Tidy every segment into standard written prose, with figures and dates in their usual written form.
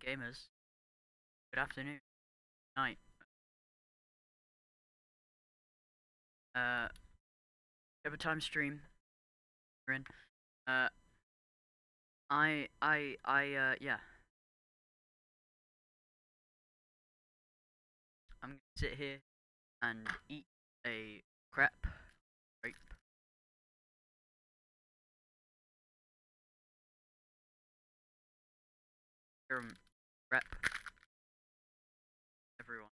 gamers. Good afternoon, night. Uh, Every time stream you're in. Uh, yeah. I'm gonna sit here and eat a grape serum crepe. Everyone.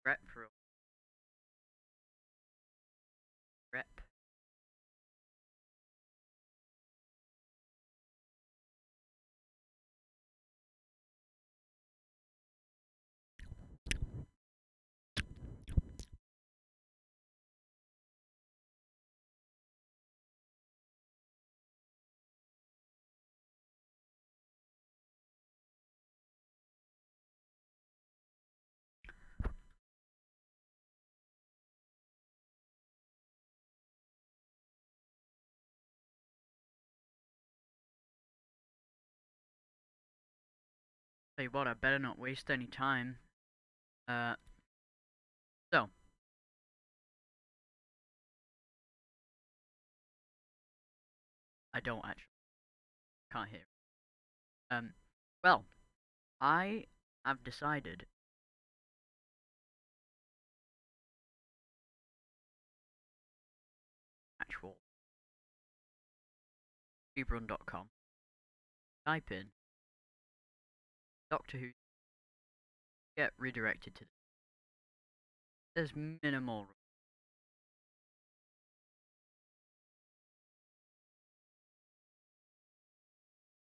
Crepe for crepe. Tell you what, I better not waste any time. Uh, so I don't actually can't hear. Um, well, I have decided actual speedrun.com. Type in Doctor Who. Get redirected to. There's minimal.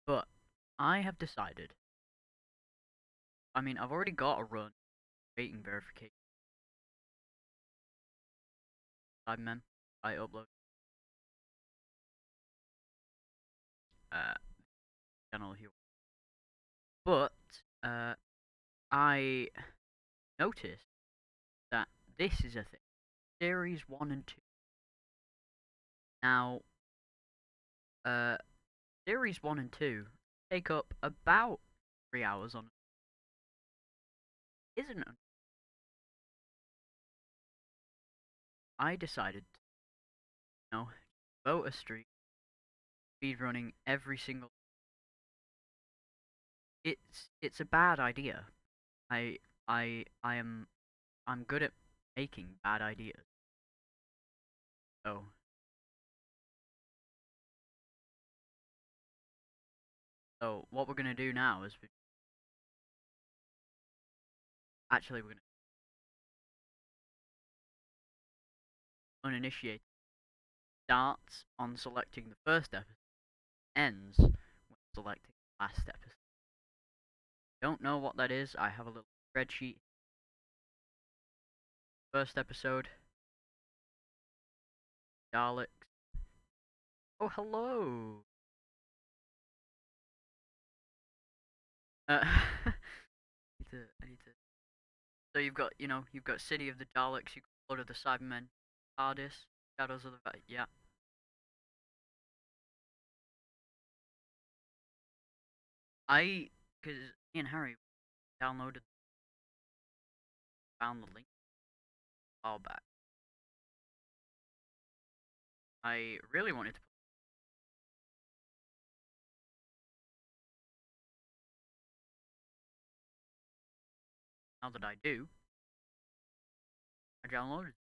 But I have decided. I mean, I've already got a run rating verification. Mem, I upload uh channel here, but uh, I noticed that this is a thing. Series 1 and 2. Now, uh, Series 1 and 2 take up about 3 hours on. Isn't it? I decided, vote a streak, speed running every single. It's a bad idea. I'm good at making bad ideas. So what we're gonna do now is we're gonna uninitiate starts on selecting the first episode, ends when selecting the last episode. Don't know what that is. I have a little spreadsheet. First episode, Daleks. Oh, hello. I need to. So you've got City of the Daleks. You've got Blood of the Cybermen, TARDIS, Shadows of the yeah. Because me and Harry downloaded, found the link a while back. I really wanted to. Now that I do, I downloaded.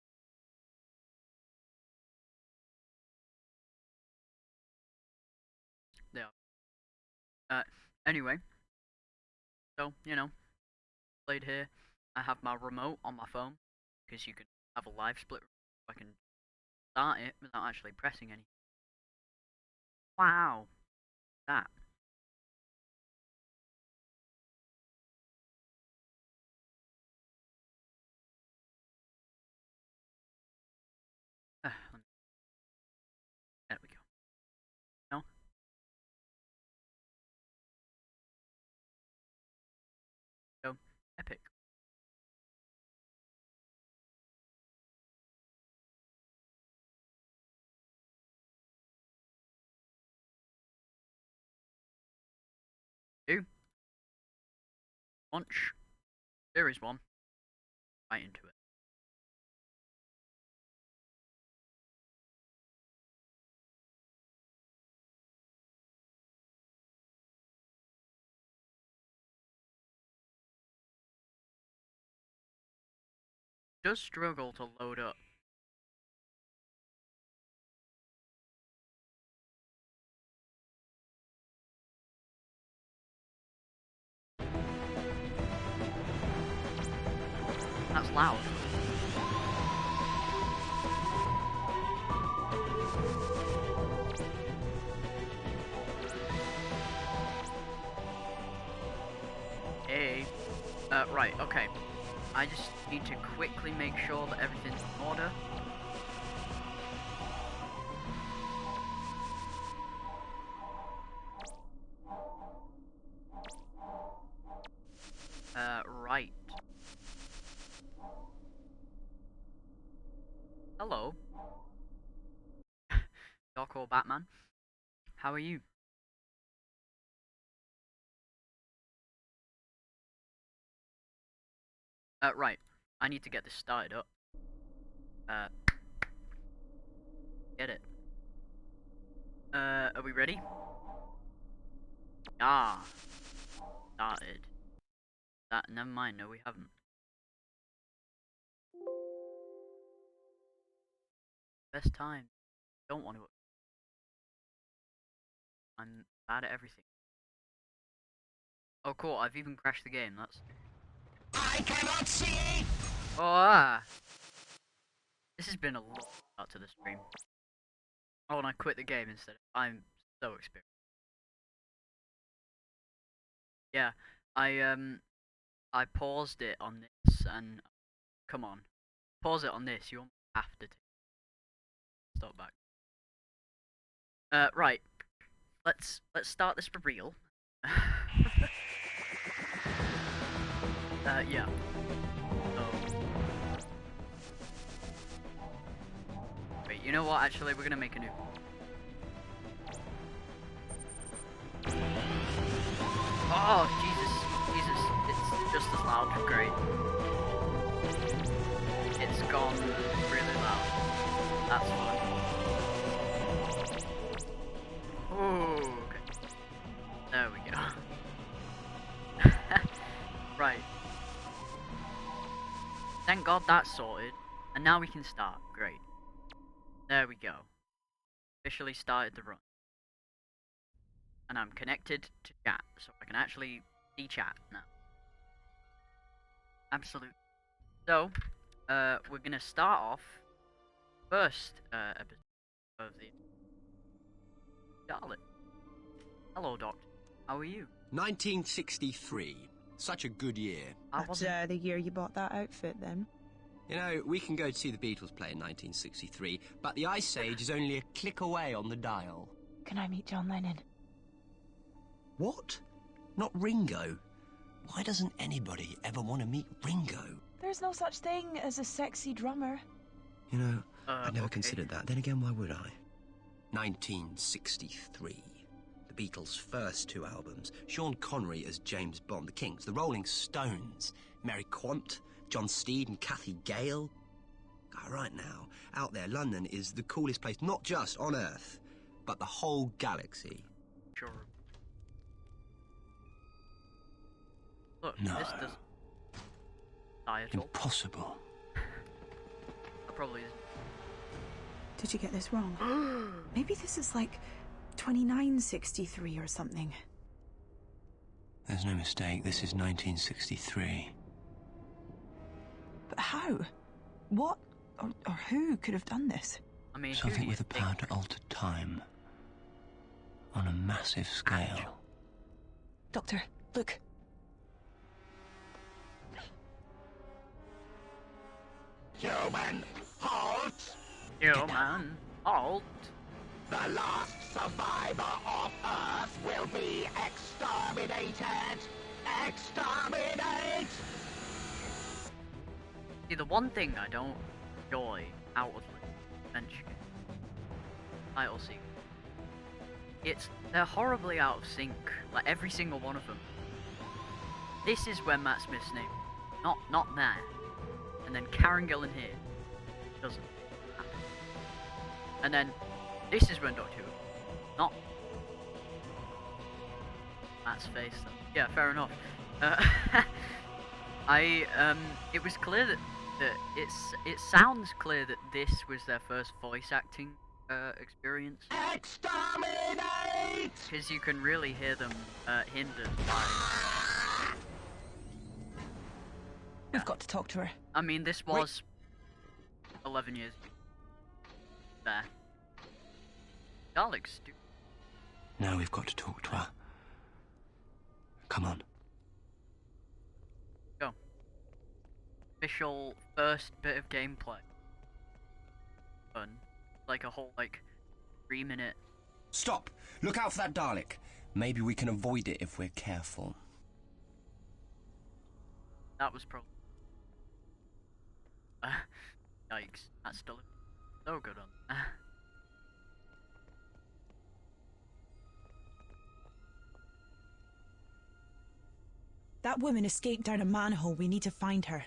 There. Uh, anyway, so played here. I have my remote on my phone because you can have a live split. I can start it without actually pressing any. Wow, that. Epic. Two. Launch. Series 1. Right into it. Does struggle to load up. That's loud. Hey. Right, okay. I just need to quickly make sure that everything's in order. Right. Hello. Doc or Batman. How are you? Right. I need to get this started up. Get it. Are we ready? Ah. Started. Never mind, no we haven't. Best time. Don't want to. I'm bad at everything. Oh cool, I've even crashed the game, that's... I cannot see! Oh, ah! This has been a lot start to the stream. Oh, and I quit the game instead. I'm so experienced. Yeah, I paused it on this, and... Come on. Pause it on this, you almost have to stop back. Right. Let's start this for real. Yeah. So... Wait, you know what? Actually, we're gonna make a new... Oh, Jesus. Jesus. It's just as loud. Great. It's gone really loud. That's fine. Oh, okay. There we go. Right. Thank God that's sorted. And now we can start. Great. There we go. Officially started the run. And I'm connected to chat, so I can actually see chat now. Absolutely. So, we're gonna start off first episode of the Charlotte. Hello, Doctor. How are you? 1963. Such a good year. That's the year you bought that outfit, then? You know, we can go to see the Beatles play in 1963, but the Ice Age is only a click away on the dial. Can I meet John Lennon? What? Not Ringo? Why doesn't anybody ever want to meet Ringo? There's no such thing as a sexy drummer. You know, I'd never okay. considered that. Then again, why would I? 1963. The Beatles' first two albums. Sean Connery as James Bond. The Kings, the Rolling Stones. Mary Quant, John Steed and Kathy Gale. Oh, right now, out there, London is the coolest place, not just on Earth, but the whole galaxy. Sure. Look, No. this doesn't die at all. Impossible. That probably isn't. Did you get this wrong? Maybe this is like 2963 or something. There's no mistake, this is 1963. But how? What or who could have done this? I mean, who do Something you with the power think? to alter time. On a massive scale. Doctor, look. Human, halt! Human, halt! The last survivor of Earth will be exterminated! Exterminate! See, the one thing I don't enjoy outwardly, mention title sequence, they're horribly out of sync. Like every single one of them. This is where Matt Smith's name, not there, and then Karen Gillan here doesn't happen, and then this is when Doctor Who, not Matt's face. Though. Yeah, fair enough. It was clear that it sounds clear that this was their first voice acting experience. Exterminate! Because you can really hear them hindered by. We've got to talk to her. I mean, this was 11 years there. Daleks do. Now we've got to talk to her. Come on. Go. Official first bit of gameplay. Fun. Like a whole, 3-minute. Stop! Look out for that Dalek. Maybe we can avoid it if we're careful. That was probably. Yikes. That's still so good on. That woman escaped down a manhole. We need to find her.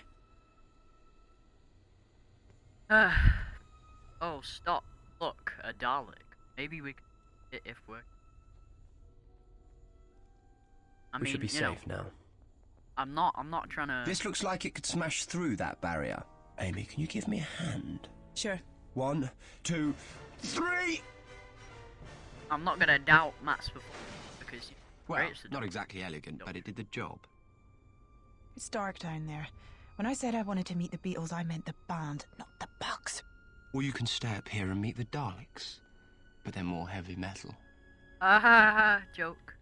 Oh, stop. Look, a Dalek. Maybe we can hit if we're. We should be safe now. I'm not trying to. This looks like it could smash through that barrier. Amy, can you give me a hand? Sure. 1, 2, 3! I'm not gonna doubt Matt's performance because. Well, not exactly elegant, but it did the job. It's dark down there. When I said I wanted to meet the Beatles, I meant the band, not the bugs. Or you can stay up here and meet the Daleks. But they're more heavy metal. Ha ha, joke.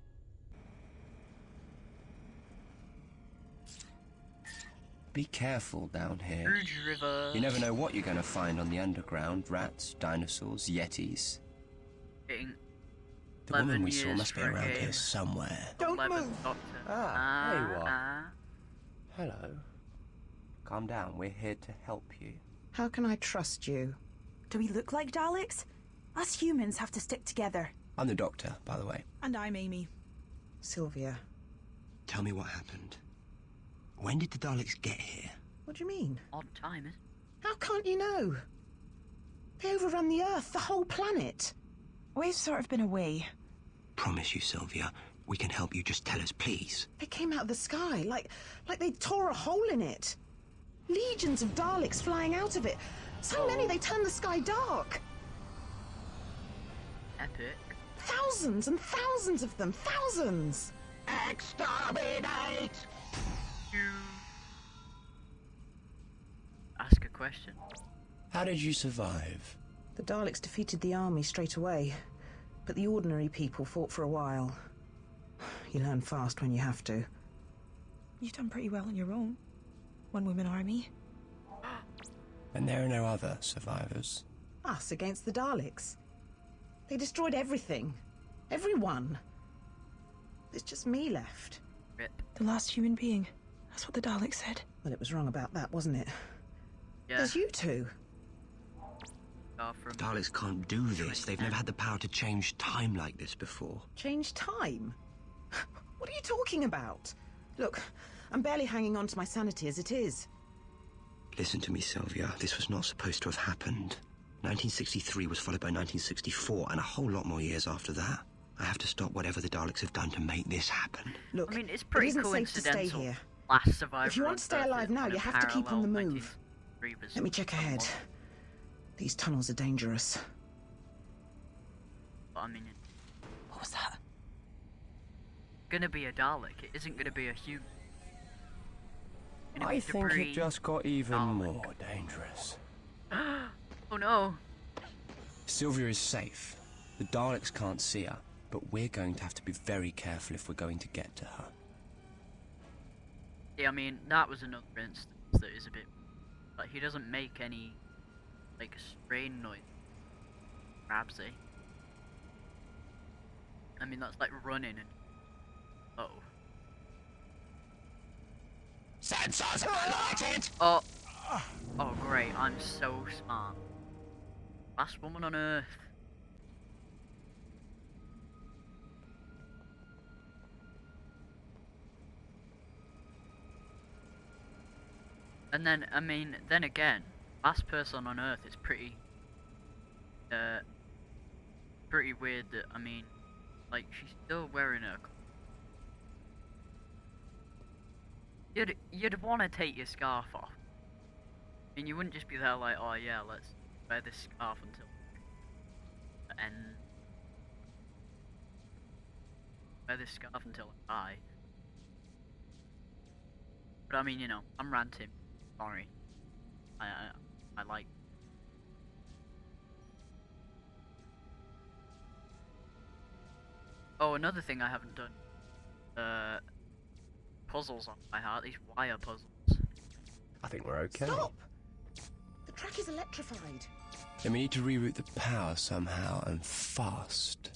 Be careful down here. Rouge River. You never know what you're going to find on the underground. Rats, dinosaurs, yetis. Getting The woman 11 we saw years must be for a around game. here somewhere. Don't 11th move. Doctor. Ah, there you are. Ah. Hello. Calm down. We're here to help you. How can I trust you? Do we look like Daleks? Us humans have to stick together. I'm the doctor, by the way. And I'm Amy. Sylvia. Tell me what happened. When did the Daleks get here? What do you mean? Odd time, isn't it? How can't you know? They overrun the Earth, the whole planet. We've sort of been away. Promise you, Sylvia. We can help you. Just tell us, please. They came out of the sky, like they tore a hole in it. Legions of Daleks flying out of it. So many they turned the sky dark. Epic. Thousands and thousands of them. Thousands. Exterminate! Ask a question. How did you survive? The Daleks defeated the army straight away, but the ordinary people fought for a while. You learn fast when you have to. You've done pretty well on your own. One-woman army. And there are no other survivors. Us against the Daleks. They destroyed everything. Everyone. There's just me left. Rip. The last human being. That's what the Daleks said. Well, it was wrong about that, wasn't it? Yeah. There's you two. From Daleks can't do this. They've never had the power to change time like this before. Change time? What are you talking about? Look, I'm barely hanging on to my sanity as it is. Listen to me, Sylvia. This was not supposed to have happened. 1963 was followed by 1964, and a whole lot more years after that. I have to stop whatever the Daleks have done to make this happen. Look, I mean, it's pretty it isn't safe to stay coincidental. here. Last survivor. If you want on to stay Earth alive is now, kind you of have to keep on the parallel move. 1903 was Let me check ahead. These tunnels are dangerous. But I mean, What was that? it's gonna be a Dalek. It isn't gonna be a human. It's gonna I be think debris. it just got even Dalek. more dangerous. Oh no. Sylvia is safe. The Daleks can't see her, but we're going to have to be very careful if we're going to get to her. Yeah, I mean, that was another instance that is a bit. Like, he doesn't make any, strain noise. Rabsy. I mean, that's like running and. Oh. Sensors alerted! Oh. Oh great, I'm so smart. Last woman on Earth. And then, I mean, then again, last person on Earth is pretty weird that, I mean, like, she's still wearing her... You'd want to take your scarf off. I mean, you wouldn't just be there like, oh yeah, let's wear this scarf until the end. Wear this scarf until I die. But I mean, you know, I'm ranting. Sorry. I like... Oh, another thing I haven't done. Puzzles off by heart. These wire puzzles. I think we're okay. Stop! The track is electrified. Then we need to reroute the power somehow, and fast.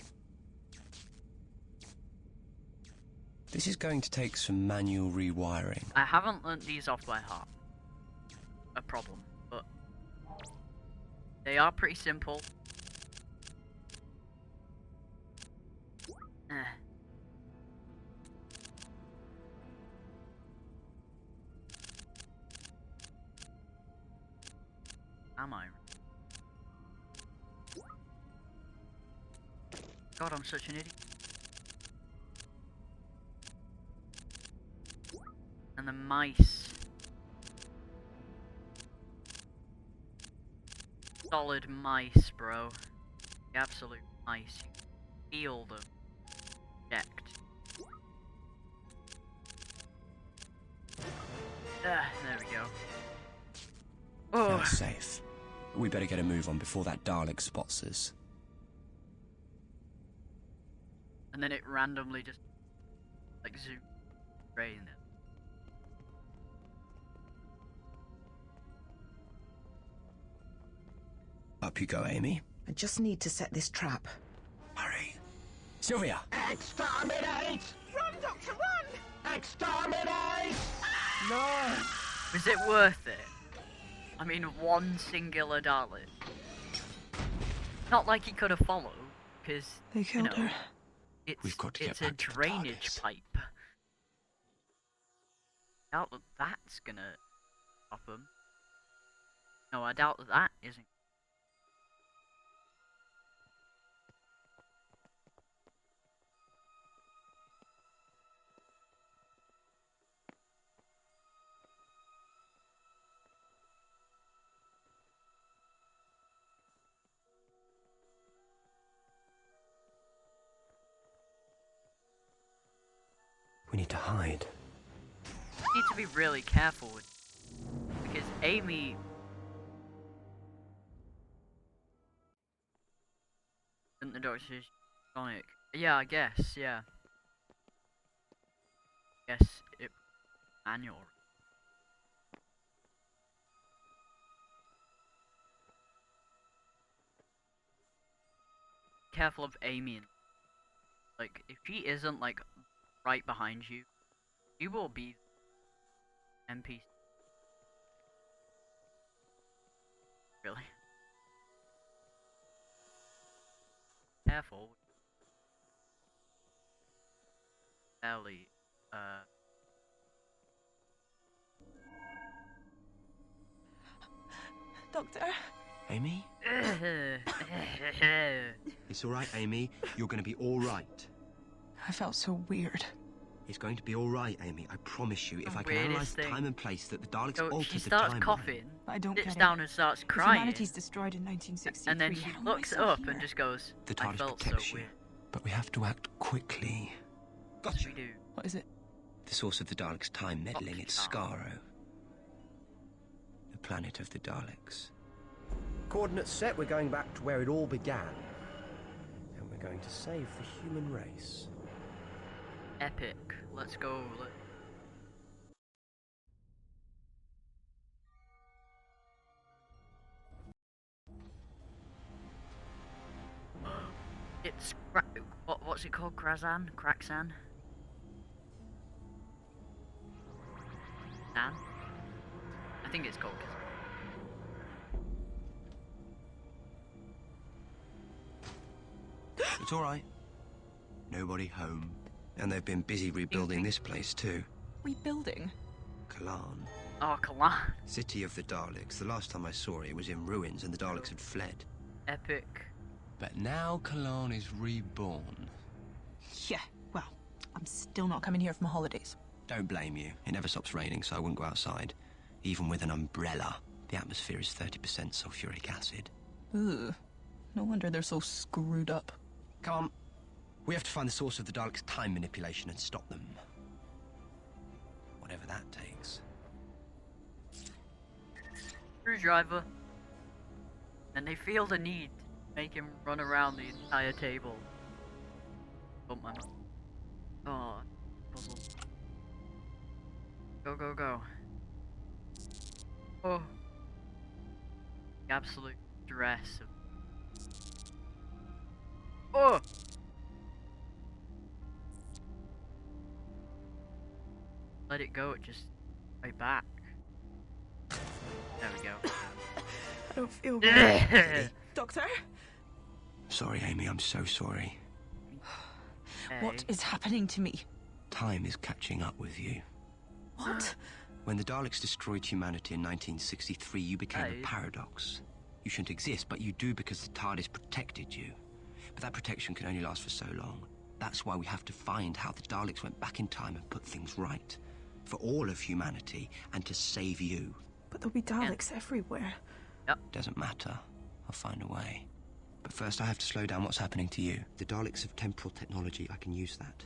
This is going to take some manual rewiring. I haven't learnt these off by heart. A problem, but they are pretty simple. Am I? God, I'm such an idiot. And the mice. Solid mice, bro. The absolute mice. You feel them. Checked. There we go. Now Oh. it's safe. We better get a move on before that Dalek spots us. And then it randomly just like zoom right in there. Up you go, Amy. I just need to set this trap. Hurry. Sylvia! Exterminate! Run, Doctor, run! Exterminate! No! Was it worth it? I mean, one singular Dalek. Not like he could have followed, because They you killed know, her. it's got to get it's a back to the drainage TARDIS. pipe. Doubt that that's gonna stop him. No, I doubt that that isn't. We need to hide. You need to be really careful with, because Amy. Isn't the Doctor's Sonic? Yeah, I guess. Yeah. Guess it manual. Careful of Amy. Like, if she isn't like right behind you, she will be NPC. Really. Careful. Ellie. Doctor? Amy? It's all right, Amy. You're going to be all right. I felt so weird. It's going to be all right, Amy. I promise you. If I can Weirdest analyze the thing. time and place that the Daleks So altered she the starts timeline. coughing, I don't sits get down it. and starts If crying, humanity's destroyed in 1963. and then she how am looks I still up here? and just goes, The I TARDIS felt so protects you, weird. but we have to act quickly. Yes, Gotcha. we do. What is it? The source of the Daleks' time meddling, it's Skaro. Skaro. The planet of the Daleks. Coordinates set, we're going back to where it all began. And we're going to save the human race. Epic. Let's go. It's what's it called? Krazan? Kraxan? Nan? I think it's called. It's all right. Nobody home. And they've been busy rebuilding this place too. Rebuilding? Kalan. Oh, Kalan. City of the Daleks. The last time I saw it, it was in ruins and the Daleks had fled. Epic. But now Kalan is reborn. Yeah, well, I'm still not coming here for my holidays. Don't blame you. It never stops raining, so I wouldn't go outside. Even with an umbrella, the atmosphere is 30% sulfuric acid. Ugh. No wonder they're so screwed up. Come on. We have to find the source of the Daleks' time manipulation and stop them. Whatever that takes. Screwdriver. And they feel the need to make him run around the entire table. Bump my mouth. Oh, puzzle. Go, go, go. Oh. The absolute stress of... Oh! Let it go, it just... right back. There we go. I don't feel good. Doctor? Sorry, Amy, I'm so sorry. What is happening to me? Time is catching up with you. What? When the Daleks destroyed humanity in 1963, you became a paradox. You shouldn't exist, but you do because the TARDIS protected you. But that protection can only last for so long. That's why we have to find how the Daleks went back in time and put things right. For all of humanity, and to save you. But there'll be Daleks everywhere. Yep. Doesn't matter. I'll find a way. But first I have to slow down what's happening to you. The Daleks have temporal technology. I can use that.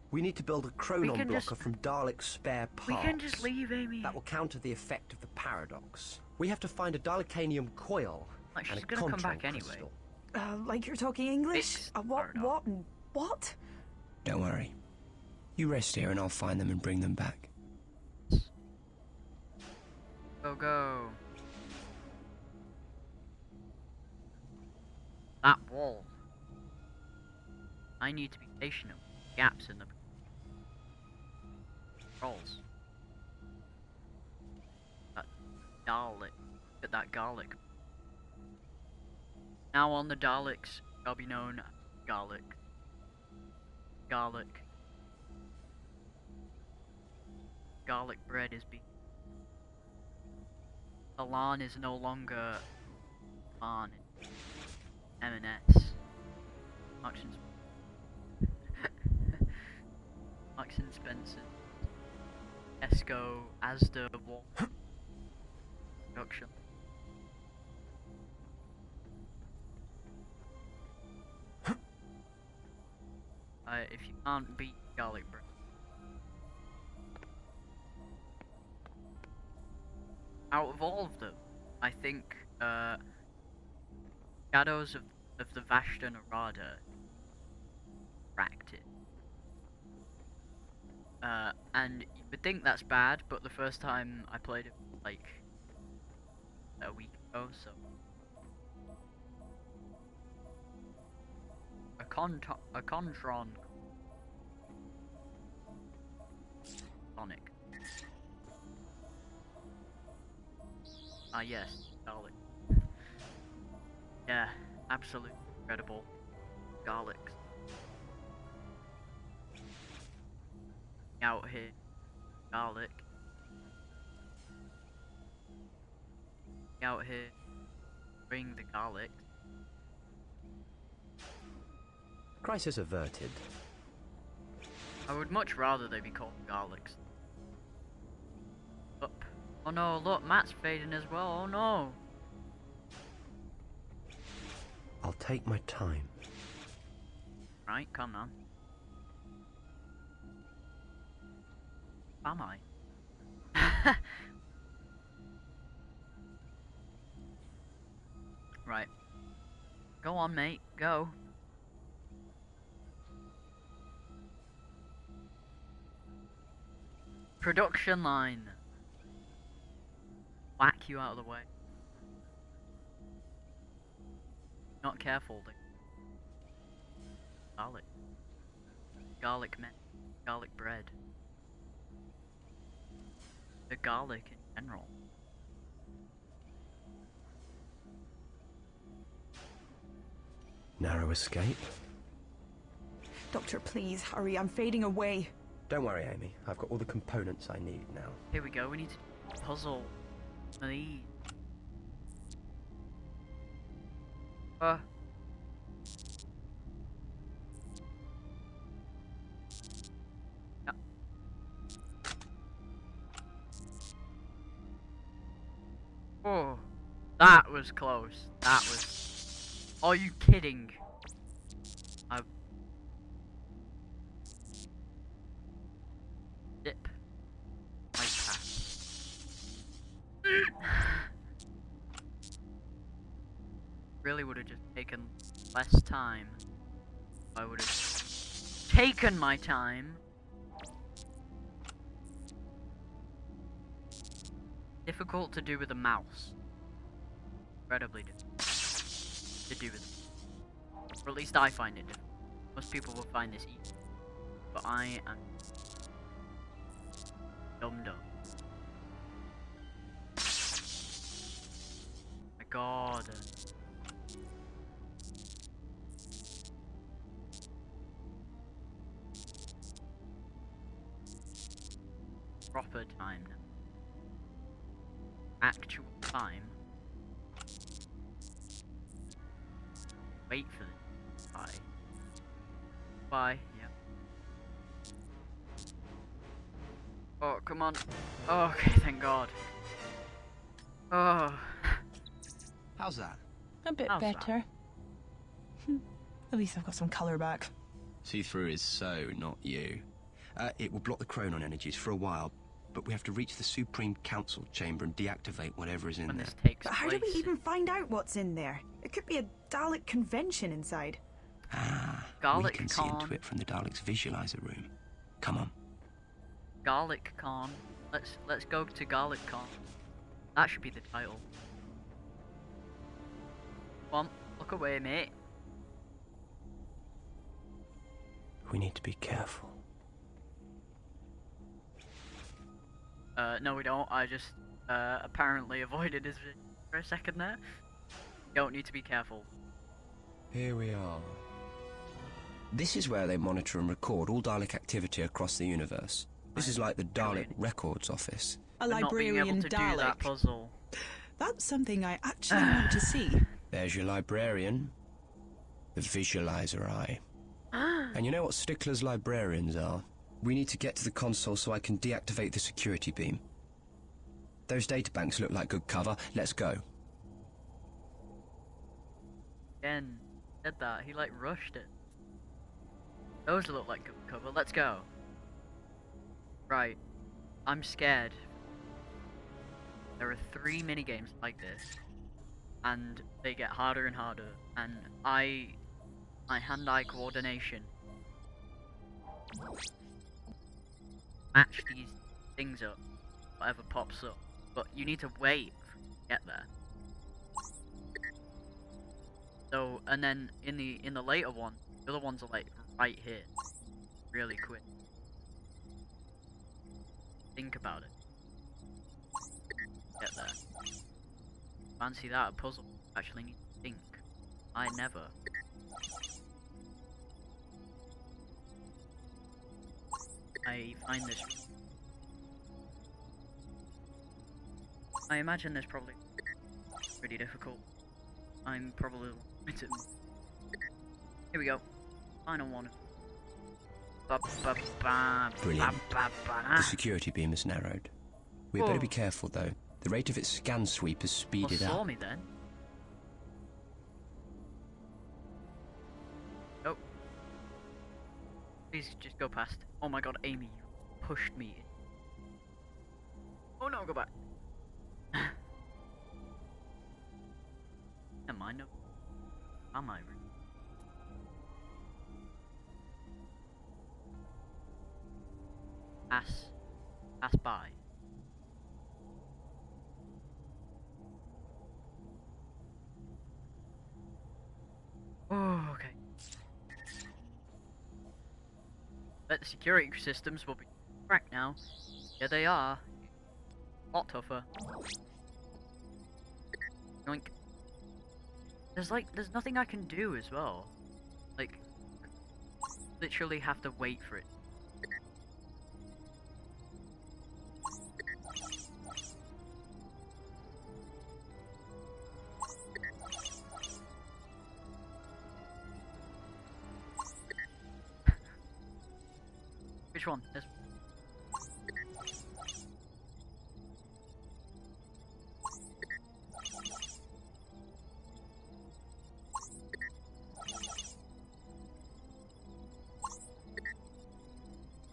We need to build a chronon blocker from Dalek spare parts. We can just leave, Amy. That will counter the effect of the paradox. We have to find a Dalekanium coil Like, and she's a gonna come back contrail anyway. crystal. Like you're talking English? It's What? What? Don't worry. You rest here and I'll find them and bring them back. Go, go. That wall. I need to be patient with gaps in the controls. That Dalek. At that garlic. Now on the Daleks shall be known as garlic. Garlic. Garlic bread is being... Alan is no longer Alan. M&S. Marks and Spencer. Tesco, Asda, Walmart. Production. If you can't beat garlic bread. Out of all of them, I think Shadows of the Vashta Narada cracked it. And you would think that's bad, but the first time I played it like a week ago, so a Contron Sonic. Ah yes, garlic. Yeah, absolutely incredible. Garlics. Out here. Garlic. Out here. Bring the garlic. Crisis averted. I would much rather they be called garlics. Up. Oh no, look, Matt's fading as well, oh no! I'll take my time. Right, come on. Am I? Right. Go on, mate, go. Production line. Whack you out of the way. Not careful, garlic. Garlic men. Garlic bread. The garlic in general. Narrow escape. Doctor, please hurry. I'm fading away. Don't worry, Amy. I've got all the components I need now. Here we go. We need to puzzle these. Yeah. Oh, that was close. That was. Are you kidding? I. Dip. My pass. Really would have just taken less time. I would have taken my time. Difficult to do with a mouse. Incredibly difficult to do with it. Or at least I find it difficult. Most people will find this easy. But I am dumb. My god. Proper time now. Actual time. Wait for this. Bye. Bye. Yep. Oh, come on. Oh, okay, thank God. Oh. How's that? A bit How's that? better. At least I've got some colour back. See-through is so not you. It will block the chronon energies for a while, but we have to reach the Supreme Council chamber and deactivate whatever is in When there. this takes But how place. do we even find out what's in there? It could be a Dalek convention inside. We Dalek can see Con. into it from the Daleks' visualizer room. Come on. Garlic Con. Let's go to Garlic Con. That should be the title. Come on, look away, mate. We need to be careful. No we don't. I just, apparently avoided his vision for a second there. Don't need to be careful. Here we are. This is where they monitor and record all Dalek activity across the universe. This is like the Dalek Records Office. A But not being able librarian to do that Dalek. puzzle. That's something I actually want to see. There's your librarian. The visualizer eye. And you know what Stickler's librarians are? We need to get to the console so I can deactivate the security beam. Those databanks look like good cover. Let's go. Again, said that. He like rushed it. Those look like good cover. Let's go. Right. I'm scared. There are 3 minigames like this. And they get harder and harder. And my hand-eye coordination. Match these things up. Whatever pops up. But you need to wait for it to get there. So, and then in the later one, the other ones are like right here. Really quick. Think about it. Get there. Fancy that, a puzzle. Actually need to think. I never. I find this. I imagine this probably pretty difficult. I'm probably limited. Here we go. Final one. Brilliant. The security beam is narrowed. We better be careful, though. The rate of its scan sweep is speeded saw up. me then. Nope. Please just go past. Oh my god, Amy, you pushed me. Oh no, go back. Never mind, no. Am I? Pass by. Oh, okay. But the security systems will be cracked now. Yeah, they are. A lot tougher. Yoink. There's nothing I can do as well. Like, literally have to wait for it. Which one? This one.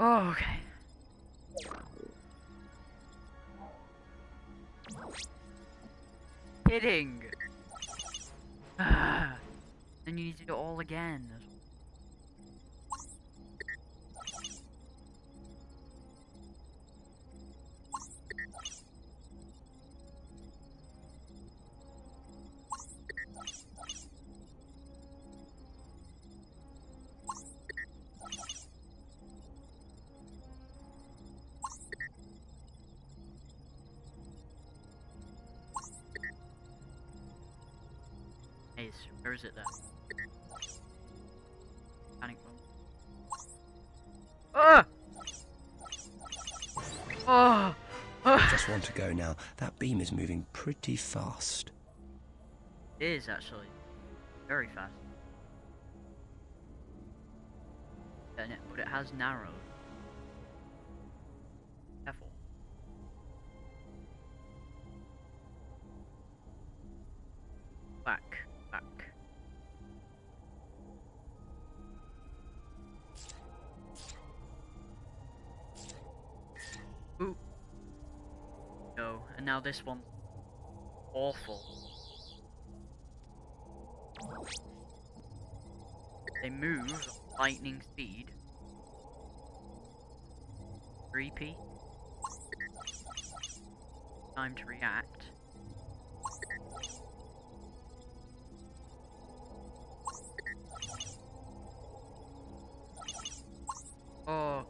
Oh, okay. Hitting. Then you need to do it all again. Where is it then? Panic bomb. Ah! Oh! I just want to go now. That beam is moving pretty fast. It is actually very fast. But it has narrowed. Careful. Back. Ooh. No, and now this one's awful. They move lightning speed. 3p. Time to react. Oh.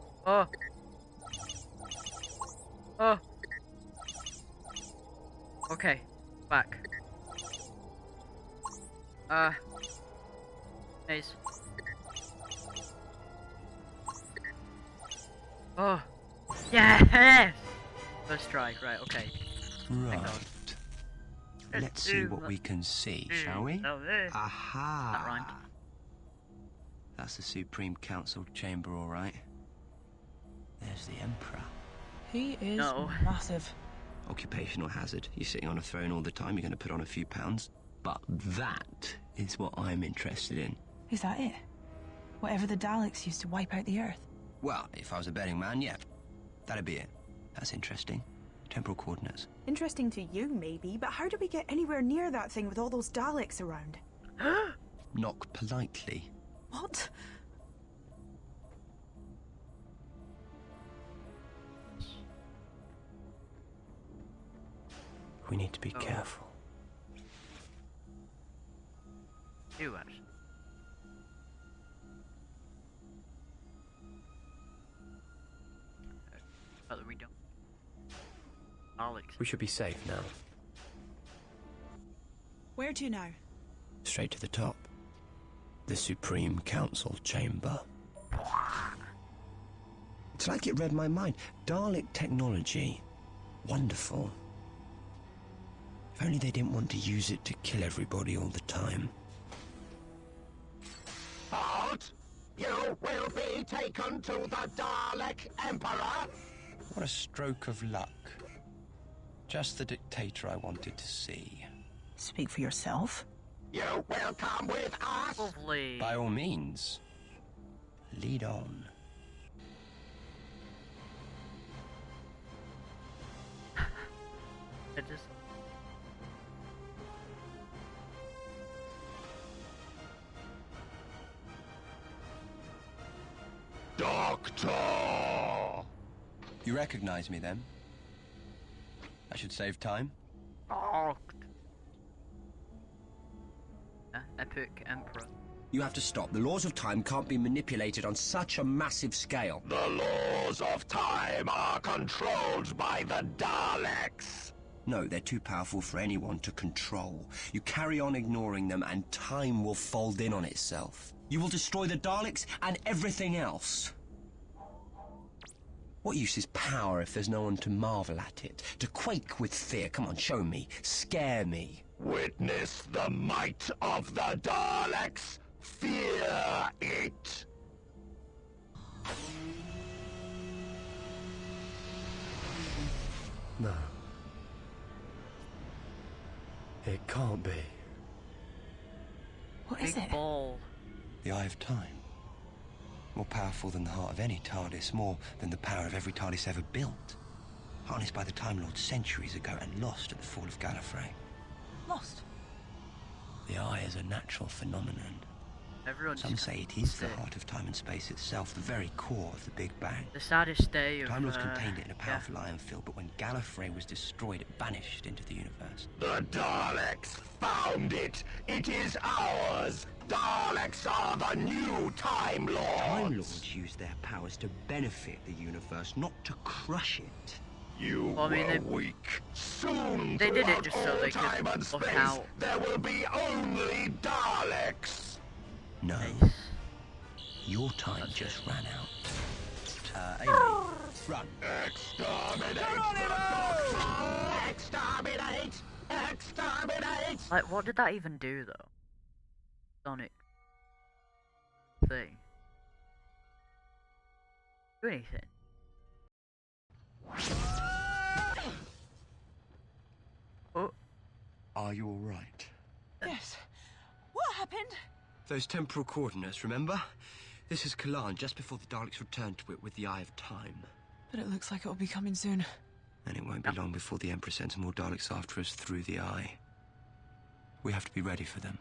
Okay, back. Maze. Oh, yes! First try, right, okay. Right. Let's see what we can see, shall we? Aha! That rhymed. That's the Supreme Council chamber, all right. There's the Emperor. He is No. massive. Occupational hazard. You're sitting on a throne all the time, you're going to put on a few pounds. But that is what I'm interested in. Is that it? Whatever the Daleks used to wipe out the Earth? Well, if I was a betting man, yeah. That'd be it. That's interesting. Temporal coordinates. Interesting to you, maybe, but how do we get anywhere near that thing with all those Daleks around? Knock politely. What? We need to be careful. Do actually. But we don't. Alex. We should be safe now. Where to now? Straight to the top. The Supreme Council chamber. It's like it read my mind. Dalek technology. Wonderful. If only they didn't want to use it to kill everybody all the time. Halt! You will be taken to the Dalek Emperor! What a stroke of luck. Just the dictator I wanted to see. Speak for yourself. You will come with us! Lovely. By all means, lead on. It just. Doctor! You recognize me then? I should save time. Epic Emperor. You have to stop. The laws of time can't be manipulated on such a massive scale. The laws of time are controlled by the Daleks! No, they're too powerful for anyone to control. You carry on ignoring them and time will fold in on itself. You will destroy the Daleks and everything else. What use is power if there's no one to marvel at it? To quake with fear? Come on, show me. Scare me. Witness the might of the Daleks. Fear it. No. It can't be. What is Big it? ball. The Eye of Time. More powerful than the heart of any TARDIS, more than the power of every TARDIS ever built. Harnessed by the Time Lord centuries ago and lost at the fall of Gallifrey. Lost. The Eye is a natural phenomenon. Everyone's Some say it is the sick. heart of time and space itself, the very core of the Big Bang. The saddest day of. Time Lords contained it in a yeah. powerful iron field, but when Gallifrey was destroyed, it vanished into the universe. The Daleks found it. It is ours. Daleks are the new Time Lords. Time Lords use their powers to benefit the universe, not to crush it. You Well, I mean, were they- weak. Soon, They did it throughout just so all they could time and look space, out. there will be only Daleks. No, Nice. your time just ran out. Amy, run. Exterminate! Exterminate! Exterminate! Like, what did that even do, though? Sonic thing. Do anything? Oh, Are you all right? Yes. What happened? Those temporal coordinates, remember? This is Kalan, just before the Daleks return to it with the Eye of Time. But it looks like it'll be coming soon. And it won't be long before the Emperor sends more Daleks after us through the Eye. We have to be ready for them.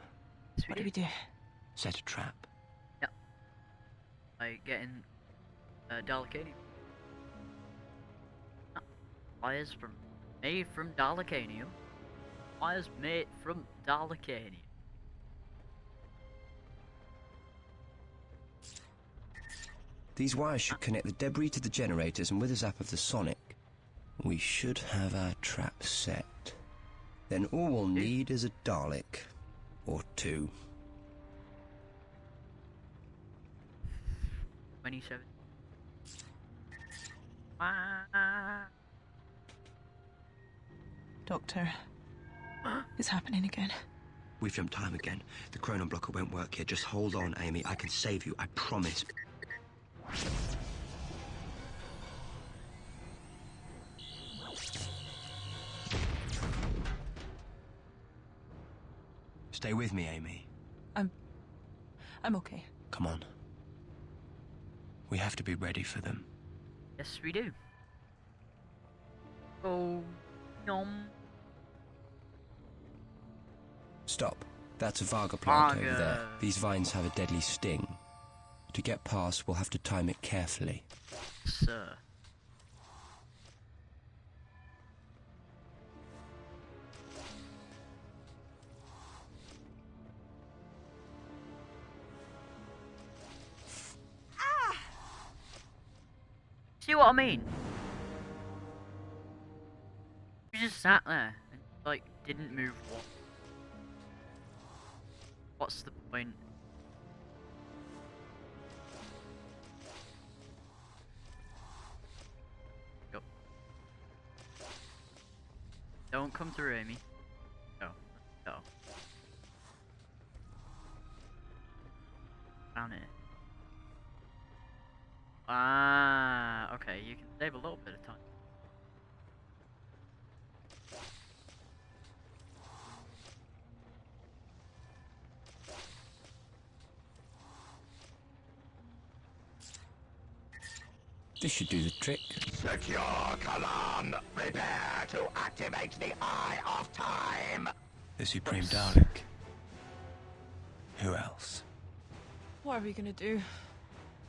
yes, What do we do? Set a trap. Like getting Dalekanium. Wires from made from Dalekanium. Wires made from Dalekanium. These wires should connect the debris to the generators, and with a zap of the sonic, we should have our trap set. Then all we'll need is a Dalek. Or two. 27. Ah. Doctor. It's happening again. We've jumped time again. The chronon blocker won't work here. Just hold on, Amy. I can save you, I promise. Stay with me, Amy. I'm okay. Come on. We have to be ready for them. Yes, we do. Oh, yum. Stop. That's a Varga plant over Varga. there. These vines have a deadly sting. To get past, we'll have to time it carefully. Sir. See what I mean? You just sat there and like didn't move one. What's the point? Go. Don't come through, Amy. Go. Go. Found it. Ah, okay, you can save a little bit of time. This should do the trick. Secure Kalan. Prepare to activate the Eye of Time. The Supreme Dalek. Who else? What are we gonna do?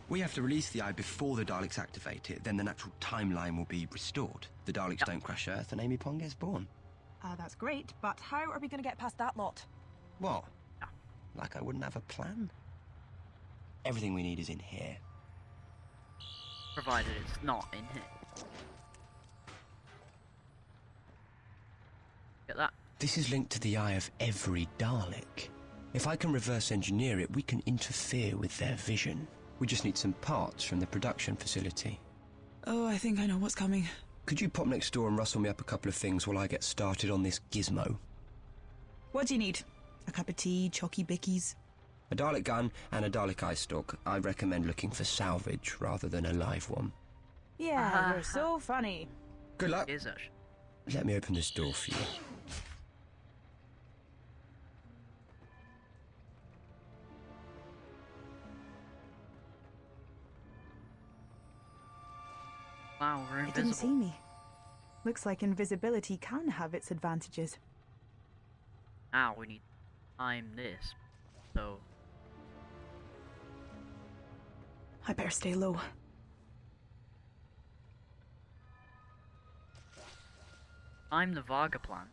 We have to release the Eye before the Daleks activate it, then the natural timeline will be restored. The Daleks don't crash Earth and Amy Pond gets born. That's great, but how are we going to get past that lot? What? Like I wouldn't have a plan? Everything we need is in here. Provided it's not in here. Get that? This is linked to the eye of every Dalek. If I can reverse engineer it, we can interfere with their vision. We just need some parts from the production facility. Oh, I think I know what's coming. Could you pop next door and rustle me up a couple of things while I get started on this gizmo? What do you need? A cup of tea, chalky bickies? A Dalek gun and a Dalek eye stalk. I recommend looking for salvage rather than a live one. Yeah, you're so funny. Good luck. Is actually. Let me open this door for you. Wow, we're It invisible. didn't see me. Looks like invisibility can have its advantages. Now we need to time this. So I better stay low. time the Varga plan.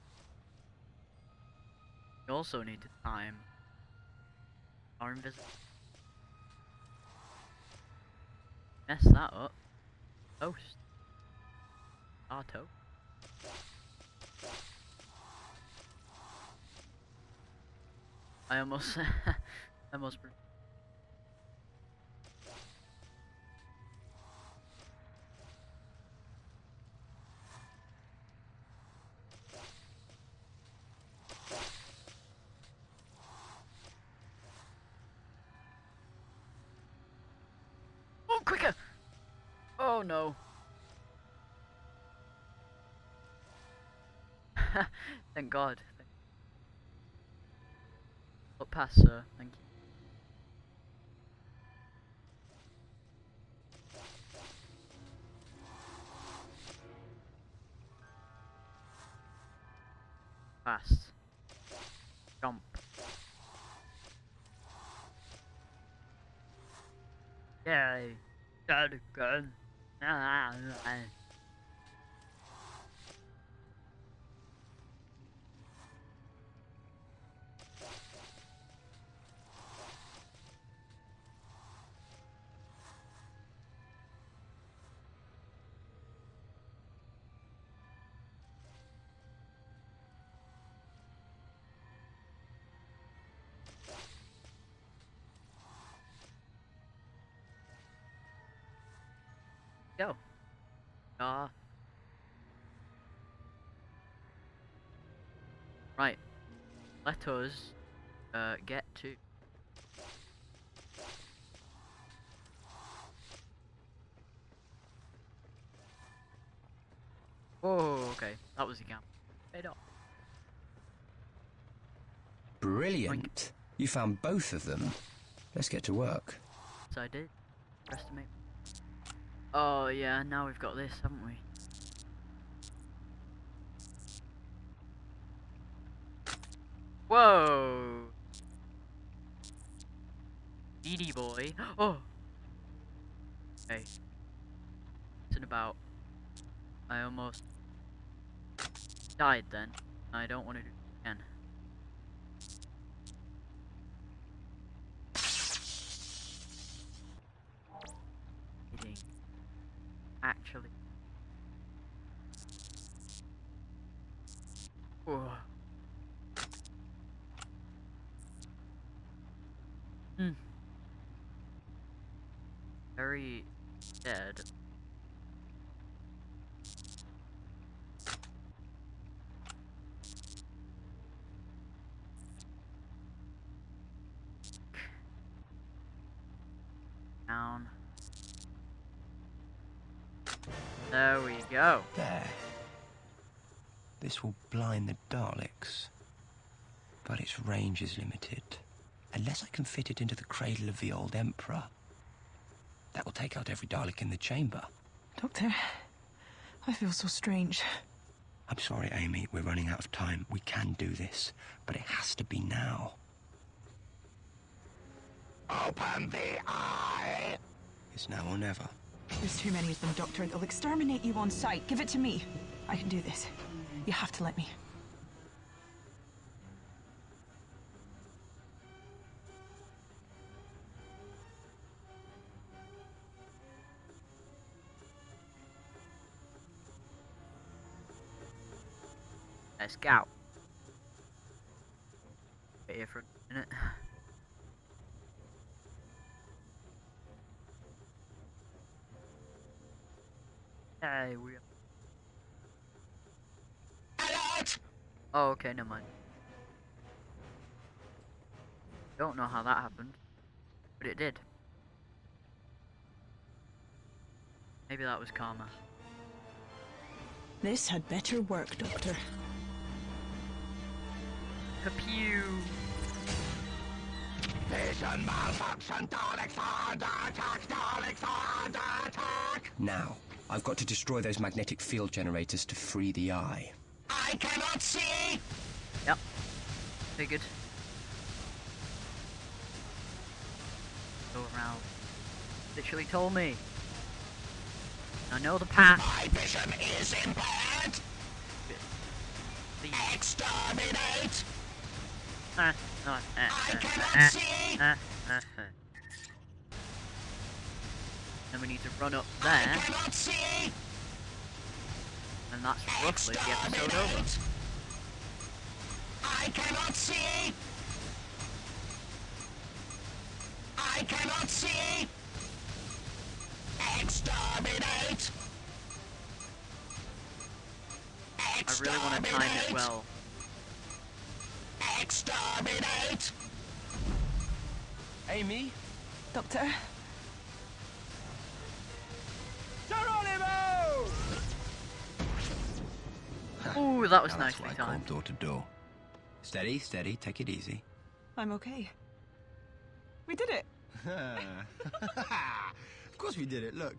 We also need to time our invisible. Mess that up. Toast. Our toast. I almost I almost Oh, quicker! Oh no. Thank God. Look past, sir. Thank you. Fast. Jump. Yay. Good, good. Go. Right. Let us get to. Whoa, okay. That was a gamble. Paid off. Brilliant. You found both of them. Let's get to work. So I did. Estimate. Oh yeah, now we've got this, haven't we? Whoa! Beady boy. Oh! Okay. It's about. I almost died then. I don't want to do it again. Kidding. Actually. Whoa. Very dead. Down. There we go. There. This will blind the Daleks. But its range is limited. Unless I can fit it into the cradle of the old Emperor. That will take out every Dalek in the chamber. Doctor, I feel so strange. I'm sorry, Amy. We're running out of time. We can do this. But it has to be now. Open the eye! It's now or never. There's too many of them, Doctor. They'll exterminate you on sight. Give it to me. I can do this. You have to let me. Let's go. Get here for a minute. Hey, we. Alert! Oh, okay, never mind. Don't know how that happened, but it did. Maybe that was karma. This had better work, Doctor. Pew! Vision malfunction! Daleks are under attack! Daleks are under attack! Now, I've got to destroy those magnetic field generators to free the eye. I cannot see! Yep. Figured. Go around. Literally told me. I know the path. My vision is impaired! Please. Exterminate! I cannot see! Then we need to run up I there, cannot see! and that's roughly the episode over. Exterminate! I cannot see! I cannot see! Exterminate! I really want to time it well. Exterminate! Amy? Doctor? Geronimo! Ooh, that was Now that's nicely what I call timed. door to door. Steady, steady, take it easy. I'm okay. We did it. Of course we did it, look.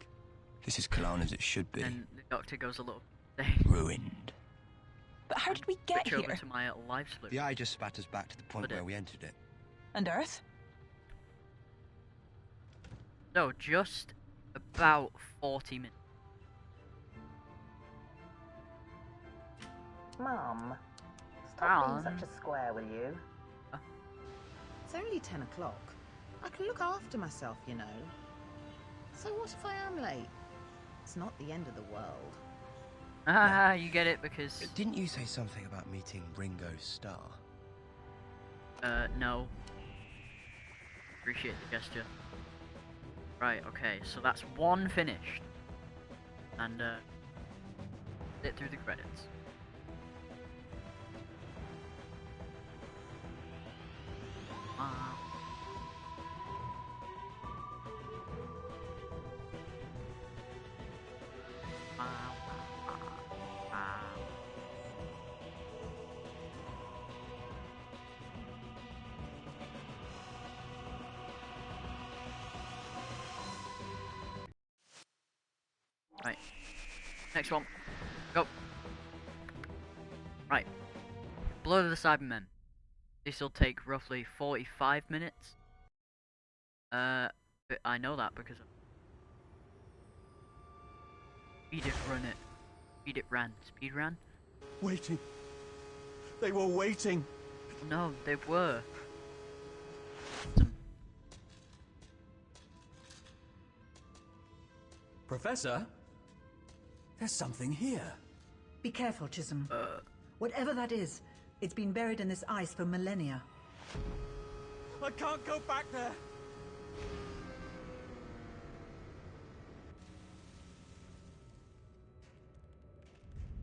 This is Cologne as it should be. And the doctor goes a little Ruined. But how did we get switch over here? to my live split. The eye just spat us back to the point But it- where we entered it. And Earth? No, just about 40 minutes. Mum, stop being Mum. such a square, will you? It's only 10 o'clock. I can look after myself, you know. So what if I am late? It's not the end of the world. Ah, you get it because Didn't you say something about meeting Ringo Starr? no. Appreciate the gesture. Right, okay, so that's one finished. And sit through the credits. Wow. Right. Next one. Go. Right. Blood of the Cybermen. This will take roughly 45 minutes. But I know that because of Speed it, run it. Speed it ran. Speed ran? Waiting. They were waiting. No, they were. Professor? There's something here. Be careful, Chisholm. Whatever that is, it's been buried in this ice for millennia. I can't go back there.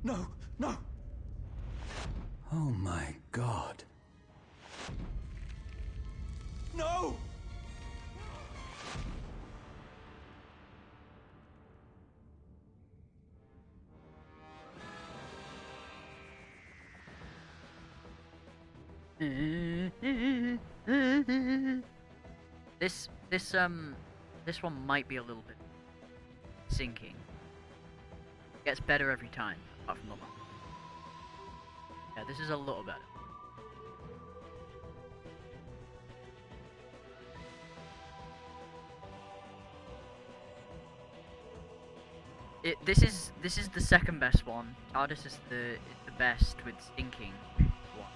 No, no. Oh my God. No! This one might be a little bit sinking. Gets better every time, apart from the last. Yeah, this is a little better. This is the second best one. TARDIS is the best with sinking one,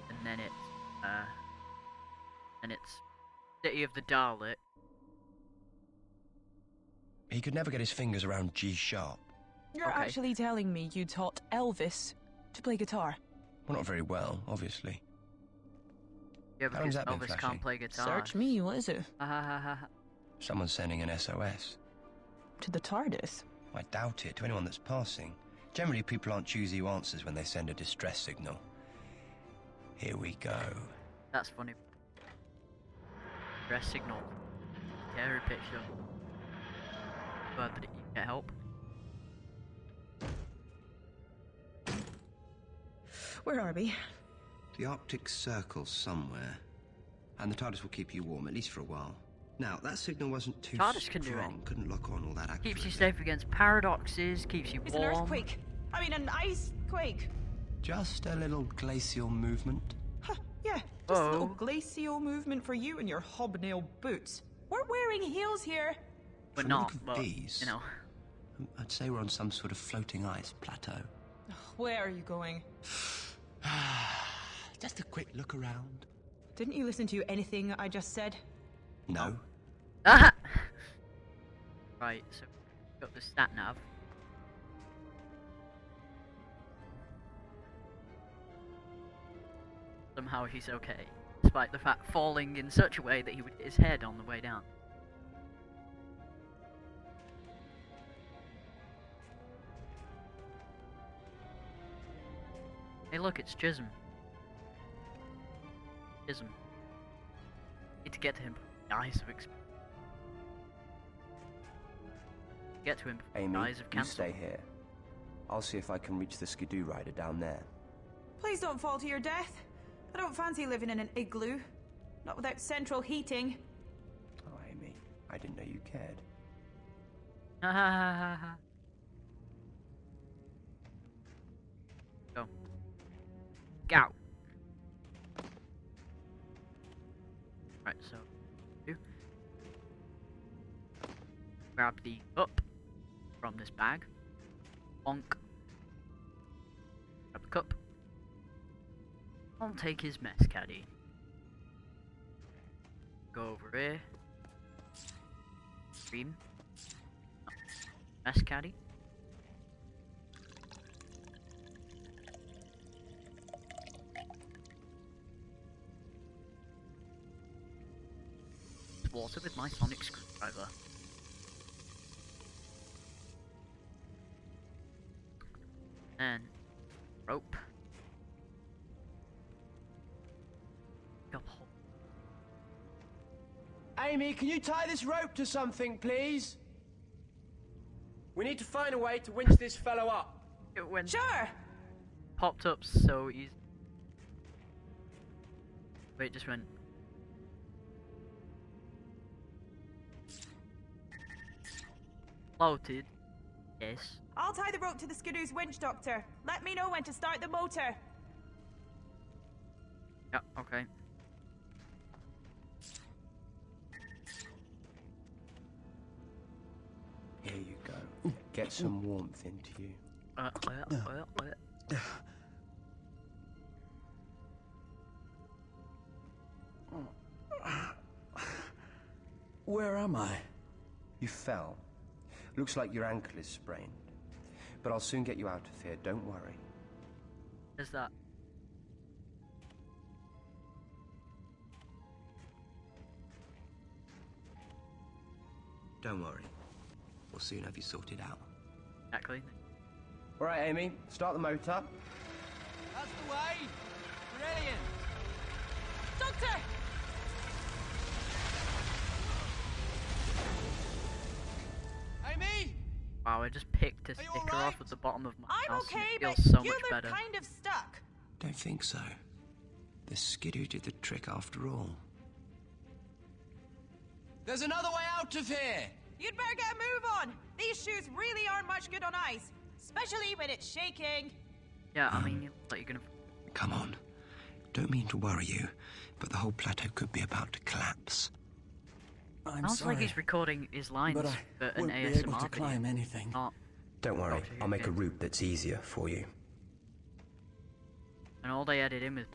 and then it's City of the Dalek. He could never get his fingers around G sharp. You're Okay. actually telling me you taught Elvis to play guitar? Well, not very well, obviously. Yeah, How long's because that been Elvis flashing? can't play guitar. Search me, what is it? Ha ha ha ha. Someone's sending an SOS. To the TARDIS? I doubt it, to anyone that's passing. Generally, people aren't choosy who answers when they send a distress signal. Here we go. That's funny. Dress signal. Scary picture. Glad that you get help. Where are we? The Arctic Circle's somewhere. And the TARDIS will keep you warm, at least for a while. Now, that signal wasn't too TARDIS can do it. strong. Couldn't lock on all that accurately. Keeps you safe against paradoxes, keeps you It's warm. an earthquake. I mean, an ice quake. Just a little glacial movement. Huh, yeah, just a little Whoa. glacial movement for you and your hobnail boots. We're wearing heels here. But From not, the look of but, these, you know. I'd say we're on some sort of floating ice plateau. Where are you going? Just a quick look around. Didn't you listen to anything I just said? No. Ah! Right, so got the stat nav. Somehow he's okay, despite the fact falling in such a way that he would hit his head on the way down. Hey look, it's Chisholm. Chisholm. Need to get to him before he dies of Get to him before he Amy, dies of you cancer. stay here. I'll see if I can reach the skidoo rider down there. Please don't fall to your death. I don't fancy living in an igloo. Not without central heating. Oh, Amy, I didn't know you cared. Ha ha ha ha ha. Go. Go. Right, so you grab the cup from this bag. Bonk. Grab the cup. I'll take his mess caddy. Go over here. Cream. Mess caddy. Water with my sonic screwdriver. And rope. Up hole. Amy, can you tie this rope to something, please? We need to find a way to winch this fellow up. It went Sure! popped up so easy. Wait, it just went. Floated. Yes. I'll tie the rope to the skidoo's winch, Doctor. Let me know when to start the motor. Yeah, okay. Here you go. Get some warmth into you. Uh. Where am I? You fell. Looks like your ankle is sprained. But I'll soon get you out of here, don't worry. Is that? Don't worry. We'll soon have you sorted out. Exactly. All right, Amy, start the motor. That's the way! Brilliant! Doctor! Amy! Wow, I just picked a Are you sticker alright? off at the bottom of my I'm house. okay, And it but feels so you much look better. kind of stuck. Don't think so. The skidoo did the trick after all. There's another way out of here! You'd better get a move on. These shoes really aren't much good on ice, especially when it's shaking. Yeah, I mean, you look like you're gonna. Come on. Don't mean to worry you, but the whole plateau could be about to collapse. I'm Sounds sorry, like he's recording his lines but I for an won't be ASMR able to video. climb anything. Not, Don't worry, Okay, I'll make a okay. route that's easier for you. and all they added in was.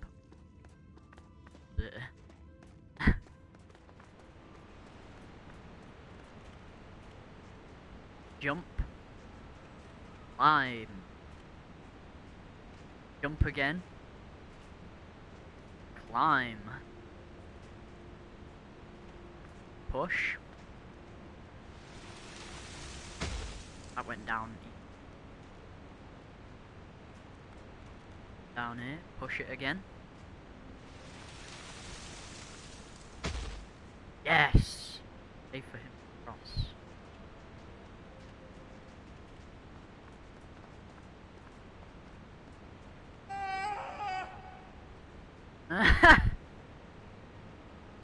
Jump. Climb. Jump again. Climb. push. That went down. Down here, push it again. Yes! Safe for him to cross.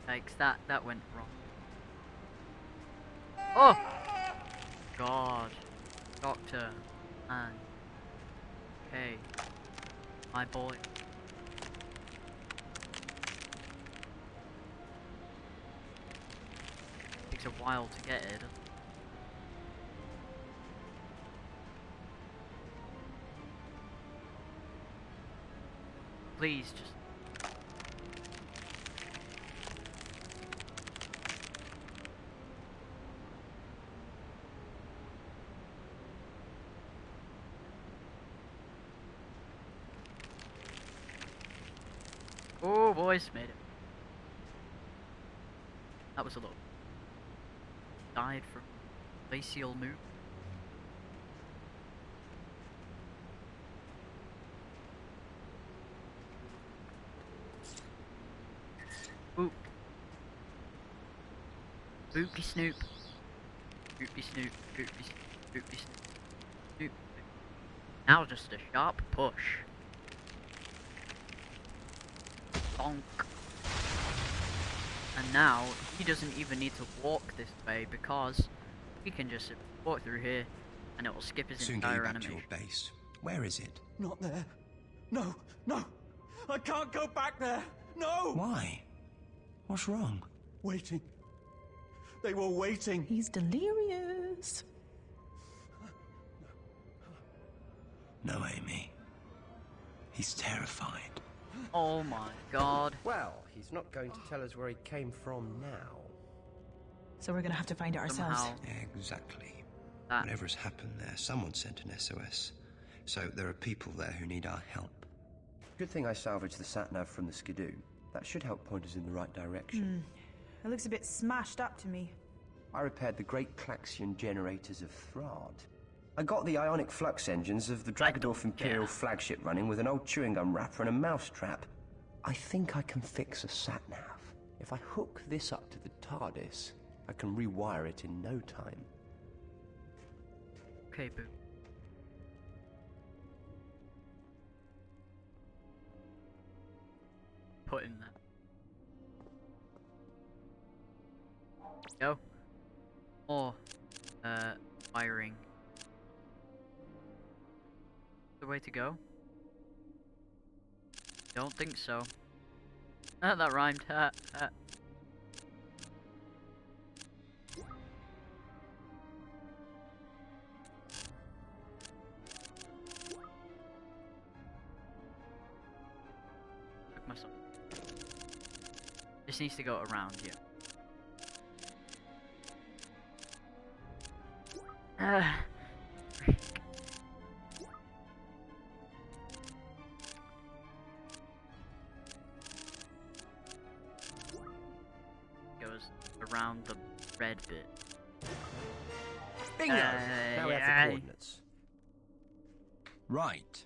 Yikes, that went wrong. Oh! God. Doctor. Man. Okay. My boy. Takes a while to get it. Please just. Oh, boys, made it. That was a little. Died from glacial move. Boop. Boopy Snoop. Boopy Snoop. Boopy Snoop. Boopy Snoop. Snoop. Now just a sharp push. Bonk. And now he doesn't even need to walk this way because he can just walk through here and it will skip his Soon get you entire back to animation. your base. Where is it? Not there. No, no. I can't go back there. No! Why? What's wrong? Waiting. They were waiting. He's delirious. No, Amy. He's terrified. Oh my god. Well, he's not going to tell us where he came from now. So we're gonna have to find it ourselves. Somehow. Exactly. That. Whatever's happened there, someone sent an SOS. So there are people there who need our help. Good thing I salvaged the sat-nav from the Skidoo. That should help point us in the right direction. It looks a bit smashed up to me. I repaired the great Klaxion generators of Thrard. I got the ionic flux engines of the Dragadorf Imperial flagship running with an old chewing gum wrapper and a mousetrap. I think I can fix a sat-nav. If I hook this up to the TARDIS, I can rewire it in no time. Okay, boo. Put in that. Go. More wiring. The way to go? Don't think so. That rhymed. Took myself. This needs to go around, yeah. Goes around the red bit. Bingo! Now we have the coordinates. Right.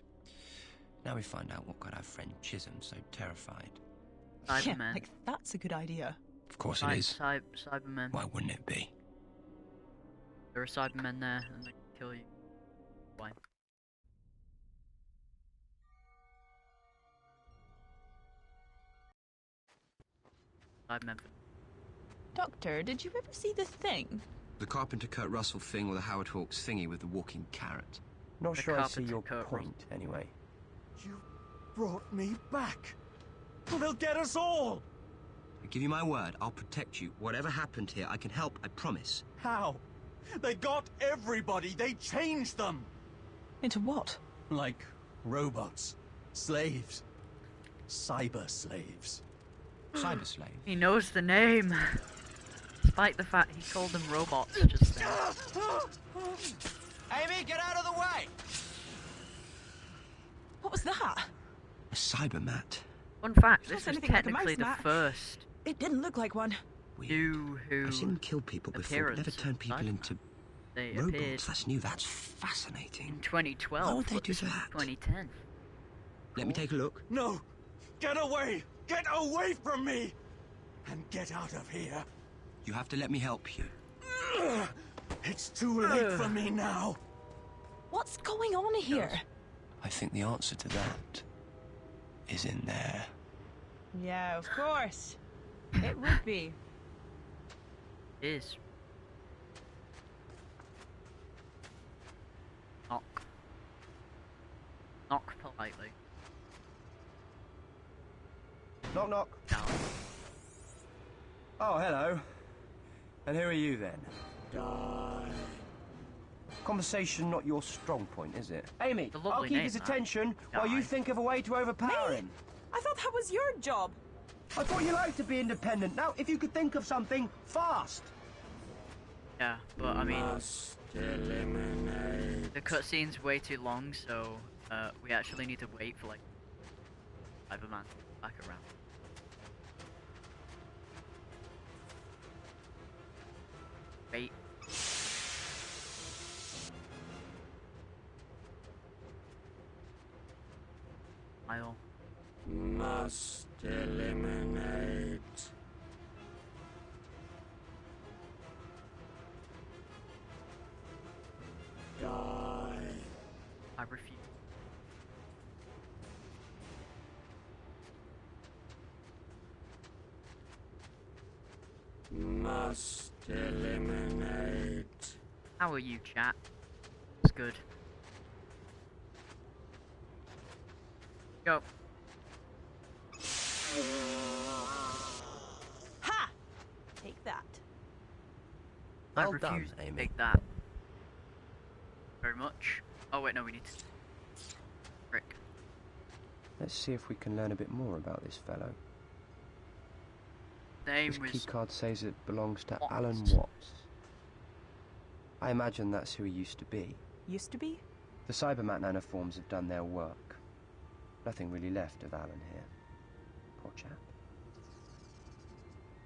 Now we find out what got our friend Chisholm so terrified. Yeah, Cybermen. like that's a good idea. Of course it is. Cybermen. Why wouldn't it be? There are Cybermen there and they can kill you. Why? Cybermen. Doctor, did you ever see the thing? The Carpenter Kurt Russell thing or the Howard Hawks thingy with the walking carrot? Not The sure I see Carpenter your Kurt point, anyway. You brought me back. Well, they'll get us all. I give you my word, I'll protect you. Whatever happened here, I can help, I promise. How? They got everybody. They changed them. Into what? Like robots, slaves, cyber slaves. Cyber slave. He knows the name. Despite the fact he called them robots just then. Amy, get out of the way! What was that? A cybermat. Fun fact, this Looks was anything like a technically mouse the mat. first. It didn't look like one. Weird. New who I've seen them kill people before, but never appearance turn of people Cyberman. into They appeared robots. That's new. That's fascinating. in 2012. Why would they but do this was that? 2010. Let me take a look. No! Get away! Get away from me! And get out of here. You have to let me help you. It's too late for me now. What's going on here? I think the answer to that is in there. Yeah, of course. It would be. It is. Knock. Knock politely. Knock, knock. Down. Oh, hello. And who are you then? Die. Conversation not your strong point, is it? Amy, It's a lovely I'll keep name, his that. attention while you Die. think of a way to overpower him. I thought that was your job. I thought you liked to be independent. Now, if you could think of something fast. Yeah, but I mean, Must eliminate. the cutscene's way too long, so we actually need to wait for like Cyberman back around. Wait. I'll. Must eliminate. Die. I refuse. Must eliminate. How are you, chat? It's good. Go. Ha! Take that. I Well done, refuse to Amy. take that. Very much. Oh wait, no, we need to. Frick. Let's see if we can learn a bit more about this fellow. Name This was keycard says it belongs to Watts. Alan Watts. I imagine that's who he used to be. Used to be? The Cybermat nanoforms have done their work. Nothing really left of Alan here. Poor chap.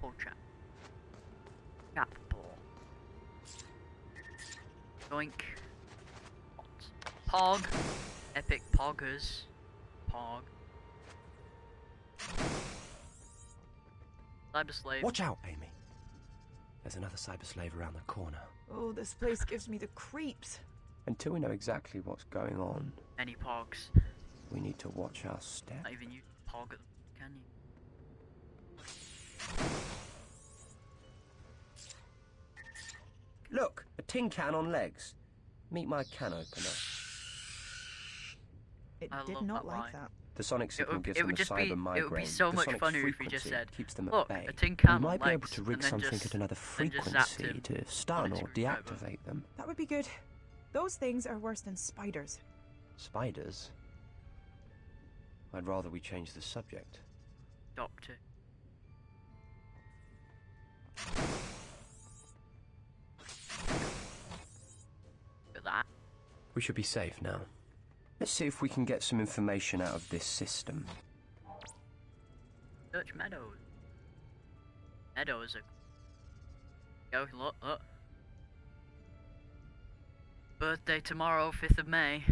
poor chap. Chap poor. Doink. Pog. Epic poggers. Pog. Cyber slave. Watch out, Amy. There's another cyber slave around the corner. Oh, this place gives me the creeps. Until we know exactly what's going on, Any pogs. we need to watch our step. Not even you pog at them, can you? Look, a tin can on legs. Meet my can opener. It I did love not that like line. that. The sonic signal gives them a cyber migraine. It would be so The much sonic funnier if we just frequency said, keeps them look, at bay. a tin can We on might be able legs, to rig and then something just- at another then just zapped frequency him to stun or sonic screwdriver. deactivate them. That would be good. Those things are worse than spiders. Spiders? I'd rather we change the subject. Doctor. Look at that. We should be safe now. Let's see if we can get some information out of this system. Search Meadows. Meadows are... Go, look. Birthday tomorrow, 5th of May.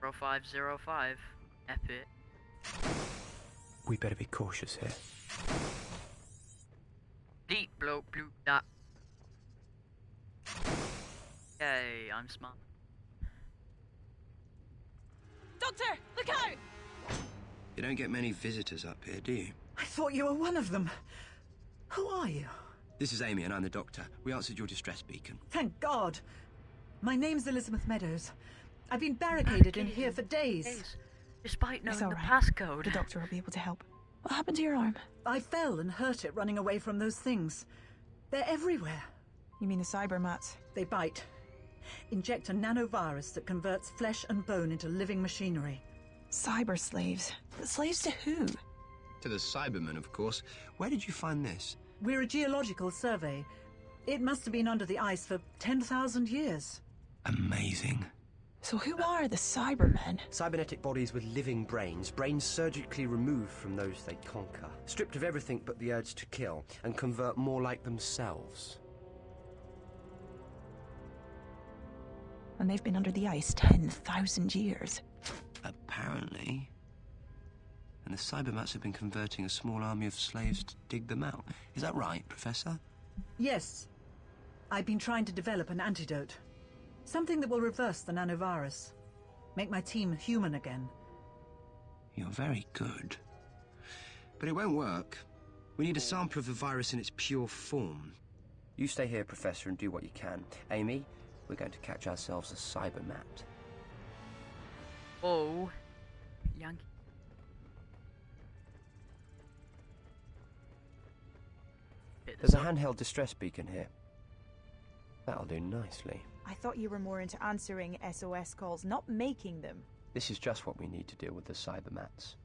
0505. Epic. We better be cautious here. Deep blow blue dot. Yay, I'm smart. Doctor, look out! You don't get many visitors up here, do you? I thought you were one of them. Who are you? This is Amy and I'm the doctor. We answered your distress beacon. Thank God. My name's Elizabeth Meadows. I've been barricaded in here for days. Despite knowing It's all the right. passcode. The doctor will be able to help. What happened to your arm? I fell and hurt it running away from those things. They're everywhere. You mean the cybermats? They bite. Inject a nanovirus that converts flesh and bone into living machinery. Cyber slaves. But slaves to who? To the Cybermen, of course. Where did you find this? We're a geological survey. It must have been under the ice for 10,000 years. Amazing. So who are the Cybermen? Cybernetic bodies with living brains, brains surgically removed from those they conquer, stripped of everything but the urge to kill, and convert more like themselves. And they've been under the ice 10,000 years. Apparently. And the Cybermats have been converting a small army of slaves to dig them out. Is that right, Professor? Yes. I've been trying to develop an antidote. Something that will reverse the nanovirus. Make my team human again. You're very good. But it won't work. We need a sample of the virus in its pure form. You stay here, Professor, and do what you can. Amy, we're going to catch ourselves a Cybermat. Oh, Yankee. There's a handheld distress beacon here. That'll do nicely. I thought you were more into answering SOS calls, not making them. This is just what we need to deal with the Cybermats.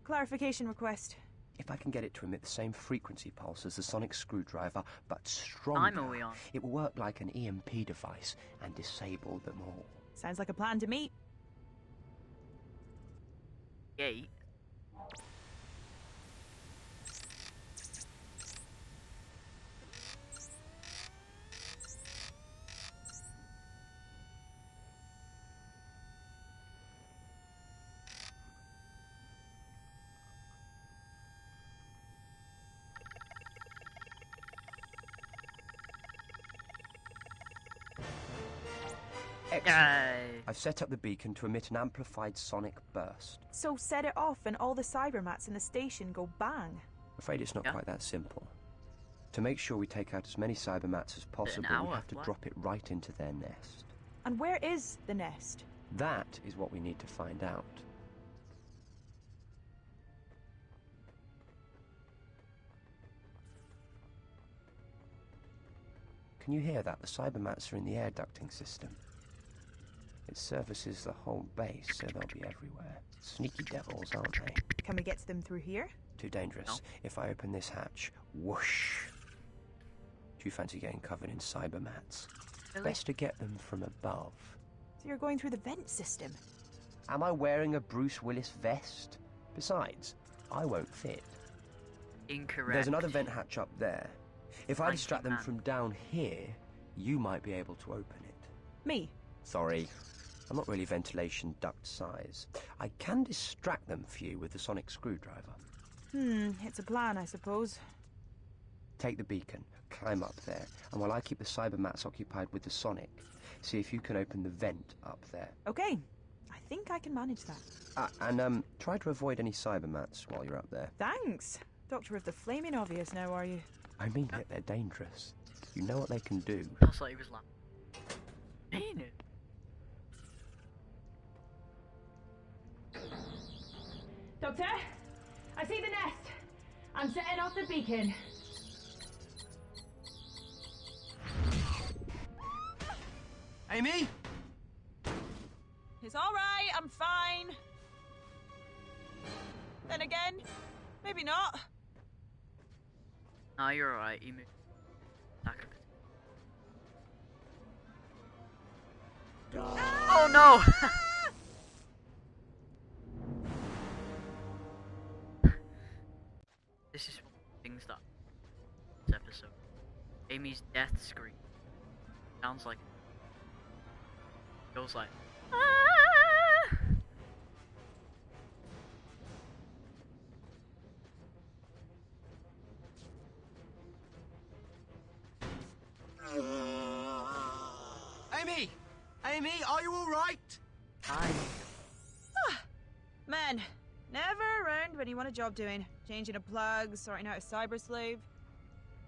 Clarification request. If I can get it to emit the same frequency pulse as the sonic screwdriver, but stronger, Time are we on? it will work like an EMP device and disable them all. Sounds like a plan to me. Gate. Excellent. Yay. I've set up the beacon to emit an amplified sonic burst. So set it off and all the Cybermats in the station go bang. I'm afraid it's not Yeah. quite that simple. To make sure we take out as many Cybermats as possible, we hour have to flight. drop it right into their nest. And where is the nest? That is what we need to find out. Can you hear that? The Cybermats are in the air ducting system. It services the whole base, so they'll be everywhere. Sneaky devils, aren't they? Can we get to them through here? Too dangerous. No. If I open this hatch, whoosh. Do you fancy getting covered in Cybermats? Really? Best to get them from above. So you're going through the vent system. Am I wearing a Bruce Willis vest? Besides, I won't fit. Incorrect. There's another vent hatch up there. If I Thank distract you, them man. from down here, you might be able to open it. Me? Sorry. I'm not really ventilation duct size. I can distract them for you with the sonic screwdriver. It's a plan, I suppose. Take the beacon, climb up there, and while I keep the Cybermats occupied with the sonic, see if you can open the vent up there. Okay, I think I can manage that. And try to avoid any Cybermats while you're up there. Thanks. Doctor of the Flaming Obvious now, are you? I mean it, they're dangerous. You know what they can do. Sounds like he was like, ain't it? Doctor, I see the nest. I'm setting off the beacon. Amy? It's all right, I'm fine. Then again, maybe not. No, you're alright. You moved. Oh no! This is one of the things that this episode. Amy's death scream sounds like goes like "Ah!" Amy! Amy, are you alright? Hi. Man, never around when you want a job doing. Changing a plug, sorting out a cyber slave.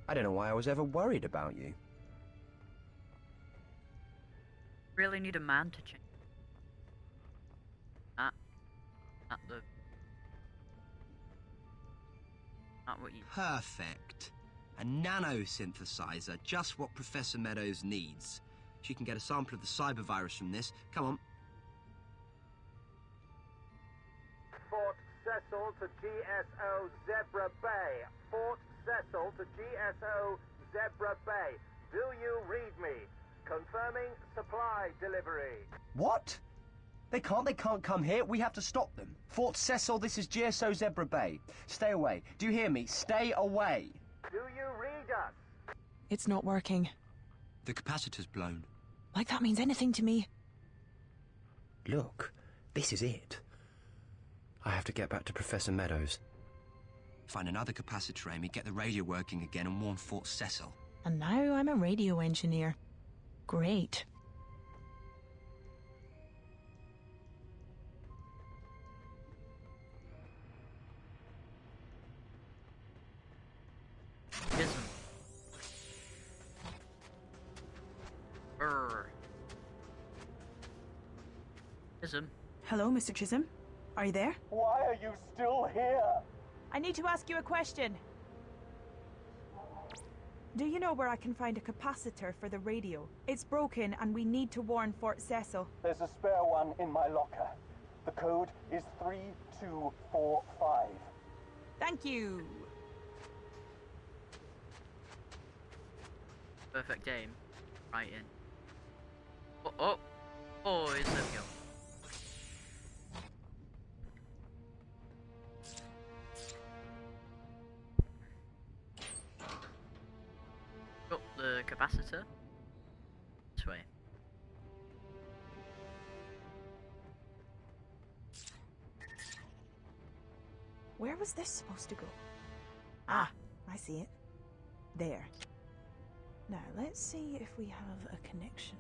I don't know why I was ever worried about you. Really need a man to change. Not the. Not what you. Perfect. A nanosynthesizer, just what Professor Meadows needs. She can get a sample of the cyber virus from this. Come on. Fort Cecil to GSO Zebra Bay. Fort Cecil to GSO Zebra Bay. Do you read me? Confirming supply delivery. What? They can't come here. We have to stop them. Fort Cecil, this is GSO Zebra Bay. Stay away. Do you hear me? Stay away. Do you read us? It's not working. The capacitor's blown. Like that means anything to me. Look, this is it. I have to get back to Professor Meadows. Find another capacitor, Amy, get the radio working again and warn Fort Cecil. And now I'm a radio engineer. Great. Chisholm. Brr. Chisholm. Hello, Mr. Chisholm. Are you there? Why are you still here? I need to ask you a question. Do you know where I can find a capacitor for the radio? It's broken and we need to warn Fort Cecil. There's a spare one in my locker. The code is 3245. Thank you. Perfect aim. Right in. Oh, boys, there we go. Got the capacitor. This way. Where was this supposed to go? Ah, I see it. There. Now, let's see if we have a connection.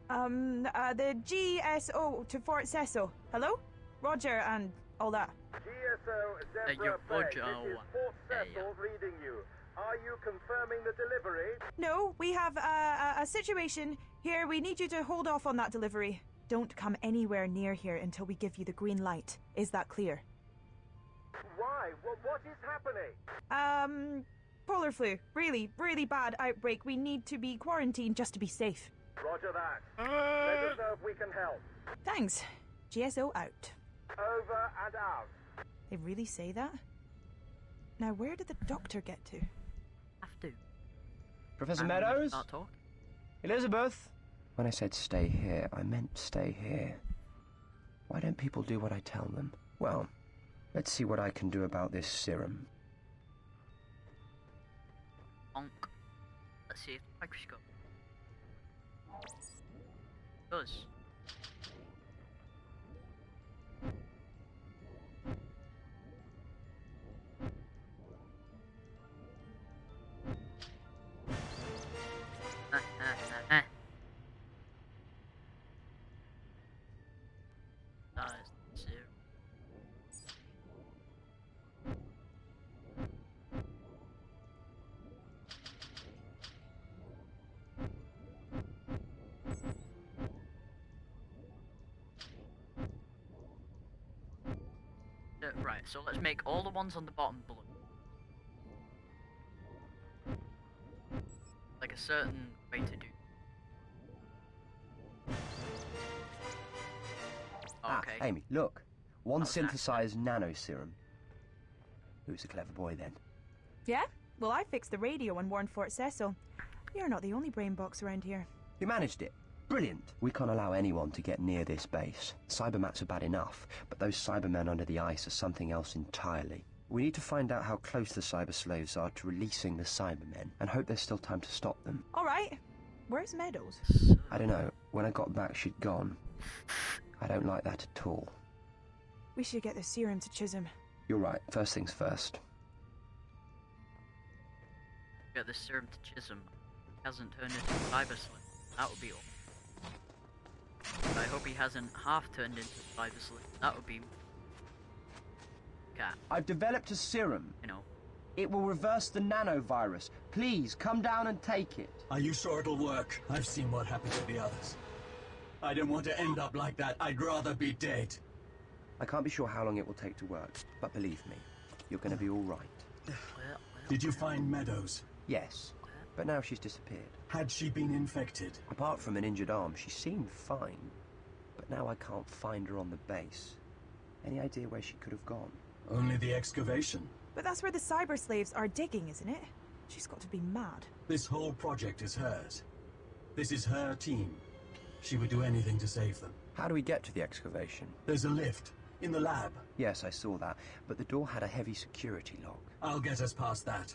The GSO to Fort Cecil. Hello? Roger and all that. GSO Zebra you're Bay. Roger. This is Fort Cecil reading you. Are you confirming the delivery? No, we have a situation here. We need you to hold off on that delivery. Don't come anywhere near here until we give you the green light. Is that clear? Why? What is happening? Polar flu. Really, really bad outbreak. We need to be quarantined just to be safe. Roger that. Let us know if we can help. Thanks. GSO out. Over and out. They really say that? Now, where did the doctor get to? Have to. Professor And Meadows? Start talk. Elizabeth? When I said stay here, I meant stay here. Why don't people do what I tell them? Well, let's see what I can do about this serum. Bonk. Let's see if the microscope does. Right, so let's make all the ones on the bottom blue. Like a certain way to do. Okay. Amy, look. One How's that? synthesized nano serum. Who's a clever boy then? Yeah? Well, I fixed the radio and warned Fort Cecil. You're not the only brain box around here. You managed it. Brilliant. We can't allow anyone to get near this base. Cybermats are bad enough, but those Cybermen under the ice are something else entirely. We need to find out how close the cyber slaves are to releasing the Cybermen, and hope there's still time to stop them. All right. Where's Meadows? I don't know. When I got back, she'd gone. I don't like that at all. We should get the serum to Chisholm. You're right. First things first. Get the serum to Chisholm. Hasn't turned into Cyber Slave. That would be all. I hope he hasn't half turned into Cyber Slave. That would be cat. I've developed a serum. You know. It will reverse the nanovirus. Please, come down and take it. Are you sure it'll work? I've seen what happened to the others. I don't want to end up like that. I'd rather be dead. I can't be sure how long it will take to work, but believe me, you're going to be all right. Did you find Meadows? Yes, but now she's disappeared. Had she been infected? Apart from an injured arm, she seemed fine. But now I can't find her on the base. Any idea where she could have gone? Only the excavation. But that's where the cyber slaves are digging, isn't it? She's got to be mad. This whole project is hers. This is her team. She would do anything to save them. How do we get to the excavation? There's a lift in the lab. Yes, I saw that, but the door had a heavy security lock. I'll get us past that.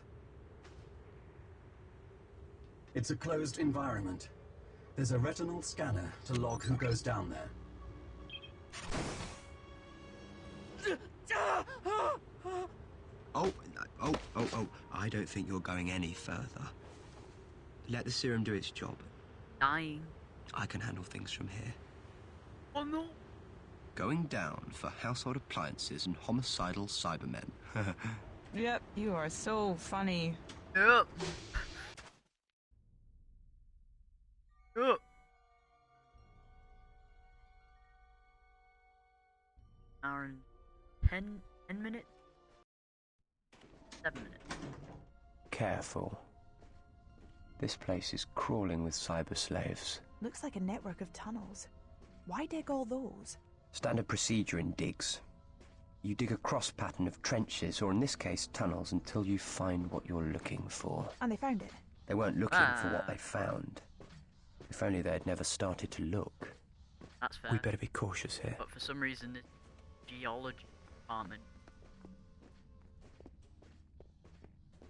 It's a closed environment. There's a retinal scanner to log who goes down there. Oh, I don't think you're going any further. Let the serum do its job. Dying. I can handle things from here. Oh no. Going down for household appliances and homicidal Cybermen. Yep, you are so funny. Yep. Yep. Hour and 10 minutes? 7 minutes. Careful. This place is crawling with cyber slaves. Looks like a network of tunnels. Why dig all those? Standard procedure in digs. You dig a cross pattern of trenches, or in this case tunnels, until you find what you're looking for. And they found it. They weren't looking for what they found. If only they had never started to look. That's fair. We better be cautious here. But for some reason, the geology department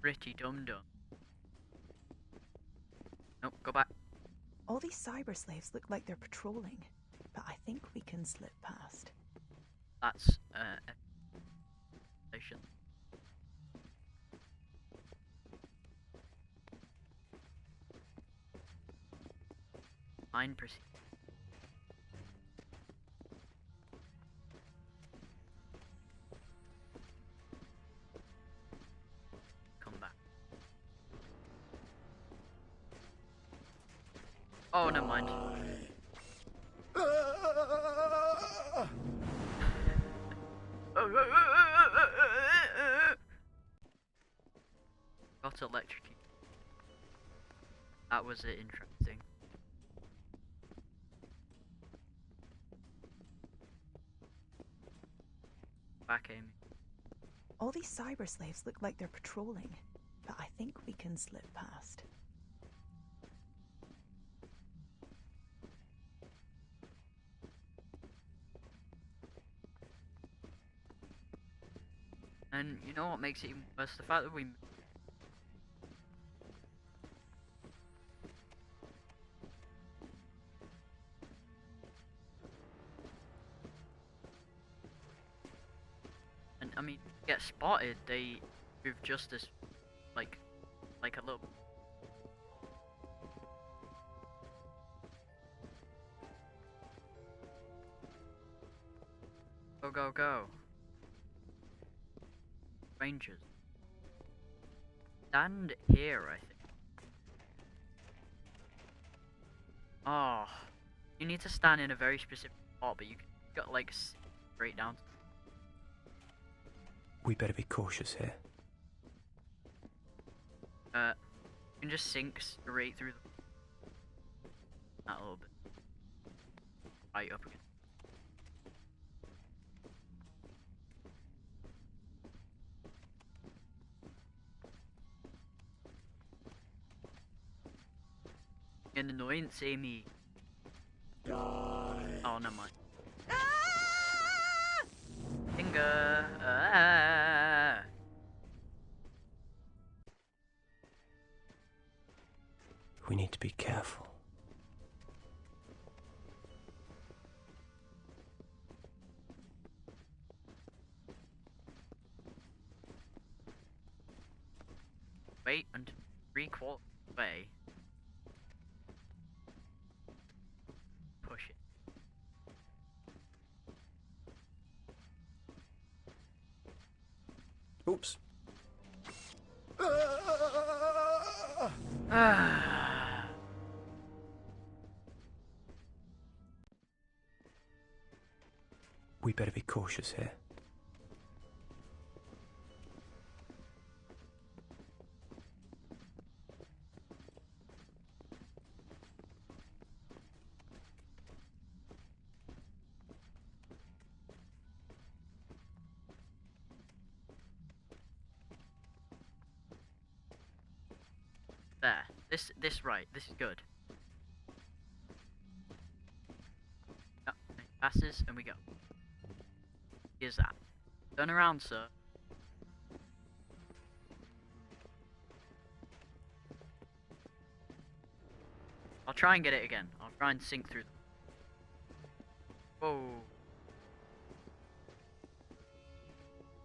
pretty dum-dum. Nope, go back. All these cyber slaves look like they're patrolling, but I think we can slip past. That's station. Mine proceed. Come back. Oh, never mind. Got electrocuted. That was interesting. Back, Amy. All these cyber slaves look like they're patrolling, but I think we can slip past. And you know what makes it even worse? The fact that we... And I mean, get spotted, they move just as, like a little... Go, go, go. Rangers. Stand here, I think. Oh, you need to stand in a very specific spot, but you can got like straight down. We better be cautious here. You can just sink straight through that little bit. Right up again. An annoyance, Amy. Oh, never mind. Finger. We need to be careful. Wait until 3/4 way. Push it. Oops. We better be cautious here. There. This right. This is good. Passes, and we go. Here's that. Turn around, sir. I'll try and get it again. I'll try and sink through them. Whoa.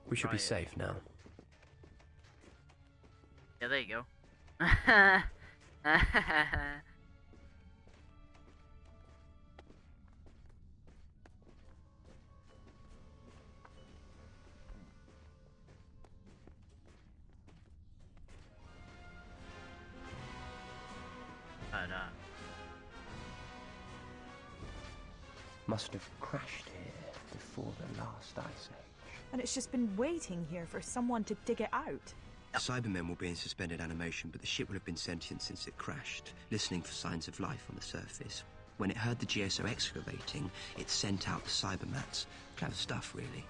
We should Try be it. safe now. Yeah, there you go. But, Must have crashed here before the last ice age. And it's just been waiting here for someone to dig it out. The Cybermen will be in suspended animation, but the ship will have been sentient since it crashed, listening for signs of life on the surface. When it heard the GSO excavating, it sent out the Cybermats. Clever stuff, really.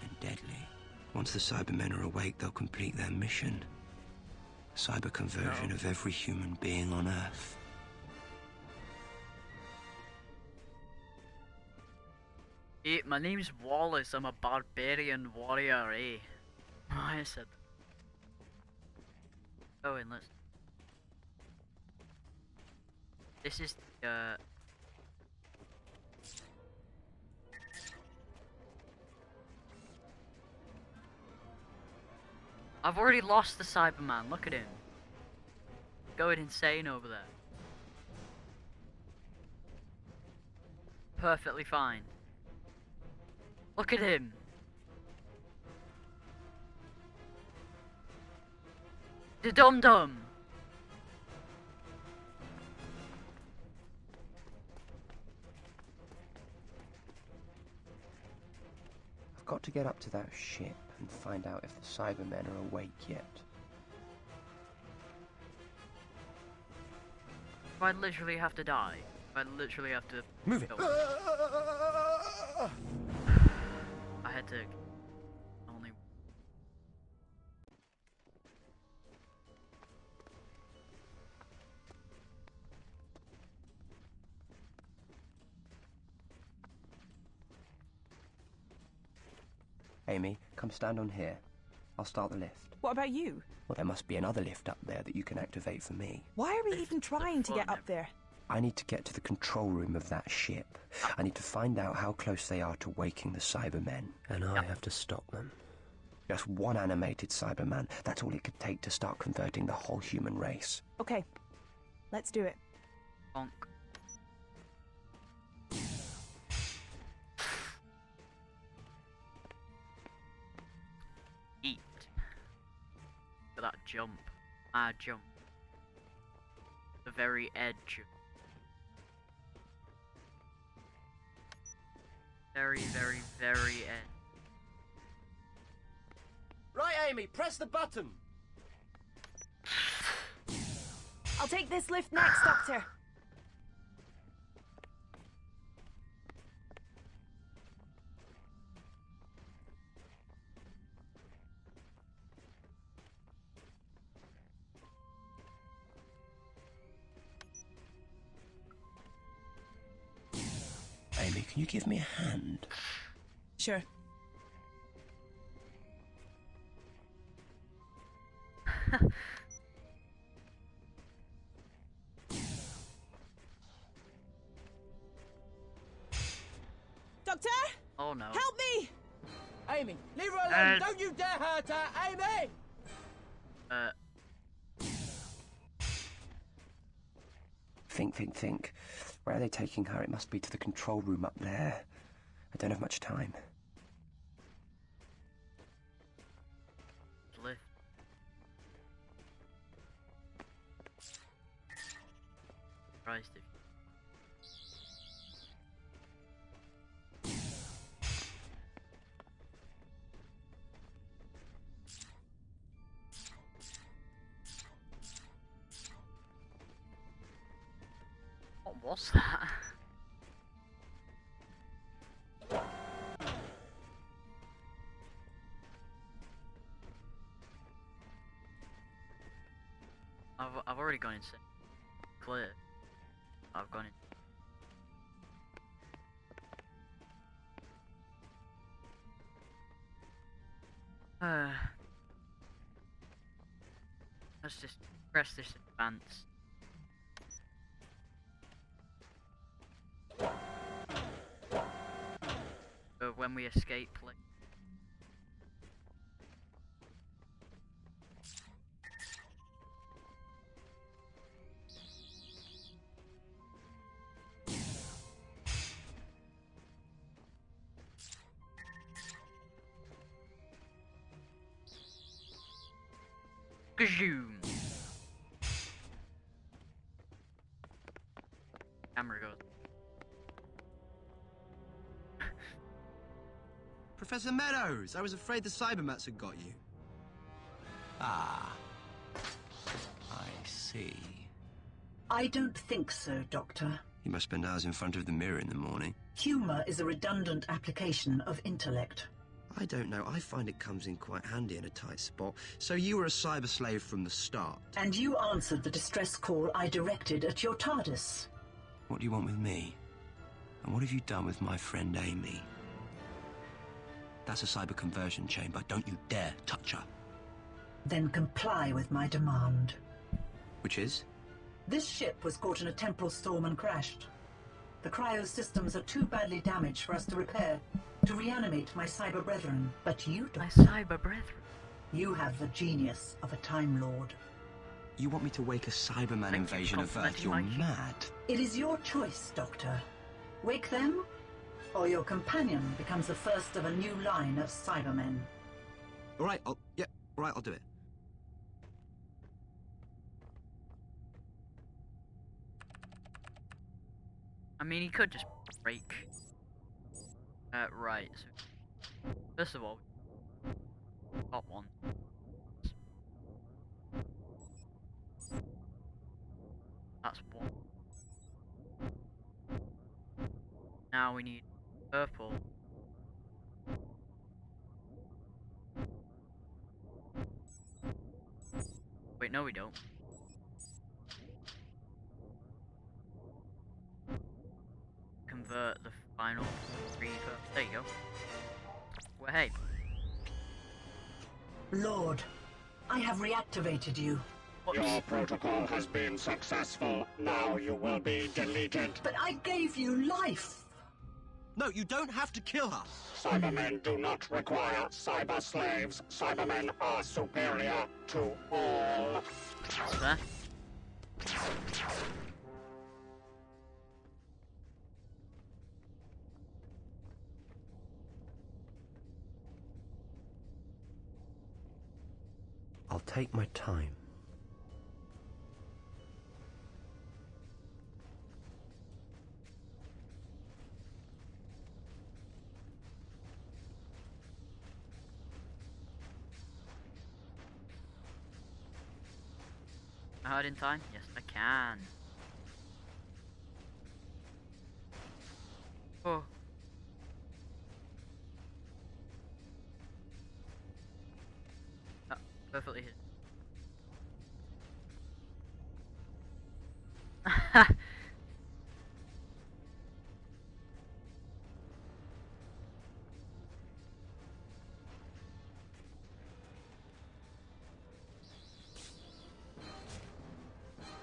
And deadly. Once the Cybermen are awake, they'll complete their mission. Cyber conversion of every human being on Earth. hey, my name's Wallace. I'm a barbarian warrior, eh? I said. Go in, let's. This is the. I've already lost the Cyberman. Look at him. Going insane over there. Perfectly fine. Look at him. The dum-dum. I've got to get up to that ship and find out if the Cybermen are awake yet. If I literally have to die. If I literally have to... Move it! go. I had to... Only... Amy, come stand on here. I'll start the lift. What about you? Well, there must be another lift up there that you can activate for me. Why are we even trying to get up there? I need to get to the control room of that ship. I need to find out how close they are to waking the Cybermen. And I have to stop them. Just one animated Cyberman. That's all it could take to start converting the whole human race. Okay, let's do it. Bonk. Eat. Look at that jump. Jump. The very edge. Very, very, very edge. Right, Amy, press the button. I'll take this lift next, Doctor. Amy, can you give me a hand? Sure. Doctor? Oh no. Help me! Amy, leave her alone. Don't you dare hurt her, Amy! Think. Where are they taking her? It must be to the control room up there. I don't have much time. Lift. Christ, if what was that? I've already gone insane. Clear. I've gone in. Uh, let's just press this advance. So when we escape, like. Gazoom! Camera goes. Professor Meadows, I was afraid the Cybermats had got you. Ah. I see. I don't think so, Doctor. You must spend hours in front of the mirror in the morning. Humor is a redundant application of intellect. I don't know. I find it comes in quite handy in a tight spot. So you were a cyber slave from the start. And you answered the distress call I directed at your TARDIS. What do you want with me? And what have you done with my friend Amy? That's a cyber conversion chamber. Don't you dare touch her. Then comply with my demand. Which is? This ship was caught in a temporal storm and crashed. The cryo systems are too badly damaged for us to repair, to reanimate my cyber brethren. But you don't. My cyber brethren. You have the genius of a Time Lord. You want me to wake a Cyberman invasion of Earth? You're mad. It is your choice, Doctor. Wake them, or your companion becomes the first of a new line of Cybermen. All right, all right, I'll do it. I mean, he could just break. Right. So, first of all, top one. That's one. Now we need purple. Wait, no, we don't. Convert the final three. There you go. Well, hey. Lord, I have reactivated you. Your protocol has been successful. Now you will be deleted. But I gave you life. No, you don't have to kill her. Cybermen do not require cyber slaves. Cybermen are superior to all. What's that? I'll take my time. I heard in time? Yes, I can. Oh. Perfectly hit.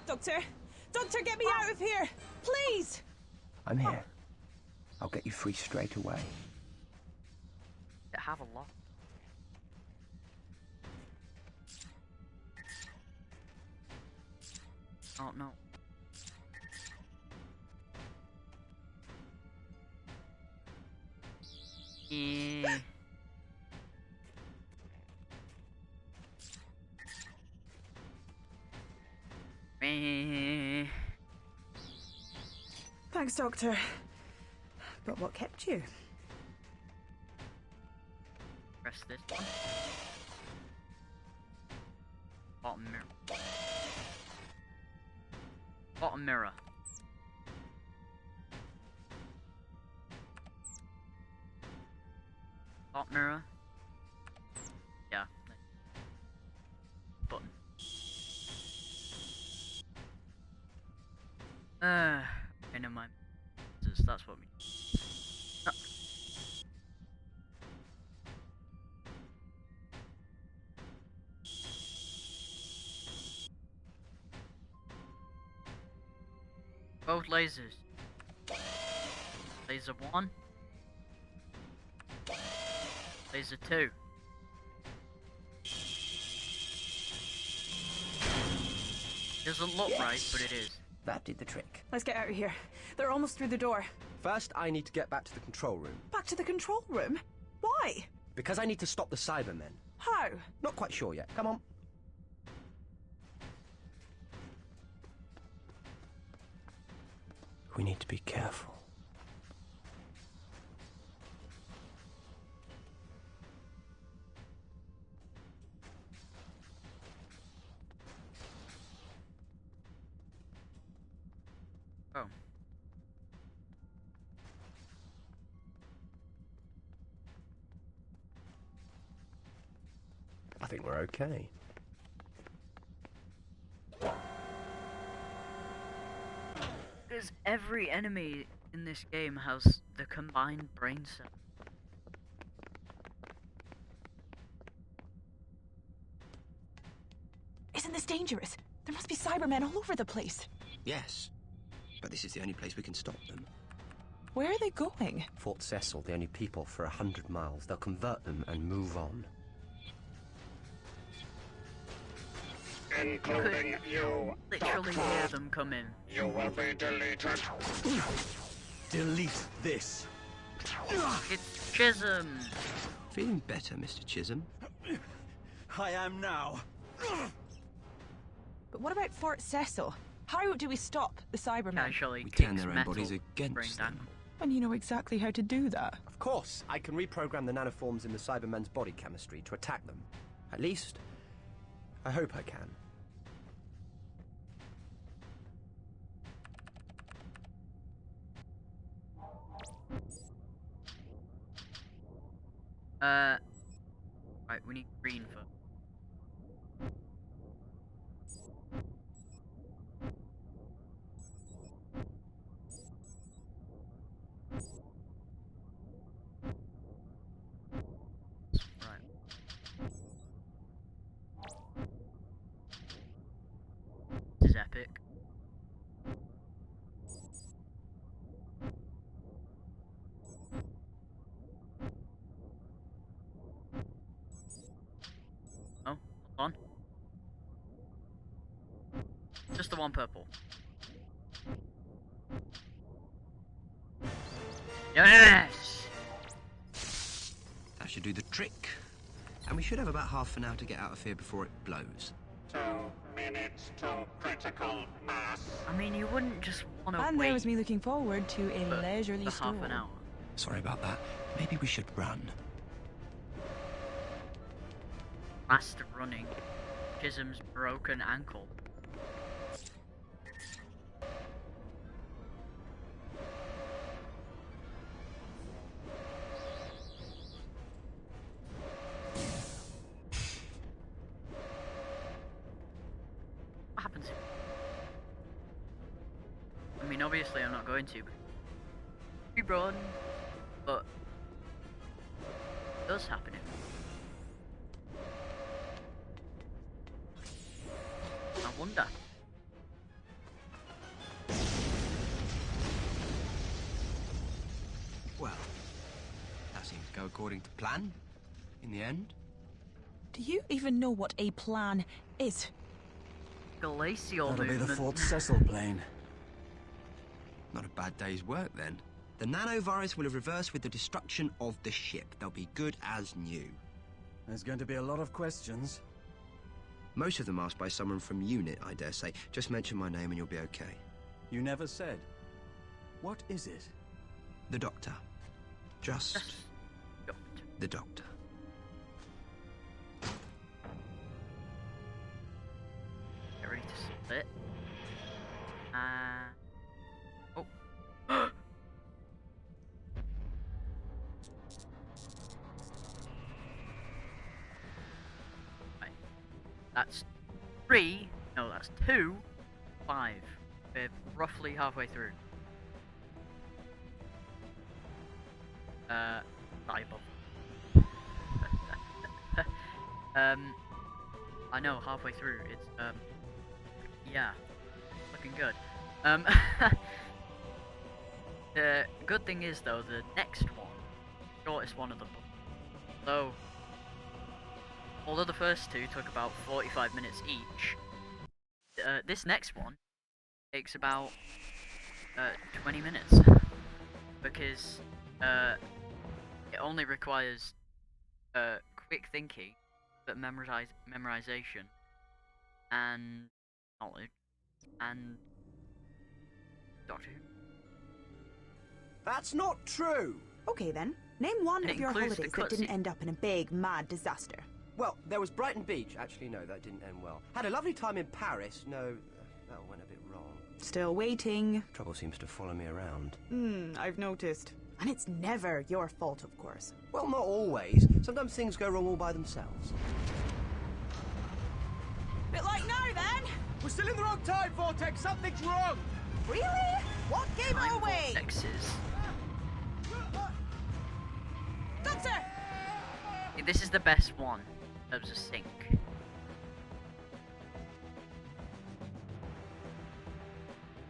Doctor! Doctor, get me out of here! Please! I'm here. I'll get you free straight away. I have a lot. Oh no. Yeah. Thanks, Doctor. But what kept you? Press this one. Bottom mirror. Bottom mirror. Top mirror. Yeah. Button. Okay, never mind. That's what we. Both lasers. Laser 1. Laser 2. Doesn't look right, but it is. That did the trick. Let's get out of here. They're almost through the door. First, I need to get back to the control room. Back to the control room? Why? Because I need to stop the Cybermen. How? Not quite sure yet. Come on. We need to be careful. Oh. I think we're okay. Because every enemy in this game has the combined brain cell. Isn't this dangerous? There must be Cybermen all over the place. Yes, but this is the only place we can stop them. Where are they going? Fort Cecil, the only people for 100 miles. They'll convert them and move on. Including you, Literally Doctor. hear them coming. You will be deleted. Delete this. It's Chisholm! Feeling better, Mr. Chisholm? I am now. But what about Fort Cecil? How do we stop the Cybermen? Casually We kicks turn their own metal bodies brain against them. ankle. And you know exactly how to do that. Of course, I can reprogram the nanoforms in the Cybermen's body chemistry to attack them. At least, I hope I can. Right, we need green for. Right. This is epic. Oh, hold on. Just the one purple. Yes! That should do the trick. And we should have about half an hour to get out of here before it blows. 2 minutes to critical mass. I mean, you wouldn't just want to And wait there was me looking forward to a for leisurely the stroll. half an hour. Sorry about that. Maybe we should run. Fast running. Chisholm's broken ankle. What happens if... I mean, obviously I'm not going to. We run, but it does happen. I wonder. Well, that seemed to go according to plan. In the end. Do you even know what a plan is? Glacial That'll be movement. the Fort Cecil plane. Not a bad day's work, then. The nanovirus will have reversed with the destruction of the ship. They'll be good as new. There's going to be a lot of questions. Most of them asked by someone from UNIT, I dare say. Just mention my name and you'll be okay. You never said. What is it? The Doctor. Just Doctor. the Doctor. Get ready to split. Oh. Right. That's 3. No, that's 2. 5. We're roughly halfway through. Cyber. I know, halfway through. It's yeah, looking good. The good thing is, though, the next one, shortest one of the book. So, although the first two took about 45 minutes each, this next one takes about 20 minutes because it only requires quick thinking, but memorization and knowledge and Doctor Who. That's not true! Okay then, name one And of it your includes the holidays that didn't cutscene. end up in a big, mad disaster. Well, there was Brighton Beach. Actually, no, that didn't end well. Had a lovely time in Paris. No, that went a bit wrong. Still waiting. Trouble seems to follow me around. I've noticed. And it's never your fault, of course. Well, not always. Sometimes things go wrong all by themselves. Bit like now then! We're still in the wrong time, Vortex! Something's wrong! Really? What gave it Time away? vortexes. Doctor! This is the best one. There was a sync.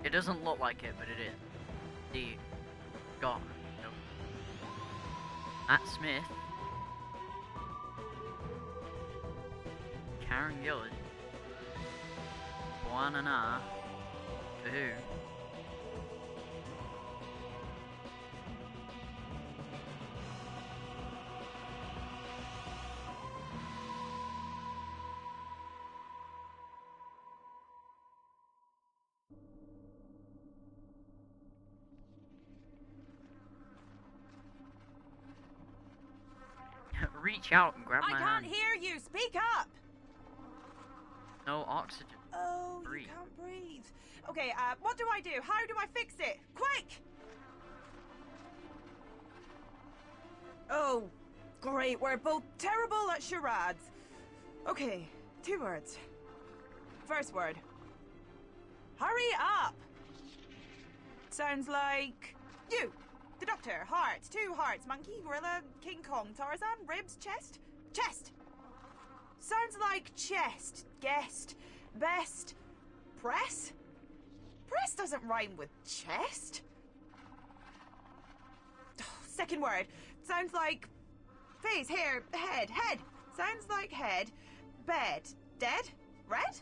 It doesn't look like it, but it is. The God. No. Matt Smith. Karen Gillan. Buanana. For who? Reach out and grab my I can't hand. hear you! Speak up! No oxygen. Oh, Breathe. you can't breathe. Okay, what do I do? How do I fix it? Quick! Oh, great. We're both terrible at charades. Okay, 2 words. First word. Hurry up! Sounds like you. The Doctor. Hearts. 2 hearts. Monkey, gorilla, King Kong, Tarzan, ribs, chest. Chest. Sounds like chest. Guest. Best. Press? Press doesn't rhyme with chest. Second word. Sounds like face, hair, head. Head. Sounds like head. Bed. Dead? Red?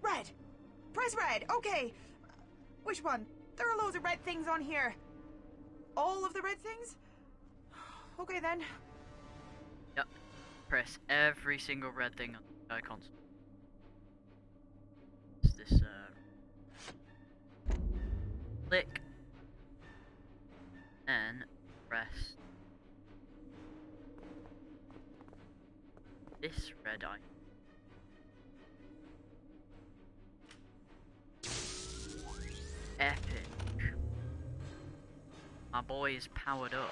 Red. Press red. Okay. Which one? There are loads of red things on here. All of the red things? Okay then. Yep. Press every single red thing on the console. It's this, click. Then press this red eye. Epic. My boy is powered up.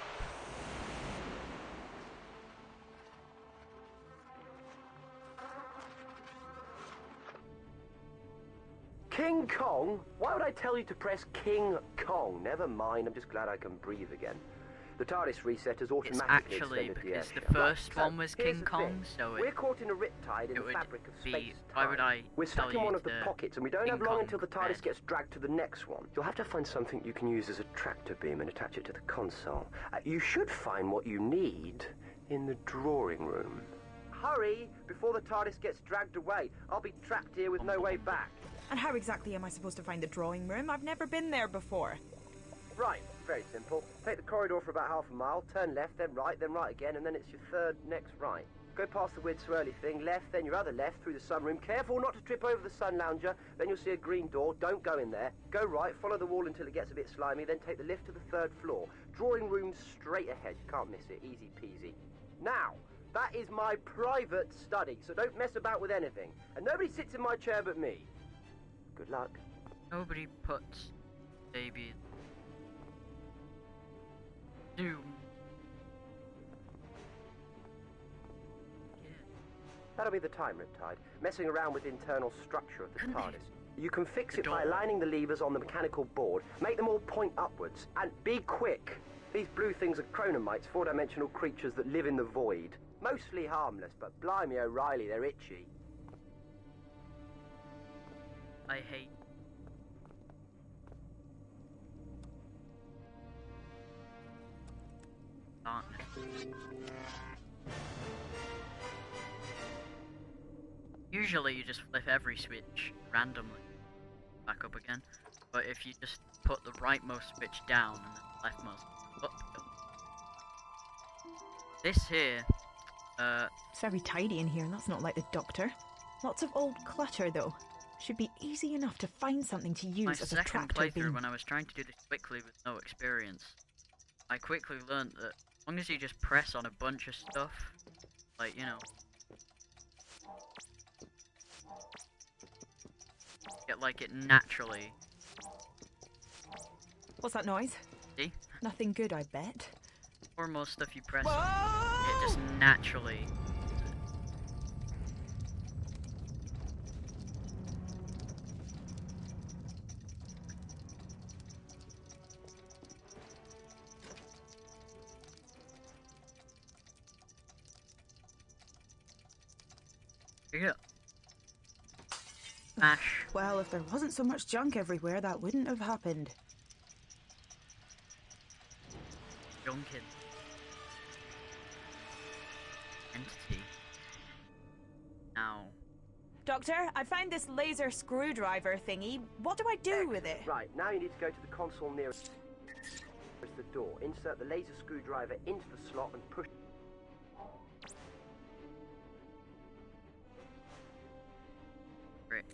King Kong? Why would I tell you to press King Kong? Never mind, I'm just glad I can breathe again. The TARDIS reset has It's automatically actually extended the because the airship. first Right, one was here's King the Kong, thing. so We're caught in a riptide in it the would fabric of be. space-time. Why would I We're tell stuck in you one of the the pockets, and we don't King have long Kong until the TARDIS red? gets dragged to the next one. You'll have to find something you can use as a tractor beam and attach it to the console. You should find what you need in the drawing room. Hurry, before the TARDIS gets dragged away. I'll be trapped here with no way back. And how exactly am I supposed to find the drawing room? I've never been there before. Right, very simple. Take the corridor for about half a mile, turn left, then right again, and then it's your third next right. Go past the weird swirly thing, left, then your other left through the sunroom. Careful not to trip over the sun lounger, then you'll see a green door. Don't go in there. Go right, follow the wall until it gets a bit slimy, then take the lift to the 3rd floor. Drawing room straight ahead. You can't miss it. Easy peasy. Now, that is my private study, so don't mess about with anything. And nobody sits in my chair but me. Good luck. Nobody puts baby Doom. Yeah. That'll be the time, Riptide. Messing around with the internal structure of the Couldn't TARDIS. You can fix The it by door. aligning the levers on the mechanical board. Make them all point upwards. And be quick. These blue things are chronomites, 4-dimensional creatures that live in the void. Mostly harmless, but blimey O'Reilly, they're itchy. I hate. Usually you just flip every switch randomly back up again, but if you just put the rightmost switch down and the leftmost up. This here, It's very tidy in here, and that's not like the doctor. Lots of old clutter, though. Should be easy enough to find something to use my as a second tractor playthrough beam. when I was trying to do this quickly with no experience, I quickly learned that as long as you just press on a bunch of stuff, like, you know, it naturally. What's that noise? See? Nothing good, I bet. Or most stuff you press Whoa! on, it just naturally. Yeah. Smash. Well, if there wasn't so much junk everywhere, that wouldn't have happened. Junkin. Entity. Now. Doctor, I found this laser screwdriver thingy. What do I do with it? Right, now you need to go to the console nearest the door. Insert the laser screwdriver into the slot and push. Brick.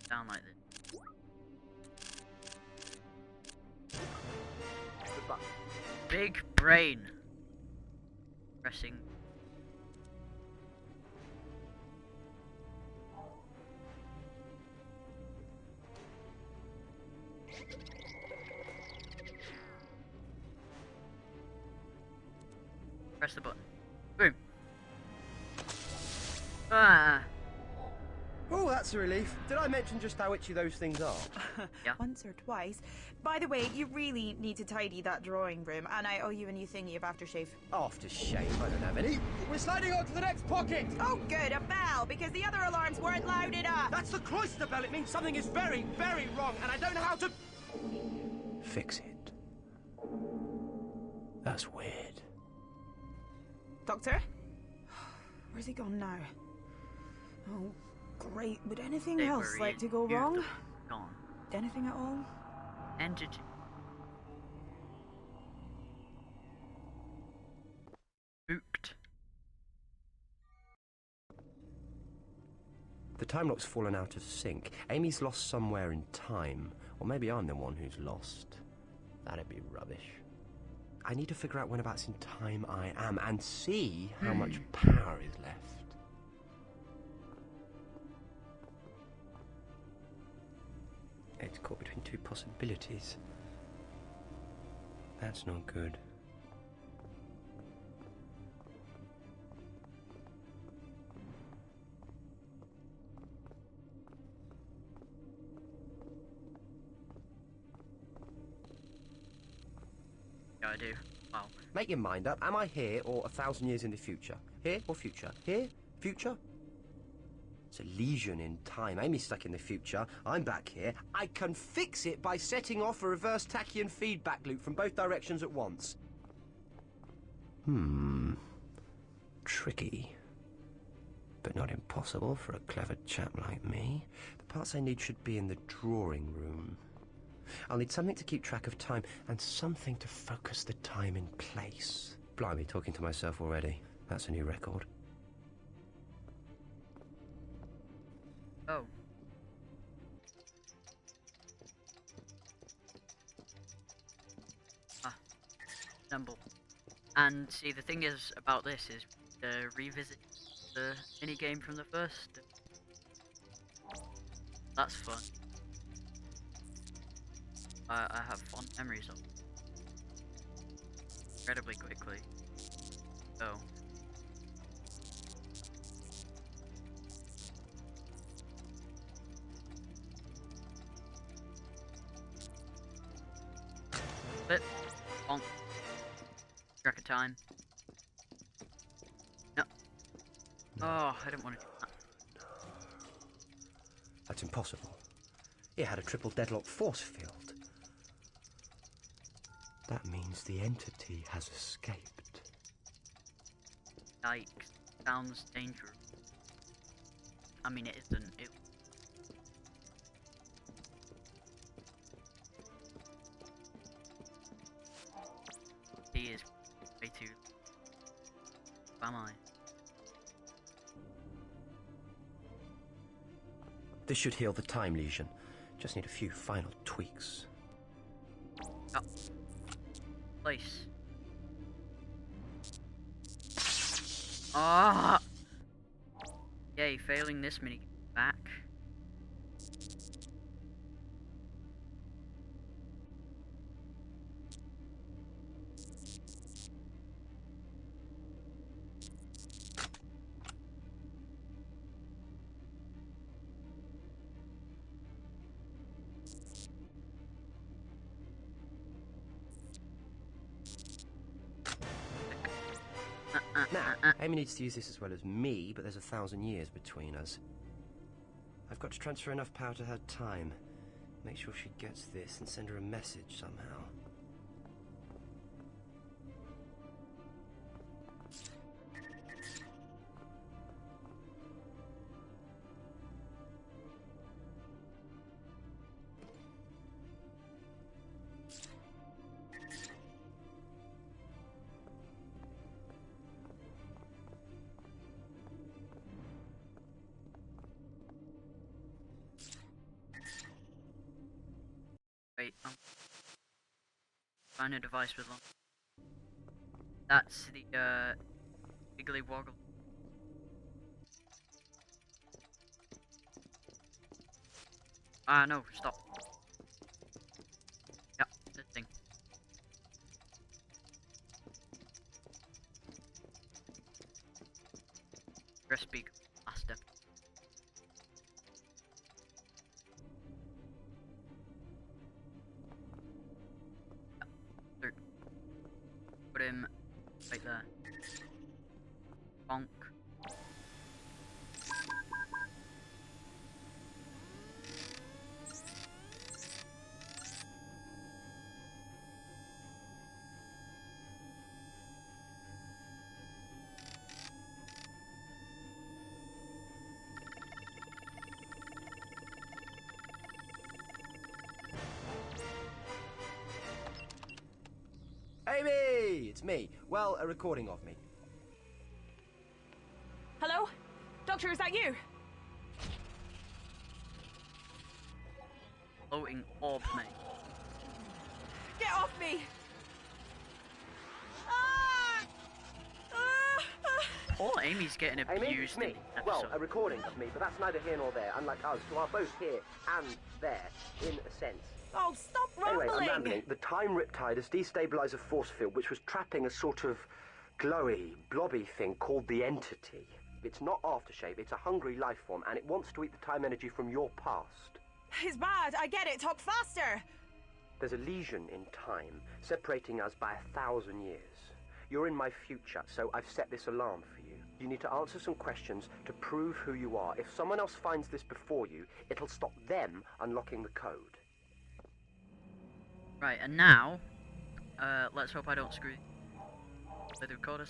Down like this. The button. Big brain. Pressing. Press the button. Boom. Ah. Oh, that's a relief. Did I mention just how itchy those things are? Yeah. Once or twice. By the way, you really need to tidy that drawing room, and I owe you a new thingy of aftershave. Aftershave, I don't have any. We're sliding on to the next pocket! Oh, good, a bell, because the other alarms weren't loud enough. That's the cloister bell. It means something is very, very wrong, and I don't know how to... Fix it. That's weird. Doctor? Where's he gone now? Oh, great. Would anything They else were like in to go here, wrong? though. Gone. Anything at all? Entity. Spooked. The time lock's fallen out of sync. Amy's lost somewhere in time. Or maybe I'm the one who's lost. That'd be rubbish. I need to figure out whenabouts in time I am and see how much power is left. It's caught between two possibilities. That's not good. Yeah, I do. Wow. Make your mind up. Am I here or 1,000 years in the future? Here or future? Here? Future? It's a lesion in time. Amy's stuck in the future. I'm back here. I can fix it by setting off a reverse tachyon feedback loop from both directions at once. Tricky. But not impossible for a clever chap like me. The parts I need should be in the drawing room. I'll need something to keep track of time and something to focus the time in place. Blimey, talking to myself already. That's a new record. Oh. Ah. Assemble. And see, the thing is about this is revisit the mini game from the first. That's fun. I have fond memories of it. Incredibly quickly. So. Flip. Bonk. Track of time. No. Oh, I didn't want to do that. That's impossible. It had a triple deadlock force field. That means the entity has escaped. Yikes. Sounds dangerous. I mean, it isn't. He is way too. Am I? This should heal the time lesion. Just need a few final tweaks. Oh. Place. Ah! Yay, failing this mini back. Now, Amy needs to use this as well as me, but there's 1,000 years between us. I've got to transfer enough power to her time. Make sure she gets this and send her a message somehow. Wait, find a device with long. That's the Wiggly Woggle. Ah, no, stop. Yep, this thing. Recipe master. Yep. Put him right there. Bonk. Amy! It's me. Well, a recording of me. Hello? Doctor, is that you? Floating orb, mate. Get off me! Ah! Poor Amy's getting Amy, abused it's in me. the Well, episode. a recording of me, but that's neither here nor there, unlike us, who are both here and there, in a sense. Oh, stop Anyway, rumbling! I'm rambling. The time riptide has destabilized a force field which was trapping a sort of glowy, blobby thing called the Entity. It's not aftershave, it's a hungry life form, and it wants to eat the time energy from your past. It's bad, I get it. Talk faster! There's a lesion in time, separating us by 1,000 years. You're in my future, so I've set this alarm for you. You need to answer some questions to prove who you are. If someone else finds this before you, it'll stop them unlocking the code. Right, and now, let's hope I don't screw with the recorder.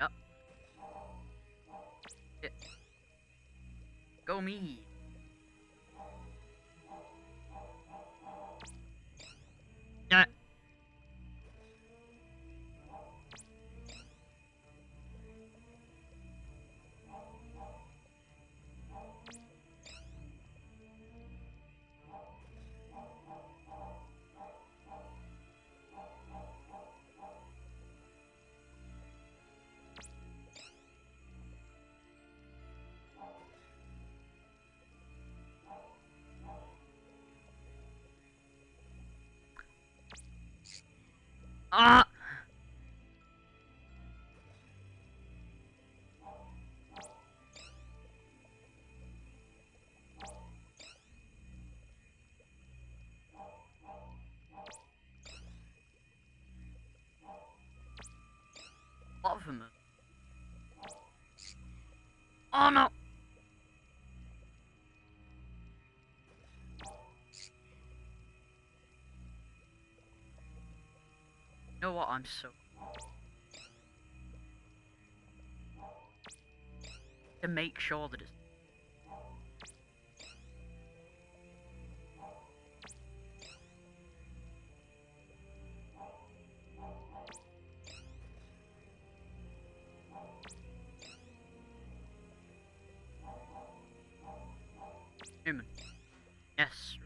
Yep. Yeah. Go me. Yeah. Ah! You know what? I'm so. To make sure that it's. Human. Yes.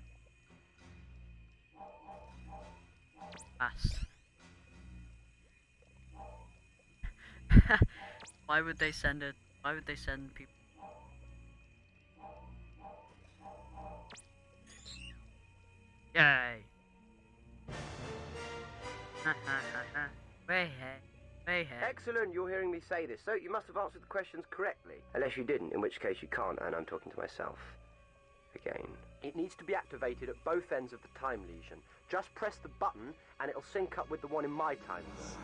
Pass. Why would they send it? Why would they send people? Yay! Way hey, way hey. Excellent, you're hearing me say this. So you must have answered the questions correctly. Unless you didn't, in which case you can't, and I'm talking to myself. Again. It needs to be activated at both ends of the time lesion. Just press the button, and it'll sync up with the one in my time zone.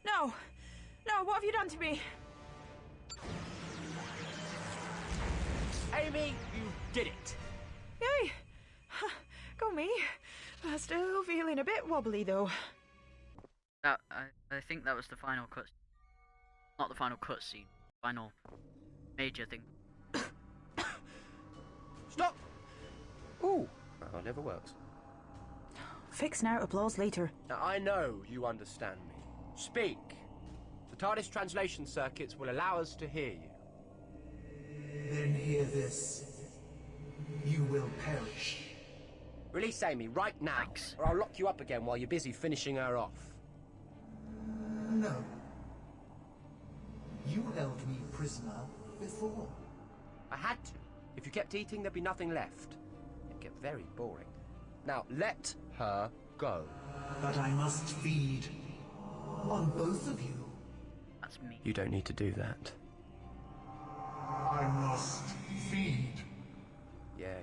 No! No, what have you done to me? Amy, you did it! Yay! Go me. Still feeling a bit wobbly, though. I think that was the final cut. Not the final cutscene. Final major thing. Stop! Ooh, that never works. Fix now, applause later. Now, I know you understand me. Speak. The TARDIS translation circuits will allow us to hear you. Then hear this. You will perish. Release Amy right now, Thanks. or I'll lock you up again while you're busy finishing her off. No. You held me prisoner before. I had to. If you kept eating, there'd be nothing left. It'd get very boring. Now, let her go. But I must feed on both of you. That's me. You don't need to do that. I must feed. Yeah,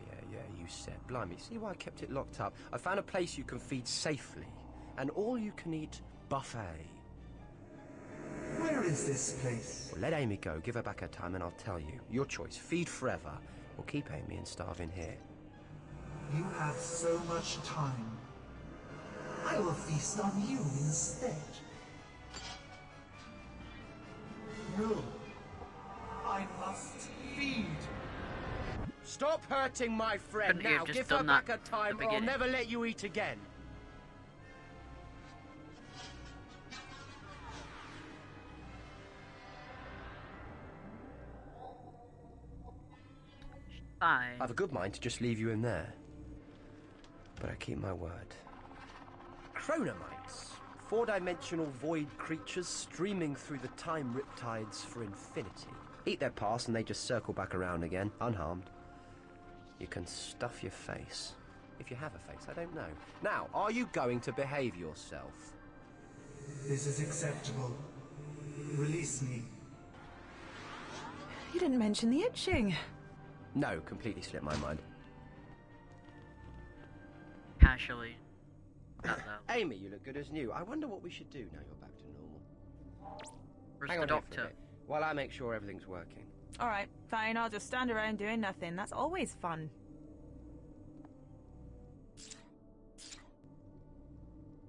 you said. Blimey, see why I kept it locked up? I found a place you can feed safely. An all-you-can-eat buffet. Where is this place? Well, let Amy go, give her back her time, and I'll tell you. Your choice. Feed forever, or keep Amy and starve in here. You have so much time. I will feast on you instead. No. I must feed. Stop hurting my friend Couldn't you now. have just Give her done back that her time, at the or I'll beginning? never let you eat again. Fine. I have a good mind to just leave you in there. But I keep my word. Chronomites. Four-dimensional void creatures streaming through the time riptides for infinity. Eat their pass and they just circle back around again, unharmed. You can stuff your face. If you have a face, I don't know. Now, are you going to behave yourself? This is acceptable. Release me. You didn't mention the itching. No, completely slipped my mind. Casually. That's out. Amy, you look good as new. I wonder what we should do now you're back to normal. Where's Hang the on here for a doctor? bit, while I make sure everything's working. Alright, fine, I'll just stand around doing nothing. That's always fun.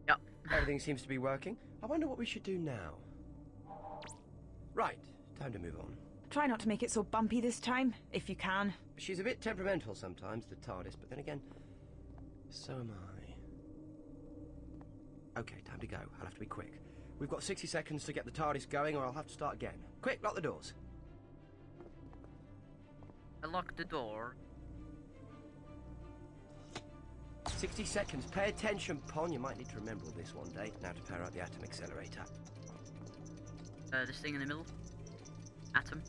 Yep. Everything seems to be working. I wonder what we should do now. Right, time to move on. Try not to make it so bumpy this time, if you can. She's a bit temperamental sometimes, the TARDIS, but then again, so am I. Okay, time to go. I'll have to be quick. We've got 60 seconds to get the TARDIS going, or I'll have to start again. Quick, lock the doors. I locked the door. 60 seconds. Pay attention, Pon. You might need to remember all this one day. Now to power up the atom accelerator. This thing in the middle. Atom.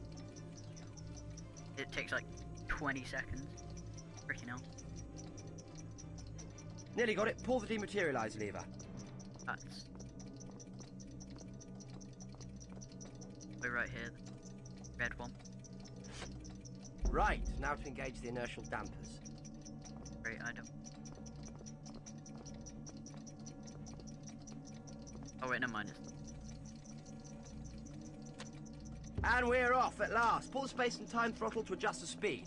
It takes like 20 seconds. Freaking hell. Nearly got it. Pull the dematerialize lever. That's. We're right here. Red one. Right, now to engage the inertial dampers. Great, I don't. Oh wait, never mind. And we're off at last. Pull the space and time throttle to adjust the speed.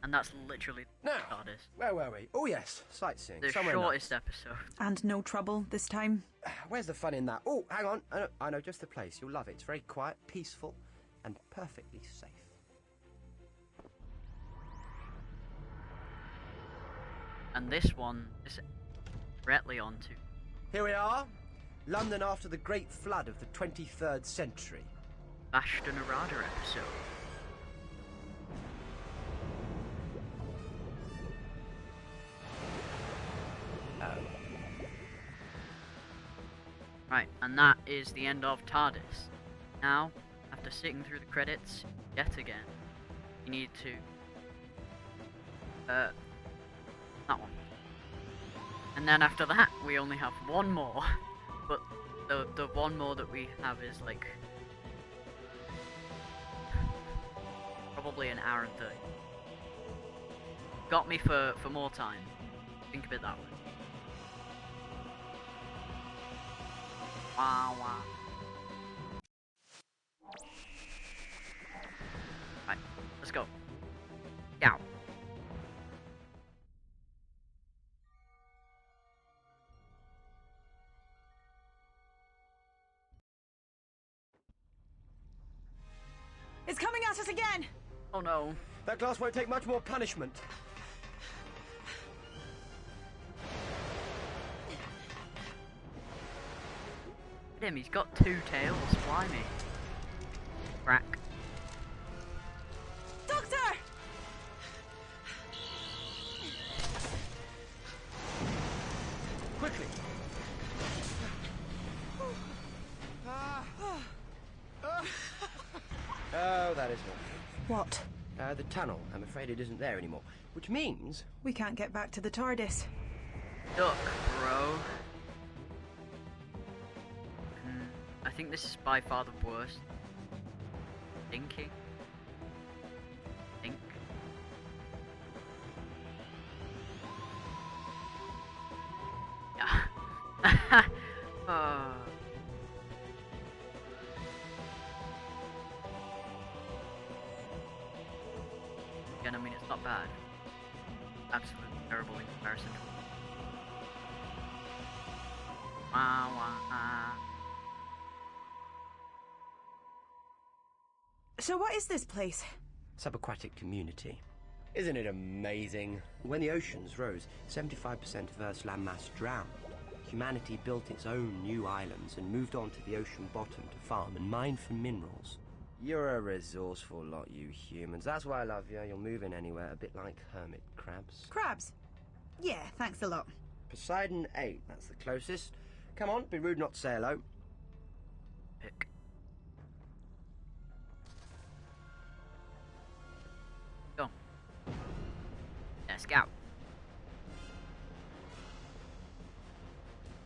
And that's literally the Now, TARDIS. where were we? Oh yes, sightseeing. The Somewhere shortest nice. episode. And no trouble this time? Where's the fun in that? Oh, hang on. I know just the place. You'll love it. It's very quiet, peaceful, and perfectly safe. And this one is directly onto Here we are, London after the Great Flood of the 23rd century. Bashta Narada episode. Right, and that is the end of TARDIS. Now, after sitting through the credits yet again, you need to that one. And then after that, we only have one more. But the one more that we have is like probably an hour and 30. Got me for more time. Think of it that way. Wow, wow. Right, let's go. Go. It's coming at us again! Oh no. That glass won't take much more punishment. Look at him, he's got two tails. Fly me. Crack. Doctor! Quickly. Oh, that is all. What? The tunnel. I'm afraid it isn't there anymore. Which means... We can't get back to the TARDIS. Duck, bro. I think this is by far the worst. Thinking. Think. Yeah. Oh. Again, I mean, it's not bad. Absolutely terrible in comparison. Wah, wah. So what is this place? Subaquatic community. Isn't it amazing? When the oceans rose, 75% of Earth's landmass drowned. Humanity built its own new islands and moved on to the ocean bottom to farm and mine for minerals. You're a resourceful lot, you humans. That's why I love you. You'll move in anywhere, a bit like hermit crabs. Crabs? Yeah, thanks a lot. Poseidon 8, that's the closest. Come on, be rude not to say hello. Pick. Go. Let's go.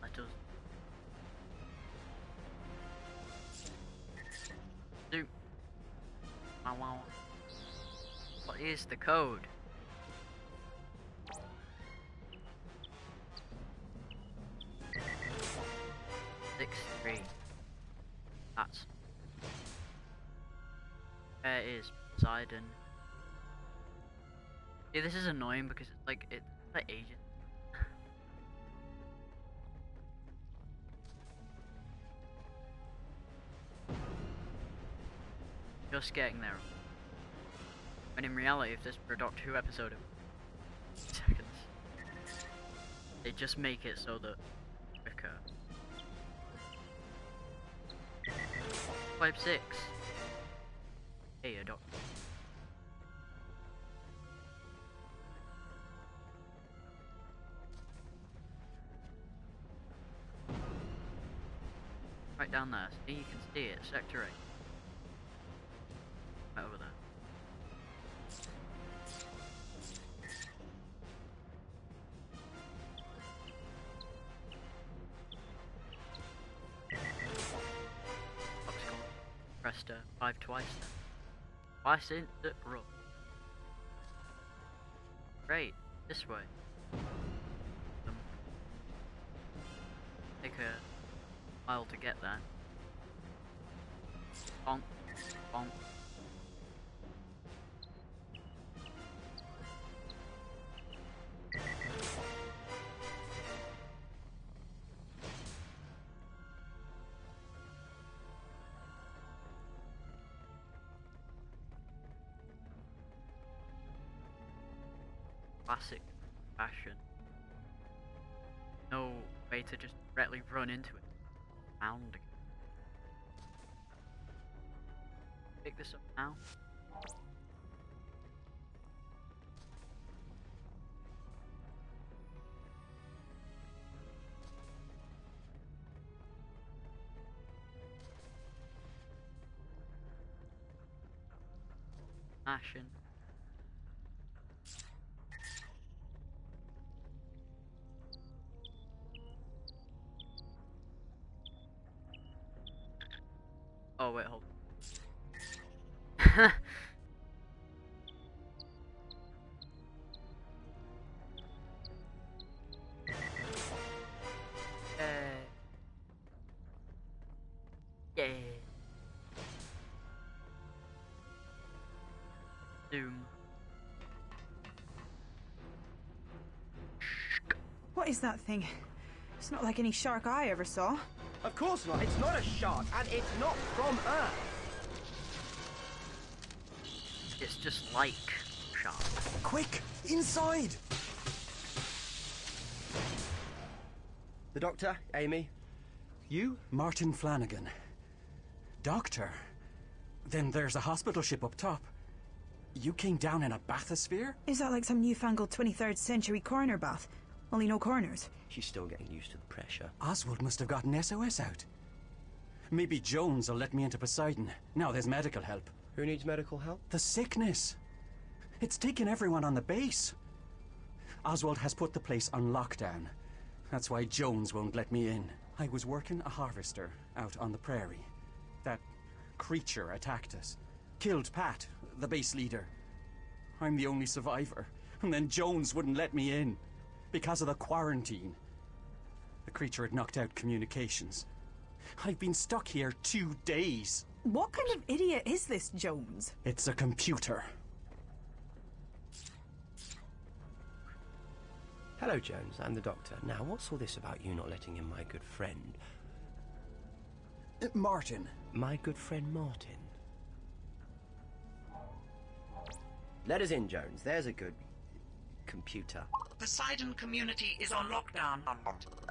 Let us do. Wow, wow. What is the code? Six, 3. That's. There it is. Poseidon. Yeah, this is annoying because it's like agent. Just getting there. When in reality, if this were a Doctor Who episode of seconds, they just make it so that quicker. 5-6. Hey, a doctor. Right down there. See, you can see it. Sector 8. Right over there. Obstacle. Pressed 5 twice then. Twice in the row. Great. This way. Take a while to get there. Bonk. Bonk. classic fashion. No way to just directly run into it. Found again. Pick this up now. Smashing. Oh wait, hold on. Yeah. Zoom. What is that thing? It's not like any shark I ever saw. Of course not. It's not a shark, and it's not from Earth. It's just like shark. Quick! Inside! The doctor, Amy. You? Martin Flanagan. Doctor? Then there's a hospital ship up top. You came down in a bathysphere? Is that like some newfangled 23rd century coroner bath? Only no corners. She's still getting used to the pressure. Oswald must have gotten SOS out. Maybe Jones will let me into Poseidon. Now there's medical help. Who needs medical help? The sickness. It's taken everyone on the base. Oswald has put the place on lockdown. That's why Jones won't let me in. I was working a harvester out on the prairie. That creature attacked us. Killed Pat, the base leader. I'm the only survivor. And then Jones wouldn't let me in. Because of the quarantine. The creature had knocked out communications. I've been stuck here 2 days. What kind of idiot is this Jones? It's a computer. Hello, Jones. I'm the doctor. Now, what's all this about you not letting in my good friend? Martin. My good friend Martin. Let us in, Jones. There's a good computer. Poseidon community is on lockdown.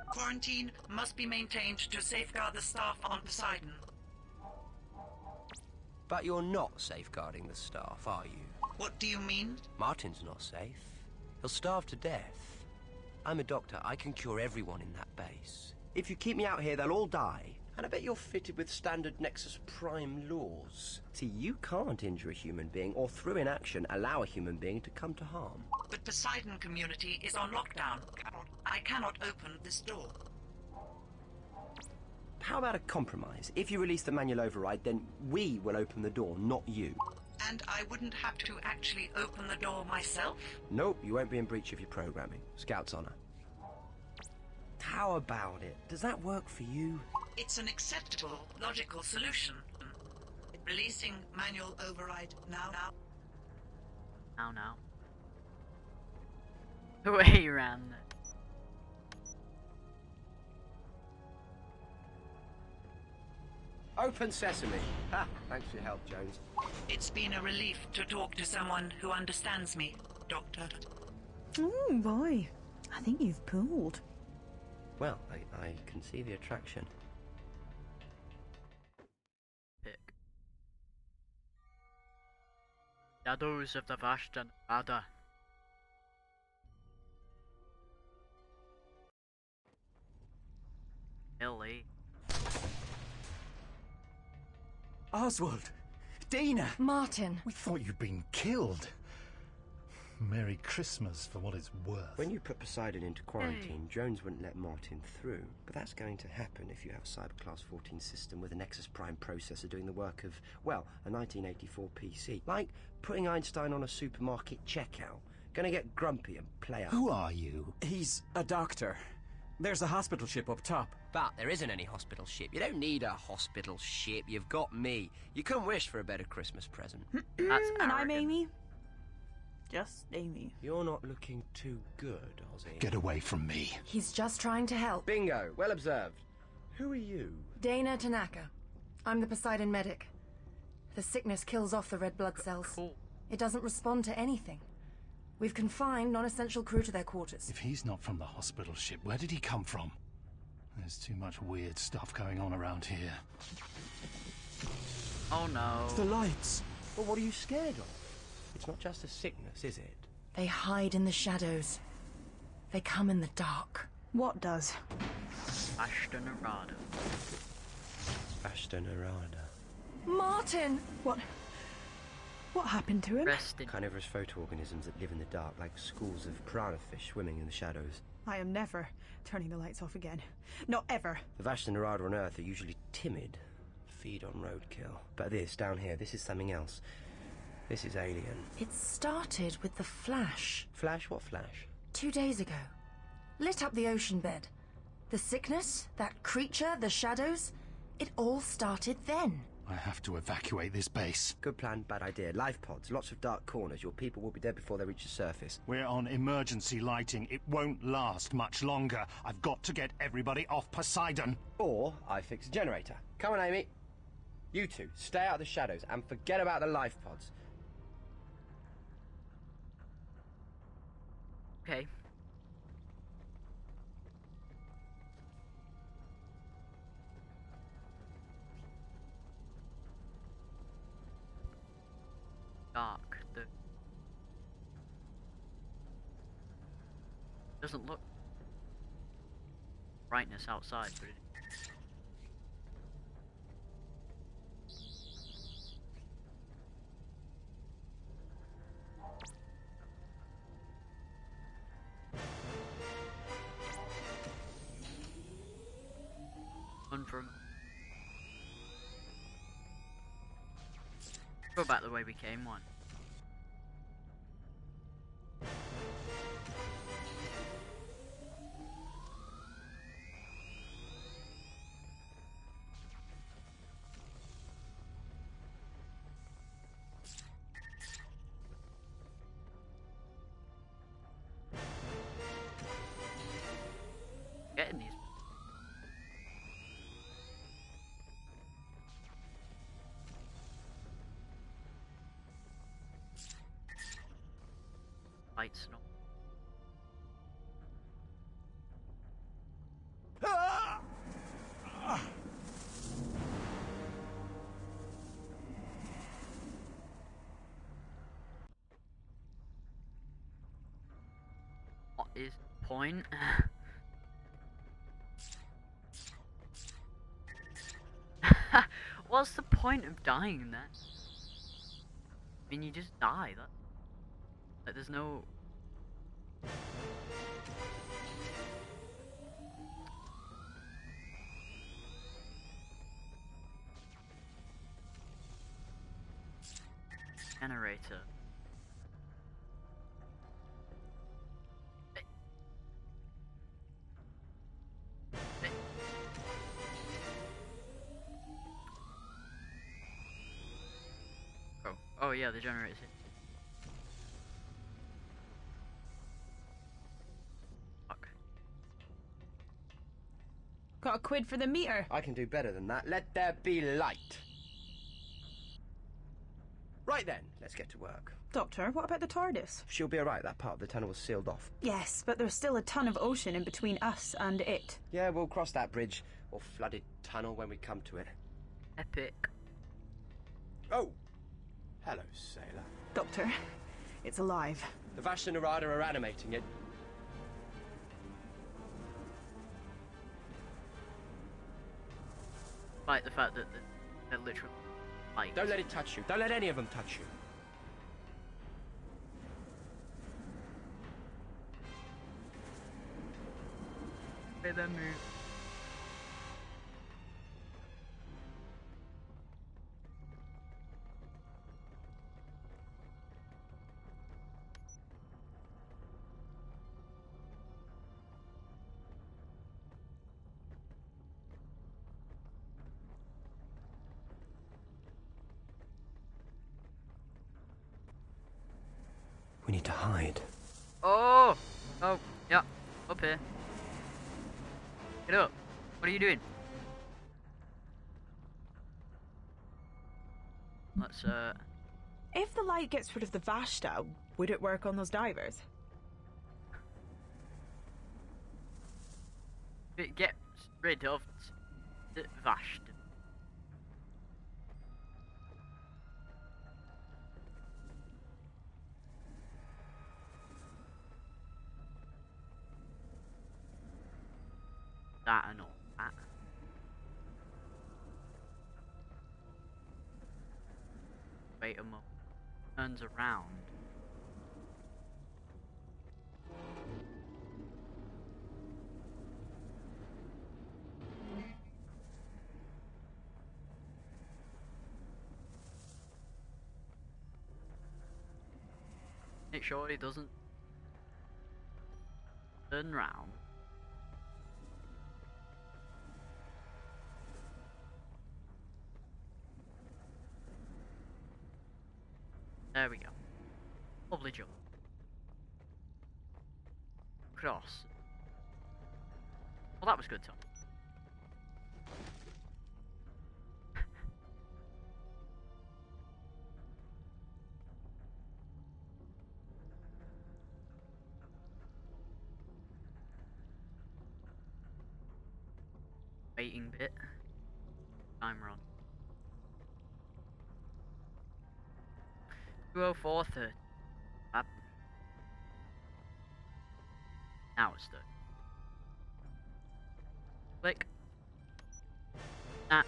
Quarantine must be maintained to safeguard the staff on Poseidon. But you're not safeguarding the staff, are you? What do you mean? Martin's not safe. He'll starve to death. I'm a doctor. I can cure everyone in that base. If you keep me out here, they'll all die. And I bet you're fitted with standard Nexus Prime laws. See, you can't injure a human being or through inaction allow a human being to come to harm. But Poseidon community is on lockdown. I cannot open this door. How about a compromise? If you release the manual override, then we will open the door, not you. And I wouldn't have to actually open the door myself? Nope, you won't be in breach of your programming. Scout's honor. How about it? Does that work for you? It's an acceptable, logical solution. Releasing manual override now. Now. Way around there. Open sesame. Ha! Thanks for your help, Jones. It's been a relief to talk to someone who understands me, Doctor. Oh boy, I think you've pulled. Well, I can see the attraction. Pick. Shadows of the Vashta Nevada. L.A. Oswald! Dana! Martin! We thought you'd been killed. Merry Christmas for what it's worth. When you put Poseidon into quarantine, Jones wouldn't let Martin through. But that's going to happen if you have a Cyber Class 14 system with a Nexus Prime processor doing the work of, well, a 1984 PC. Like putting Einstein on a supermarket checkout. Gonna get grumpy and play up. Who are you? He's a doctor. There's a hospital ship up top. But there isn't any hospital ship. You don't need a hospital ship. You've got me. You couldn't wish for a better Christmas present. That's And I'm arrogant. Amy. Just Amy. You're not looking too good, Ozzy. Get away from me. He's just trying to help. Bingo. Well observed. Who are you? Dana Tanaka. I'm the Poseidon medic. The sickness kills off the red blood cells. Cool. It doesn't respond to anything. We've confined non-essential crew to their quarters. If he's not from the hospital ship, where did he come from? There's too much weird stuff going on around here. Oh no. The lights! Well, what are you scared of? It's not just a sickness, is it? They hide in the shadows. They come in the dark. What does? Ashton Arada. Ashton Arada. Martin! What happened to him? Rested. Carnivorous photoorganisms that live in the dark, like schools of piranha fish swimming in the shadows. I am never turning the lights off again. Not ever. The Vashta Nerada on Earth are usually timid, feed on roadkill. But this, down here, this is something else. This is alien. It started with the flash. Flash? What flash? 2 days ago. Lit up the ocean bed. The sickness, that creature, the shadows, it all started then. I have to evacuate this base. Good plan, bad idea. Life pods, lots of dark corners. Your people will be dead before they reach the surface. We're on emergency lighting. It won't last much longer. I've got to get everybody off Poseidon. Or I fix a generator. Come on, Amy. You two, stay out of the shadows and forget about the life pods. Okay. Dark. The doesn't look brightness outside, but it from go back the way we came. One. Getting these. Lights and all. What is the point? What's the point of dying then? I mean, you just die. Like, there's no. Generator. Oh yeah, the generator's here. Fuck. Got a quid for the meter. I can do better than that. Let there be light. Right then, let's get to work. Doctor, what about the TARDIS? She'll be alright. That part of the tunnel was sealed off. Yes, but there's still a ton of ocean in between us and it. Yeah, we'll cross that bridge, or flooded tunnel, when we come to it. Epic. Oh! Hello, sailor. Doctor, it's alive. The Vashta Nerada are animating it. Like the fact that they're literally lights. Don't let it touch you. Don't let any of them touch you. They then move. We need to hide. Oh! Oh, yeah. Up here. Get up. What are you doing? Let's, If the light gets rid of the Vashta, Would it work on those divers? It gets rid of the Vashd. That and all that. Wait a moment. Turns around. It surely doesn't turn round. There we go. Lovely jump. Cross. Well, that was good, Tom. Waiting bit. Time run. 2:04:30. Now it's done. Click. Ah.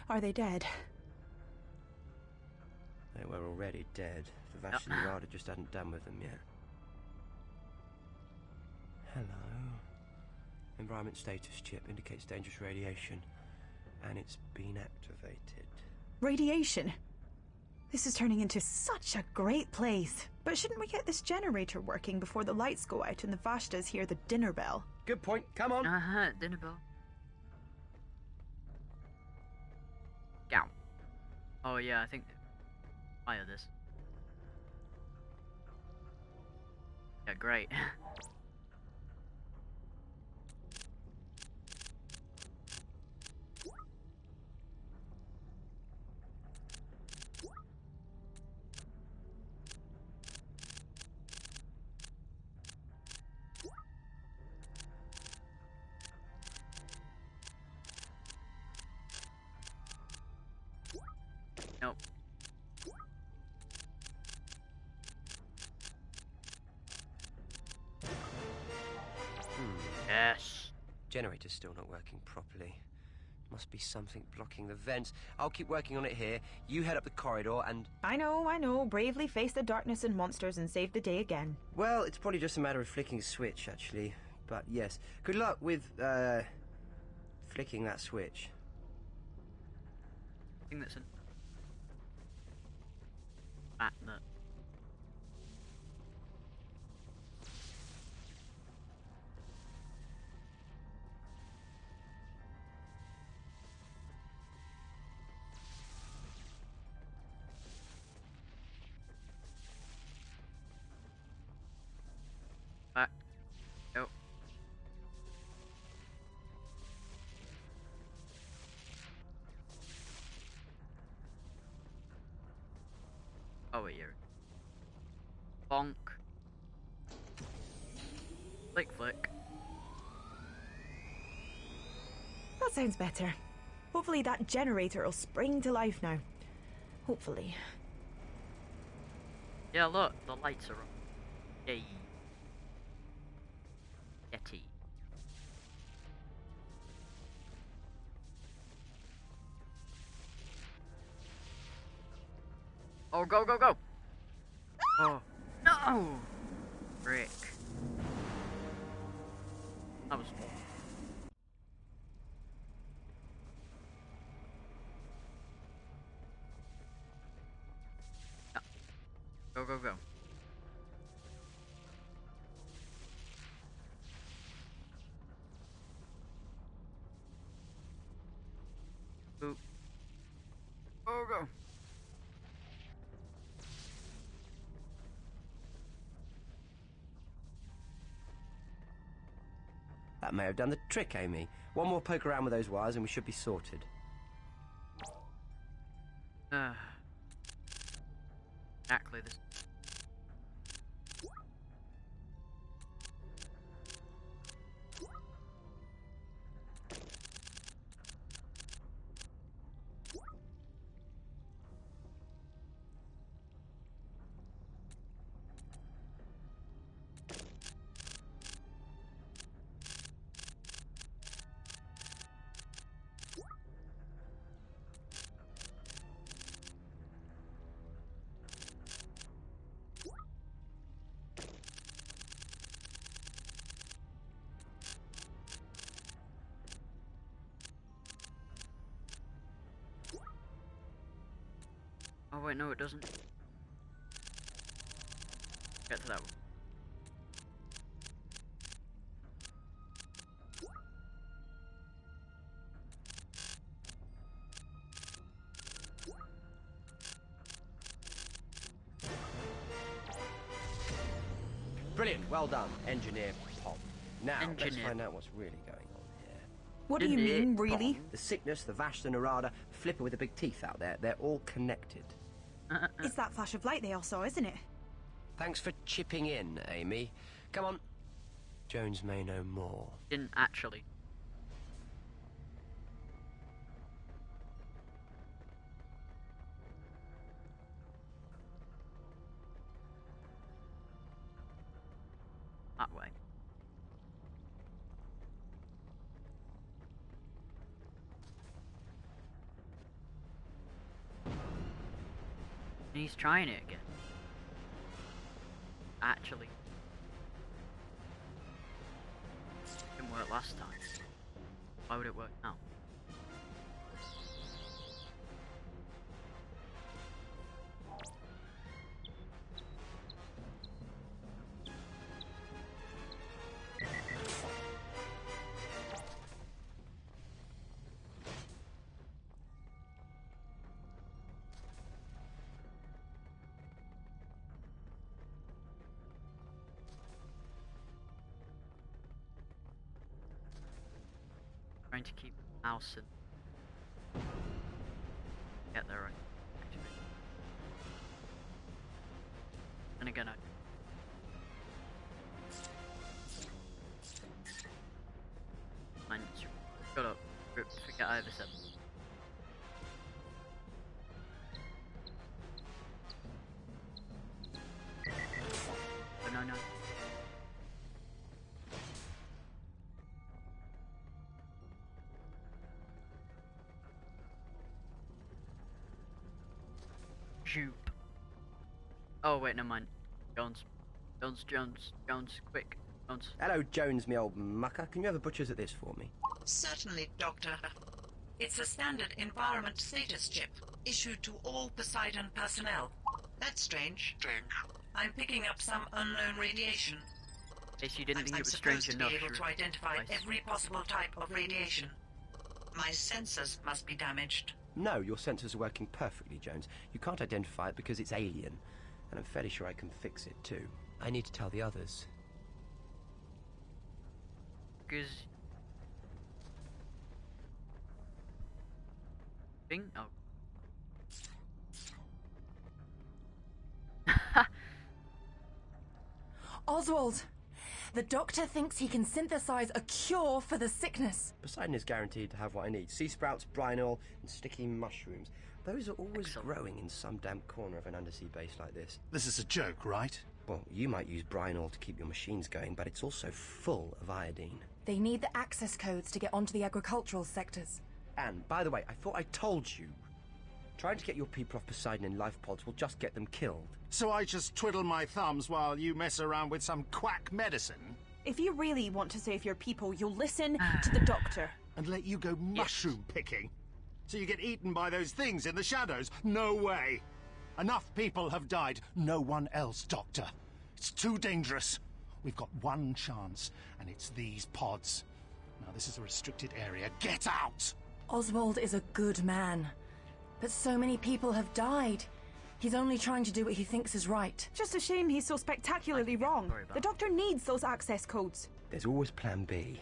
Are they dead? They were already dead. The Vash and the Rada just hadn't done with them yet. Hello. Environment status chip indicates dangerous radiation. And it's been activated. Radiation? This is turning into such a great place. But shouldn't we get this generator working before the lights go out and the Vashtas hear the dinner bell? Good point. Come on. Dinner bell. Gow. Oh yeah, I think fire this. Yeah, great. Nope. Yes. Generator's still not working properly. Must be something blocking the vents. I'll keep working on it here. You head up the corridor and... I know. Bravely face the darkness and monsters and save the day again. Well, it's probably just a matter of flicking a switch, actually. But yes, good luck with, flicking that switch. I think that's a bat nut. Back. Go. Oh, here. Bonk. Flick, flick. That sounds better. Hopefully that generator will spring to life now. Hopefully. Yeah, look, the lights are on. Yay. Yeti. Oh, go, go, go! Oh, no! Frick. That was awful. Yeah. Go, go, go. Oop. Go, go. That may have done the trick, Amy. One more poke around with those wires and we should be sorted. Exactly this. Oh wait, no, it doesn't. Get to that one. Brilliant, well done, Engineer Pop. Now, let's Engineer. find out what's really going on here. What do you mean, really? The sickness, the Vash, the Narada, Flipper with the big teeth out there, they're all connected. It's that flash of light they all saw, isn't it? Thanks for chipping in, Amy. Come on. Jones may know more. Didn't actually. That way. And he's trying it again. Actually. Didn't work last time. Why would it work now? Trying to keep the mouse and get there right. And again, I shut up. Forget I ever said. Oh, no, no. Shoop. Oh wait, never mind. Jones, quick, Jones. Hello, Jones, me old mucker. Can you have a butcher's at this for me? Certainly, Doctor. It's a standard environment status chip issued to all Poseidon personnel. That's strange. I'm picking up some unknown radiation. In case you didn't think I'm it was strange supposed enough. to be able to identify every possible type of radiation. My sensors must be damaged. No, your sensors are working perfectly, Jones. You can't identify it because it's alien. And I'm fairly sure I can fix it, too. I need to tell the others. Because... Thing? Oh. Oswald! The doctor thinks he can synthesize a cure for the sickness. Poseidon is guaranteed to have what I need. Sea sprouts, brine oil, and sticky mushrooms. Those are always growing in some damp corner of an undersea base like this. This is a joke, right? Well, you might use brine oil to keep your machines going, but it's also full of iodine. They need the access codes to get onto the agricultural sectors. And, by the way, I thought I told you. Trying to get your people off Poseidon in life pods will just get them killed. So I just twiddle my thumbs while you mess around with some quack medicine? If you really want to save your people, you'll listen to the doctor. And let you go mushroom picking? So you get eaten by those things in the shadows? No way! Enough people have died. No one else, Doctor. It's too dangerous. We've got one chance, and it's these pods. Now, this is a restricted area. Get out! Oswald is a good man. But so many people have died. He's only trying to do what he thinks is right. Just a shame he's so spectacularly wrong. The doctor needs those access codes. There's always plan B.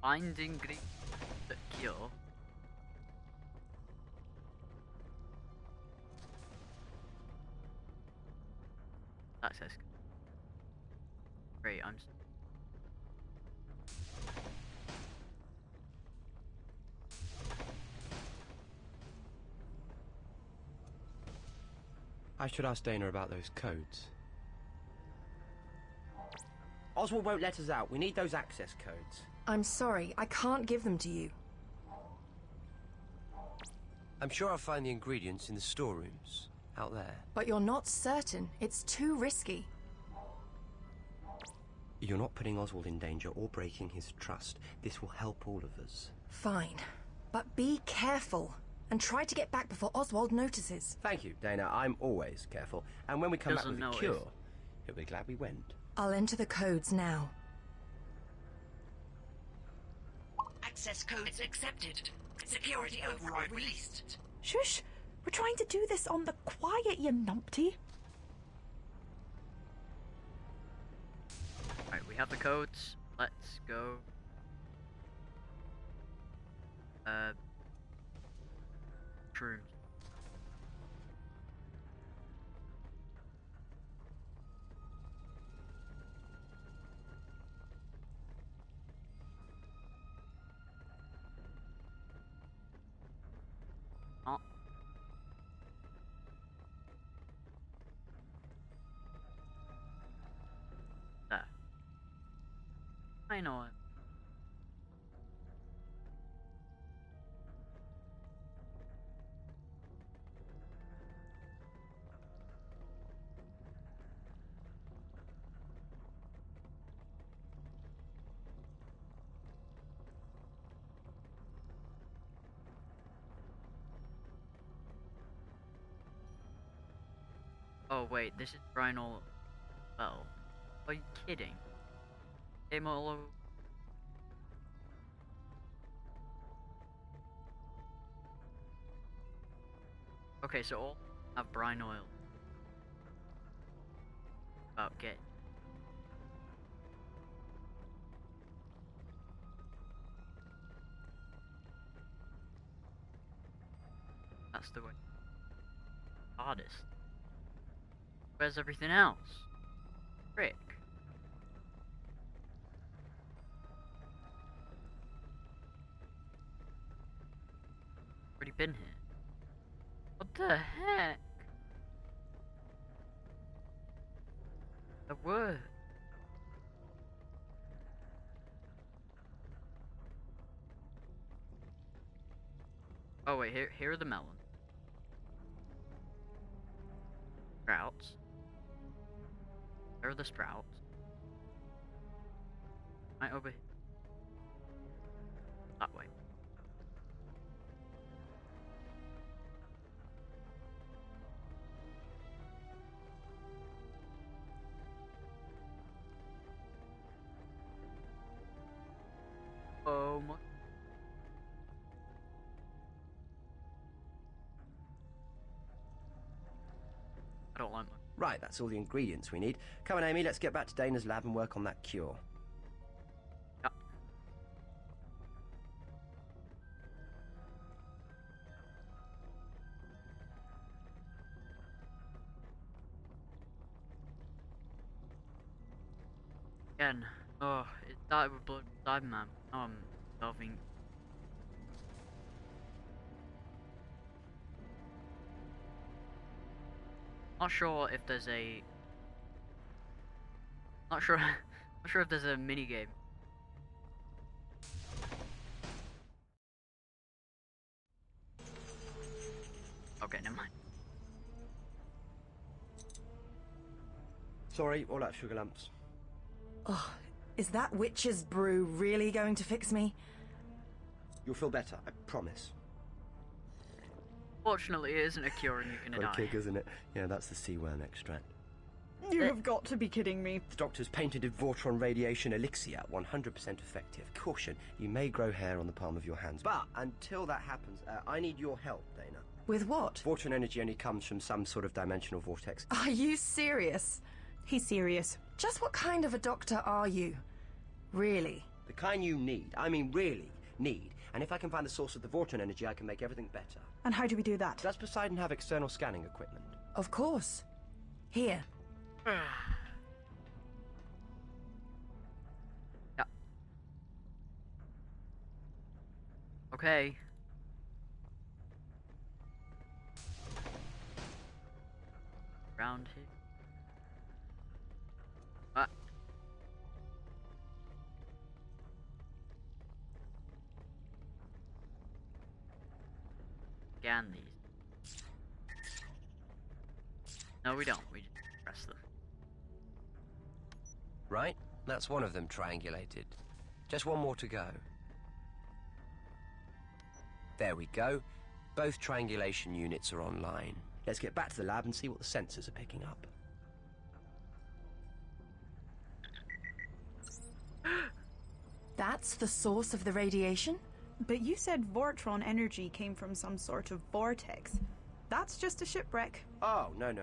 Finding Greek. the cure. Access. Great, I'm. I should ask Dana about those codes. Oswald won't let us out. We need those access codes. I'm sorry, I can't give them to you. I'm sure I'll find the ingredients in the storerooms out there. But you're not certain. It's too risky. You're not putting Oswald in danger or breaking his trust. This will help all of us. Fine. But be careful. And try to get back before Oswald notices. Thank you, Dana. I'm always careful. And when we come back with a Doesn't cure, notice. he'll be glad we went. I'll enter the codes now. Access codes accepted. Security override released. Shush! We're trying to do this on the quiet, you numpty. Alright, we have the codes. Let's go. Shrooms. Oh. There. I know it. Oh wait, this is Rhino. Well, are you kidding? Game all over. Okay, so all have brine oil. About get. That's the way. Hardest. Where's everything else? Frick. Already been here. What the heck? The word. Oh wait, here are the melons. Sprouts. There are the sprouts. Right over here. That way. Oh my. I don't like my. Right, that's all the ingredients we need. Come on, Amy, let's get back to Dana's lab and work on that cure. Yep. Again. Oh, it started with blood inside, man. Now I'm starving. Not sure if there's a. Not sure. Not sure if there's a mini game. Okay, never mind. Sorry, all that sugar lumps. Oh, is that witch's brew really going to fix me? You'll feel better, I promise. Fortunately, it isn't a cure and you're gonna What a die. kick, isn't it? Yeah, that's the sea worm extract. You have got to be kidding me. The doctor's patented Vortron radiation elixir, 100% effective. Caution, you may grow hair on the palm of your hands. But until that happens, I need your help, Dana. With what? Vortron energy only comes from some sort of dimensional vortex. Are you serious? He's serious. Just what kind of a doctor are you? Really? The kind you need, I mean really need. And if I can find the source of the Vorton energy, I can make everything better. And how do we do that? Does Poseidon have external scanning equipment? Of course. Here. Yeah. Okay. Around here. Ah. Scan these. No, we don't. We just press them. Right, that's one of them triangulated. Just one more to go. There we go. Both triangulation units are online. Let's get back to the lab and see what the sensors are picking up. That's the source of the radiation? But you said Vortron energy came from some sort of vortex. That's just a shipwreck. Oh, no,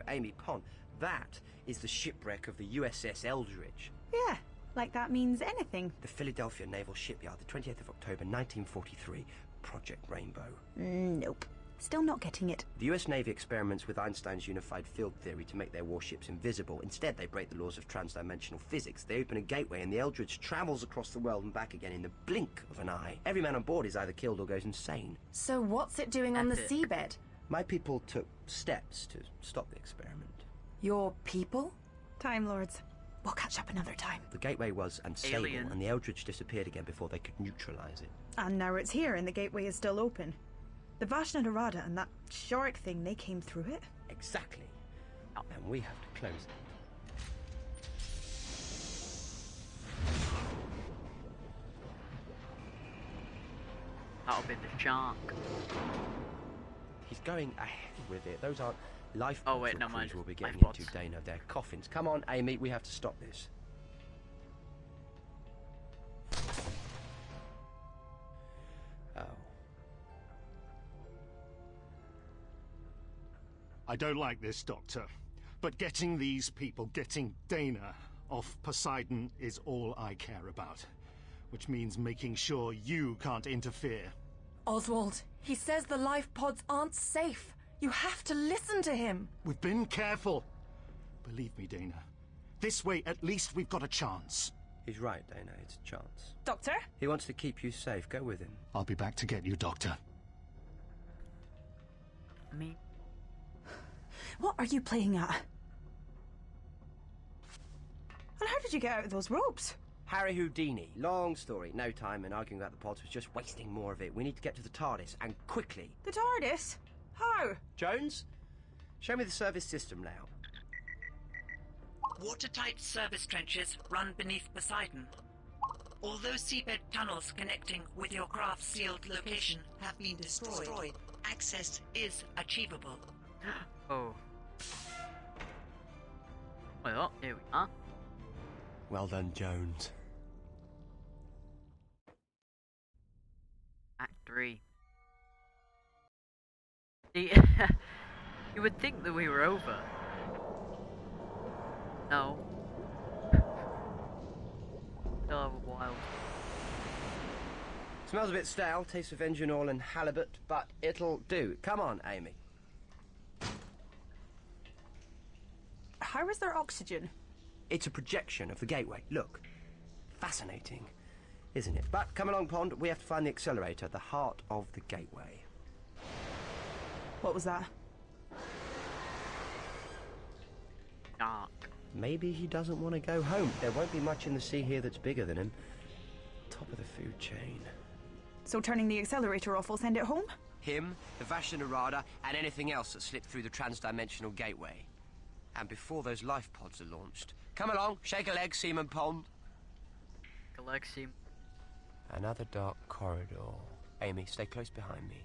Amy Pond. That is the shipwreck of the USS Eldridge. Yeah, like that means anything. The Philadelphia Naval Shipyard, the 20th of October, 1943. Project Rainbow. Nope. Still not getting it. The US Navy experiments with Einstein's unified field theory to make their warships invisible. Instead, they break the laws of transdimensional physics. They open a gateway and the Eldridge travels across the world and back again in the blink of an eye. Every man on board is either killed or goes insane. So what's it doing on the seabed? My people took steps to stop the experiment. Your people? Time Lords. We'll catch up another time. The gateway was unstable Alien. and the Eldridge disappeared again before they could neutralize it. And now it's here and the gateway is still open. The Vashna Narada and that shark thing, they came through it. Exactly. And we have to close it. That'll be the shark. He's going ahead with it. Those aren't life Oh, wait, pods no, your mind. crews will be getting Life into, pods. Dana. They're coffins. Come on, Amy, we have to stop this. Oh. I don't like this, Doctor. But getting these people, getting Dana off Poseidon is all I care about. Which means making sure you can't interfere. Oswald, he says the life pods aren't safe. You have to listen to him. We've been careful. Believe me, Dana. This way, at least we've got a chance. He's right, Dana. It's a chance. Doctor? He wants to keep you safe. Go with him. I'll be back to get you, Doctor. Me? What are you playing at? And how did you get out of those ropes? Harry Houdini. Long story. No time, and arguing about the pods was just wasting more of it. We need to get to the TARDIS, and quickly. The TARDIS? How? Jones? Show me the service system layout. Watertight service trenches run beneath Poseidon. Although seabed tunnels connecting with your craft's sealed location have been destroyed, access is achievable. Oh. Well, here we are. Well done, Jones. Act 3. See, you would think that we were over. No. Still have a while. Smells a bit stale, tastes of engine oil and halibut, but it'll do. Come on, Amy. How is there oxygen? It's a projection of the gateway. Look. Fascinating, isn't it? But come along, Pond. We have to find the accelerator, the heart of the gateway. What was that? Dark. Maybe he doesn't want to go home. There won't be much in the sea here that's bigger than him. Top of the food chain. So turning the accelerator off will send it home? Him, the Vashna Narada, and anything else that slipped through the transdimensional gateway. And before those life pods are launched. Come along, shake a leg, Seaman Pond. Galaxy. Another dark corridor. Amy, stay close behind me.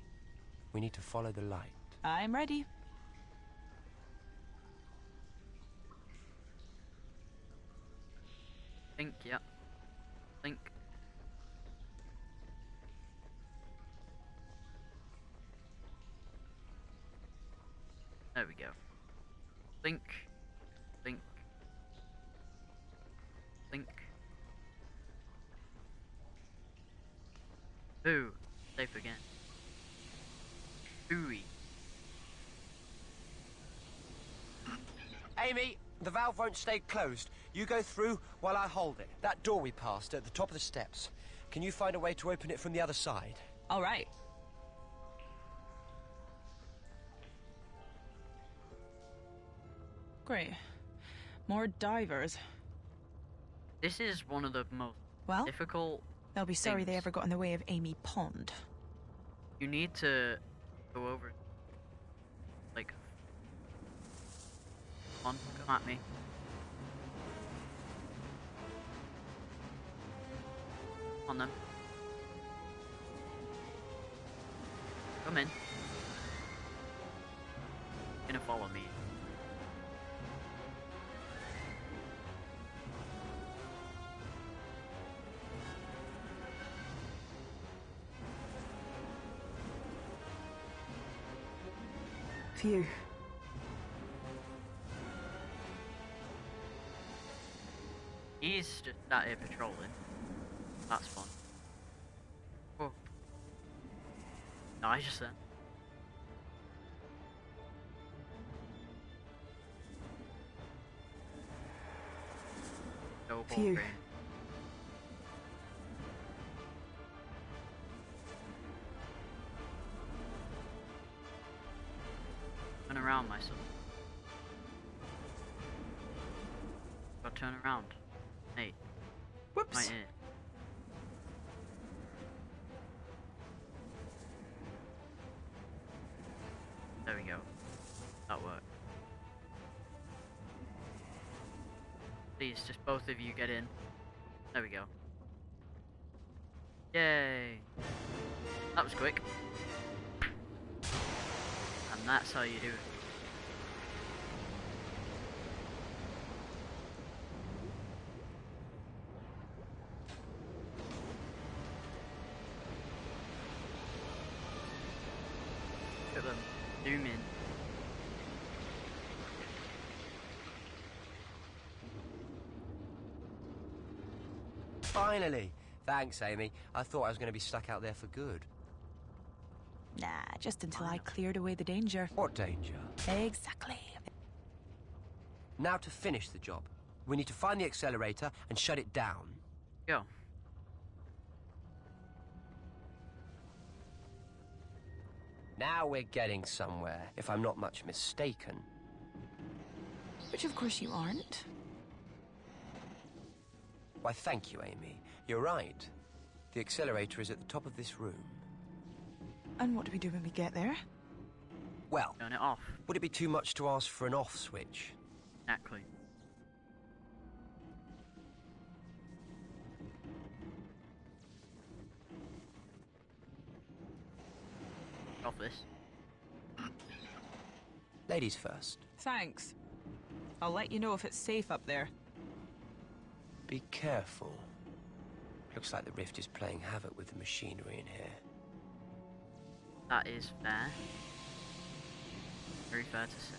We need to follow the light. I'm ready. Think, yeah. Think. There we go. Think. Think. Think. Ooh, safe again. Ooey. Amy, the valve won't stay closed. You go through while I hold it. That door we passed at the top of the steps. Can you find a way to open it from the other side? All right. Great. More divers. This is one of the most Well, difficult they'll be sorry they things. ever got in the way of Amy Pond. You need to go over. Like, come on, come at me. Come on then. Come in. You're gonna follow me. Phew. He's just out here patrolling. That's fun. Oh. Nice then. No ball Phew. game. Turn around, my son. Gotta turn around. Hey. Whoops. Right here. There we go. That worked. Please, just both of you get in. There we go. Yay! That was quick. And that's how you do it. Look at them. Zoom in. Finally! Thanks, Amy. I thought I was going to be stuck out there for good. Nah, just until I cleared away the danger. What danger? Exactly. Now to finish the job. We need to find the accelerator and shut it down. Go. Now we're getting somewhere, if I'm not much mistaken. Which of course you aren't. Why, thank you, Amy. You're right. The accelerator is at the top of this room. And what do we do when we get there? Well, Turn it off. would it be too much to ask for an off switch? Exactly. Off this. Ladies first. Thanks. I'll let you know if it's safe up there. Be careful. Looks like the rift is playing havoc with the machinery in here. That is fair. Very fair to say.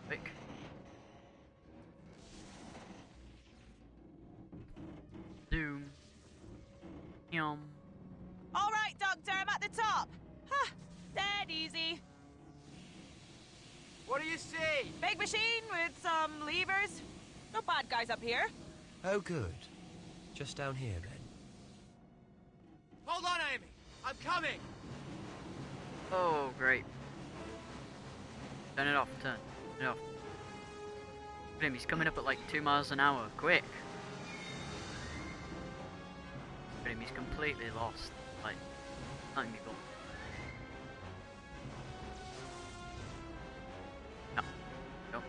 Quick. Zoom. Yum. All right, Doctor, I'm at the top. Huh, dead easy. What do you see? Big machine with some levers. No bad guys up here. Oh, good. Just down here, then. Hold on, Amy. I'm coming. Oh, great. Turn it off, turn it off. Look at him, he's coming up at like 2 miles an hour. Quick! Look at him, he's completely lost. Like, nothing to go. No. Go.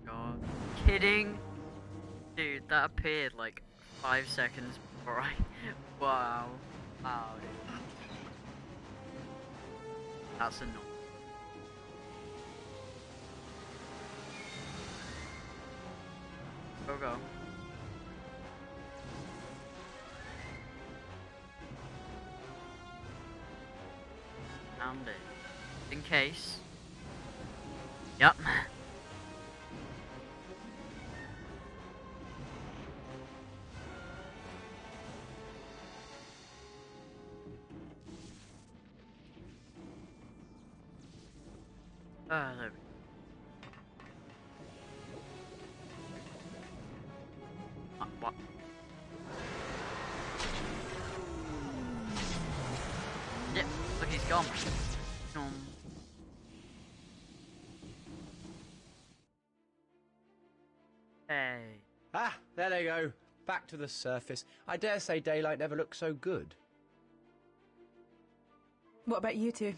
God. Kidding? Dude, that appeared like 5 seconds before I... Wow. Wow, dude. That's annoying. Go, go. found it. In case. Yep. There we go. What? Yep, look, he's gone. Hey. Ah, there they go. Back to the surface. I dare say daylight never looked so good. What about you two?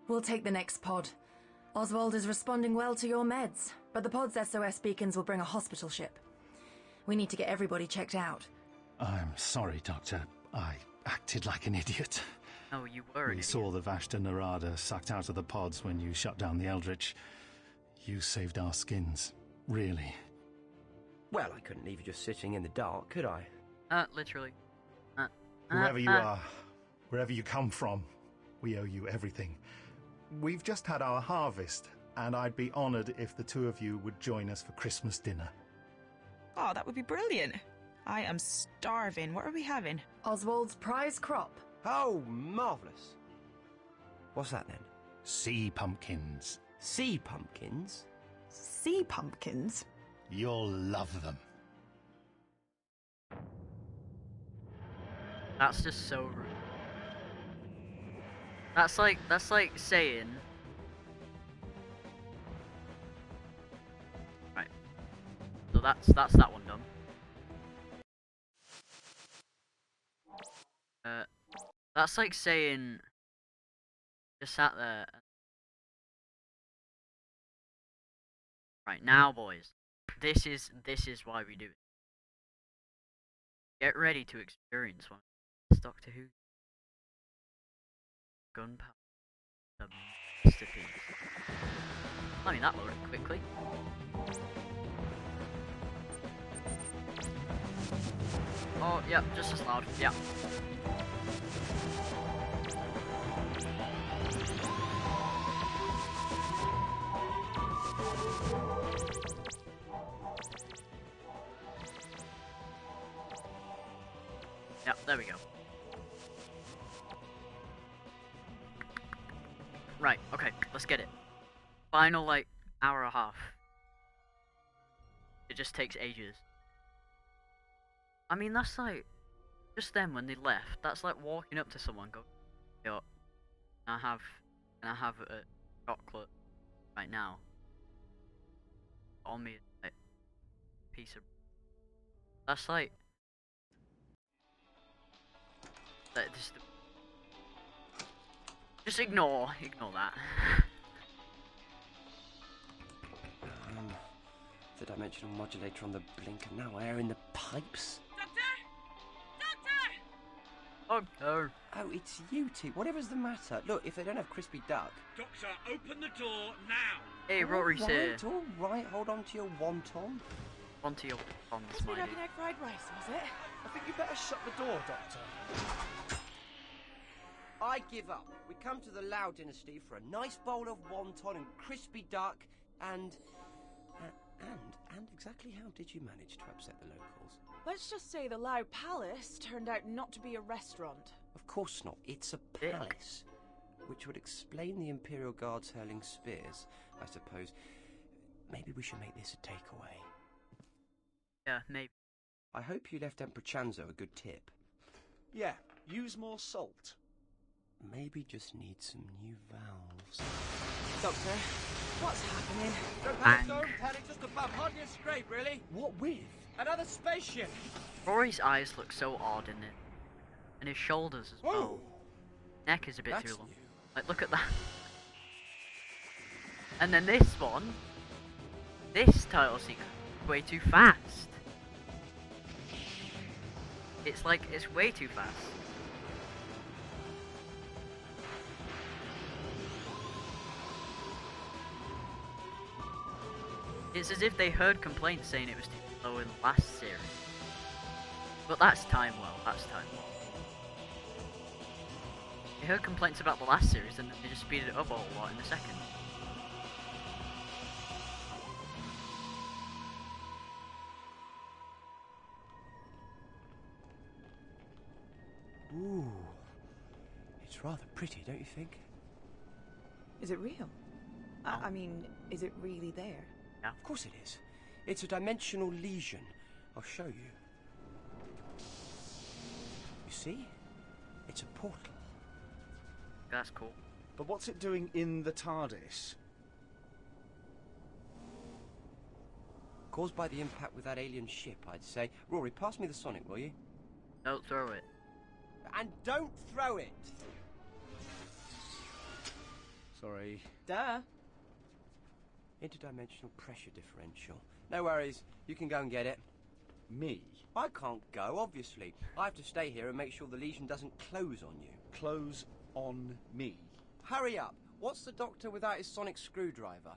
We'll take the next pod. Oswald is responding well to your meds, but the pod's SOS beacons will bring a hospital ship. We need to get everybody checked out. I'm sorry, Doctor. I acted like an idiot. Oh, you were. We saw the Vashta Narada sucked out of the pods when you shut down the Eldritch. You saved our skins. Really. Well, I couldn't leave you just sitting in the dark, could I? Literally. Whoever you are, wherever you come from, we owe you everything. We've just had our harvest, and I'd be honoured if the two of you would join us for Christmas dinner. Oh, that would be brilliant. I am starving. What are we having? Oswald's prize crop. Oh, marvellous. What's that then? Sea pumpkins. Sea pumpkins? Sea pumpkins? You'll love them. That's just so rude. That's like saying. Right. So that's that one done. That's like saying. Just sat there. Right now, boys. This is why we do it. Get ready to experience one. It's Doctor Who. Gunpowder. The masterpiece. I mean, that loaded quickly. Oh, yeah, just as loud. Yeah. Yeah, there we go. Right, okay, let's get it. Final, like, hour and a half. It just takes ages. I mean, that's like, just then when they left, that's like walking up to someone, go, yo, can I have a chocolate right now? On me, like, piece of, that's like, that just ignore that. The dimensional modulator on the blinker now. Air in the pipes. Doctor! Oh, Oh, it's you two. Whatever's the matter. Look, if they don't have crispy duck. Doctor, open the door now! Hey, Rory's here. All right, hold on to your wonton. Onto your pond, Sweet Smiley. egg fried rice, was it? I think you better shut the door, Doctor. I give up. We come to the Lau dynasty for a nice bowl of wonton and crispy duck and exactly how did you manage to upset the locals? Let's just say the Lau Palace turned out not to be a restaurant. Of course not. It's a palace. Which would explain the Imperial Guards hurling spears, I suppose. Maybe we should make this a takeaway. Yeah, maybe. I hope you left Emperor Chanzo a good tip. Yeah, use more salt. Maybe just need some new valves. Doctor, what's happening? Don't panic, don't panic, just above. Hardly a scrape, really. What with? Another spaceship. Rory's eyes look so odd in it. And his shoulders as well. Neck is a bit That's too long. new. Like, look at that. And then this one. This title sequence is way too fast. It's like, it's way too fast. It's as if they heard complaints saying it was too slow in the last series. But that's time well, that's time well. I heard complaints about the last series and then they just speeded it up a whole lot in a second. Ooh. It's rather pretty, don't you think? Is it real? I mean, is it really there? Yeah. Of course it is. It's a dimensional lesion. I'll show you. You see? It's a portal. That's cool. But what's it doing in the TARDIS? Caused by the impact with that alien ship, I'd say. Rory, pass me the Sonic, will you? Don't throw it. And don't throw it! Sorry. Duh. Interdimensional pressure differential. No worries, you can go and get it. Me? I can't go, obviously. I have to stay here and make sure the lesion doesn't close on you. Close on me? Hurry up! What's the Doctor without his sonic screwdriver?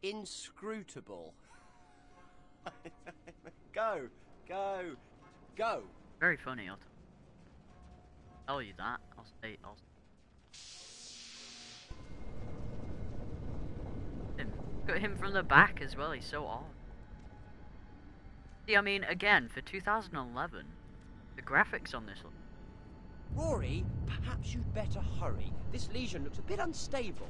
Inscrutable. Go! Go! Go! Very funny, I'll tell you that. Got him from the back as well, he's so odd. See, I mean, again, for 2011, the graphics on this look... Rory, perhaps you'd better hurry. This lesion looks a bit unstable.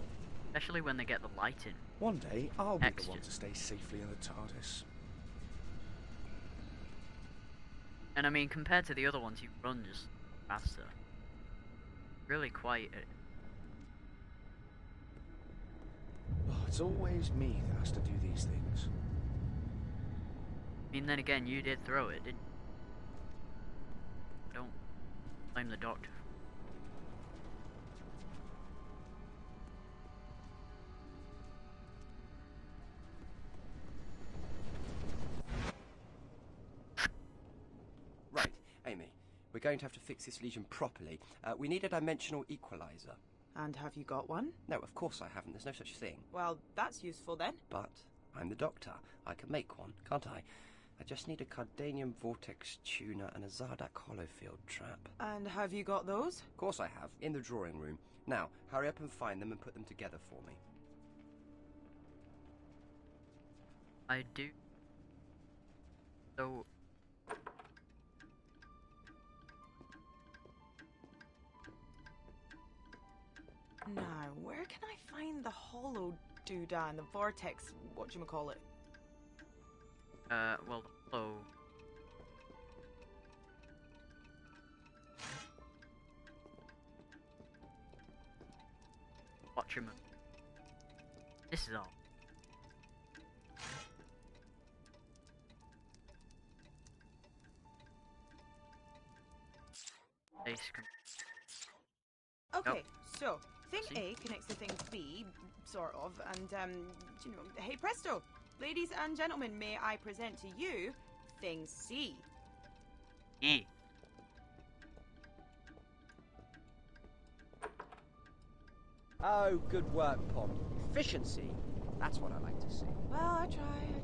Especially when they get the light in. One day, I'll be Textures. the one to stay safely in the TARDIS. And I mean, compared to the other ones, you run just faster. Really quite... Oh, it's always me that has to do these things. I mean, then again, you did throw it, didn't you? Don't blame the Doctor. Right, Amy, we're going to have to fix this lesion properly. We need a dimensional equalizer. And have you got one? No, of course I haven't. There's no such thing. Well, that's useful then. But I'm the Doctor. I can make one, can't I? I just need a Cardanium vortex tuner and a Zardak holofield trap. And have you got those? Of course I have, in the drawing room. Now, hurry up and find them and put them together for me. I do. So... Now, where can I find the hollow doodah and the vortex, whatchamacallit? Well, hello. Watch him. This is all. Okay, so thing See? A connects to thing B, sort of, and you know, hey presto, ladies and gentlemen, may I present to you thing C. E. Oh, good work, Pond. Efficiency. That's what I like to see. Well, I try.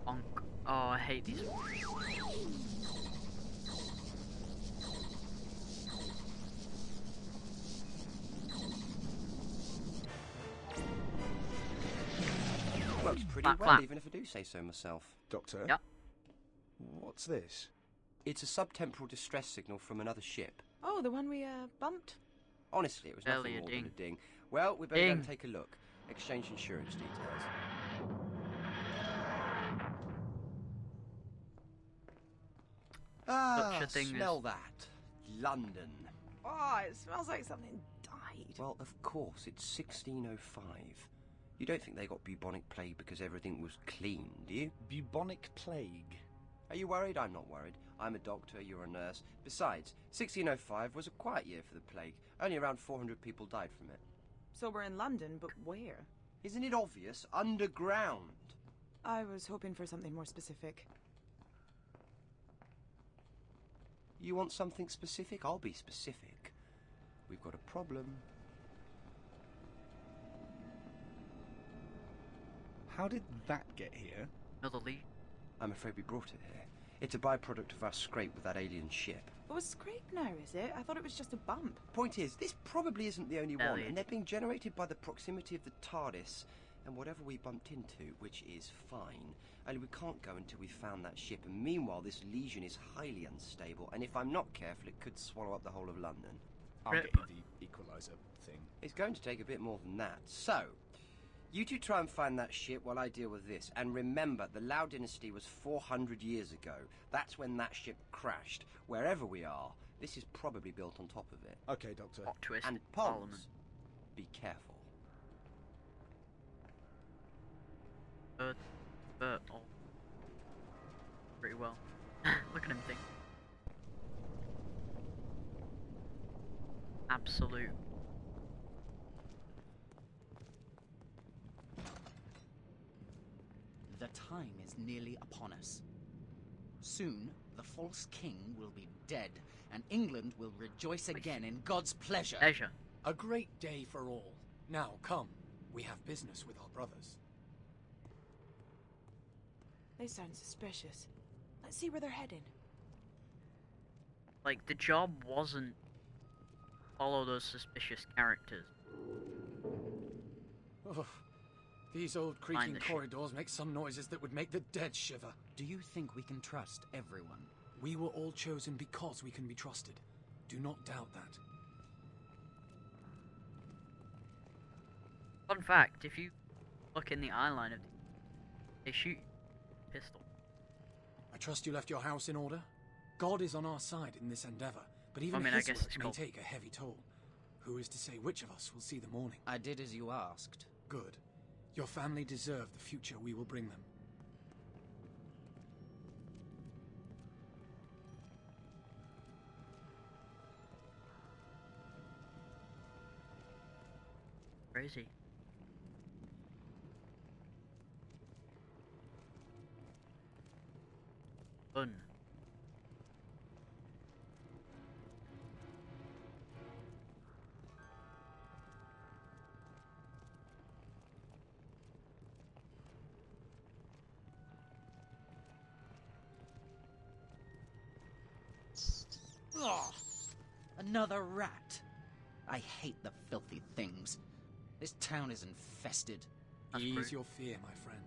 Bonk. Oh, I hate these. Works pretty Clap, well, clap. even if I do say so myself. Doctor? Yep. What's this? It's a subtemporal distress signal from another ship. Oh, the one we bumped? Honestly, it was Barely nothing a more ding. than a ding. Well, we better go and Ding. take a look. Exchange insurance details. Ah, Such a thing as- smell that. London. Oh, it smells like something died. Well, of course, it's 1605. You don't think they got bubonic plague because everything was clean, do you? Bubonic plague. Are you worried? I'm not worried. I'm a doctor, you're a nurse. Besides, 1605 was a quiet year for the plague. Only around 400 people died from it. So we're in London, but where? Isn't it obvious? Underground. I was hoping for something more specific. You want something specific? I'll be specific. We've got a problem. How did that get here? Another lead. I'm afraid we brought it here. It's a byproduct of our scrape with that alien ship. Oh, a scrape now, is it? I thought it was just a bump. Point is, this probably isn't the only one, Elliot. and they're being generated by the proximity of the TARDIS and whatever we bumped into, which is fine. Only we can't go until we've found that ship, and meanwhile this legion is highly unstable, and if I'm not careful, it could swallow up the whole of London. I'll get you the equalizer thing. It's going to take a bit more than that. So, you two try and find that ship while I deal with this. And remember, the Lau dynasty was 400 years ago. That's when that ship crashed. Wherever we are, this is probably built on top of it. Okay, Doctor. Plot twist. And Parliament. Pons, be careful. Oh. Pretty well. Look at him think. Absolute. The time is nearly upon us. Soon, the false king will be dead, and England will rejoice again in God's pleasure. A great day for all. Now, come. We have business with our brothers. They sound suspicious. Let's see where they're heading. Like, the job wasn't follow those suspicious characters. Oh, these old creaking the corridors make some noises that would make the dead shiver. Do you think we can trust everyone? We were all chosen because we can be trusted. Do not doubt that. Fun fact, if you look in the eyeline of they shoot pistol. I trust you left your house in order? God is on our side in this endeavor, but even I his guess work it's may called... take a heavy toll. Who is to say which of us will see the morning? I did as you asked. Good. Your family deserve the future we will bring them. Crazy. Fun. Ugh! Another rat. I hate the filthy things. This town is infested. Ease your fear, my friend.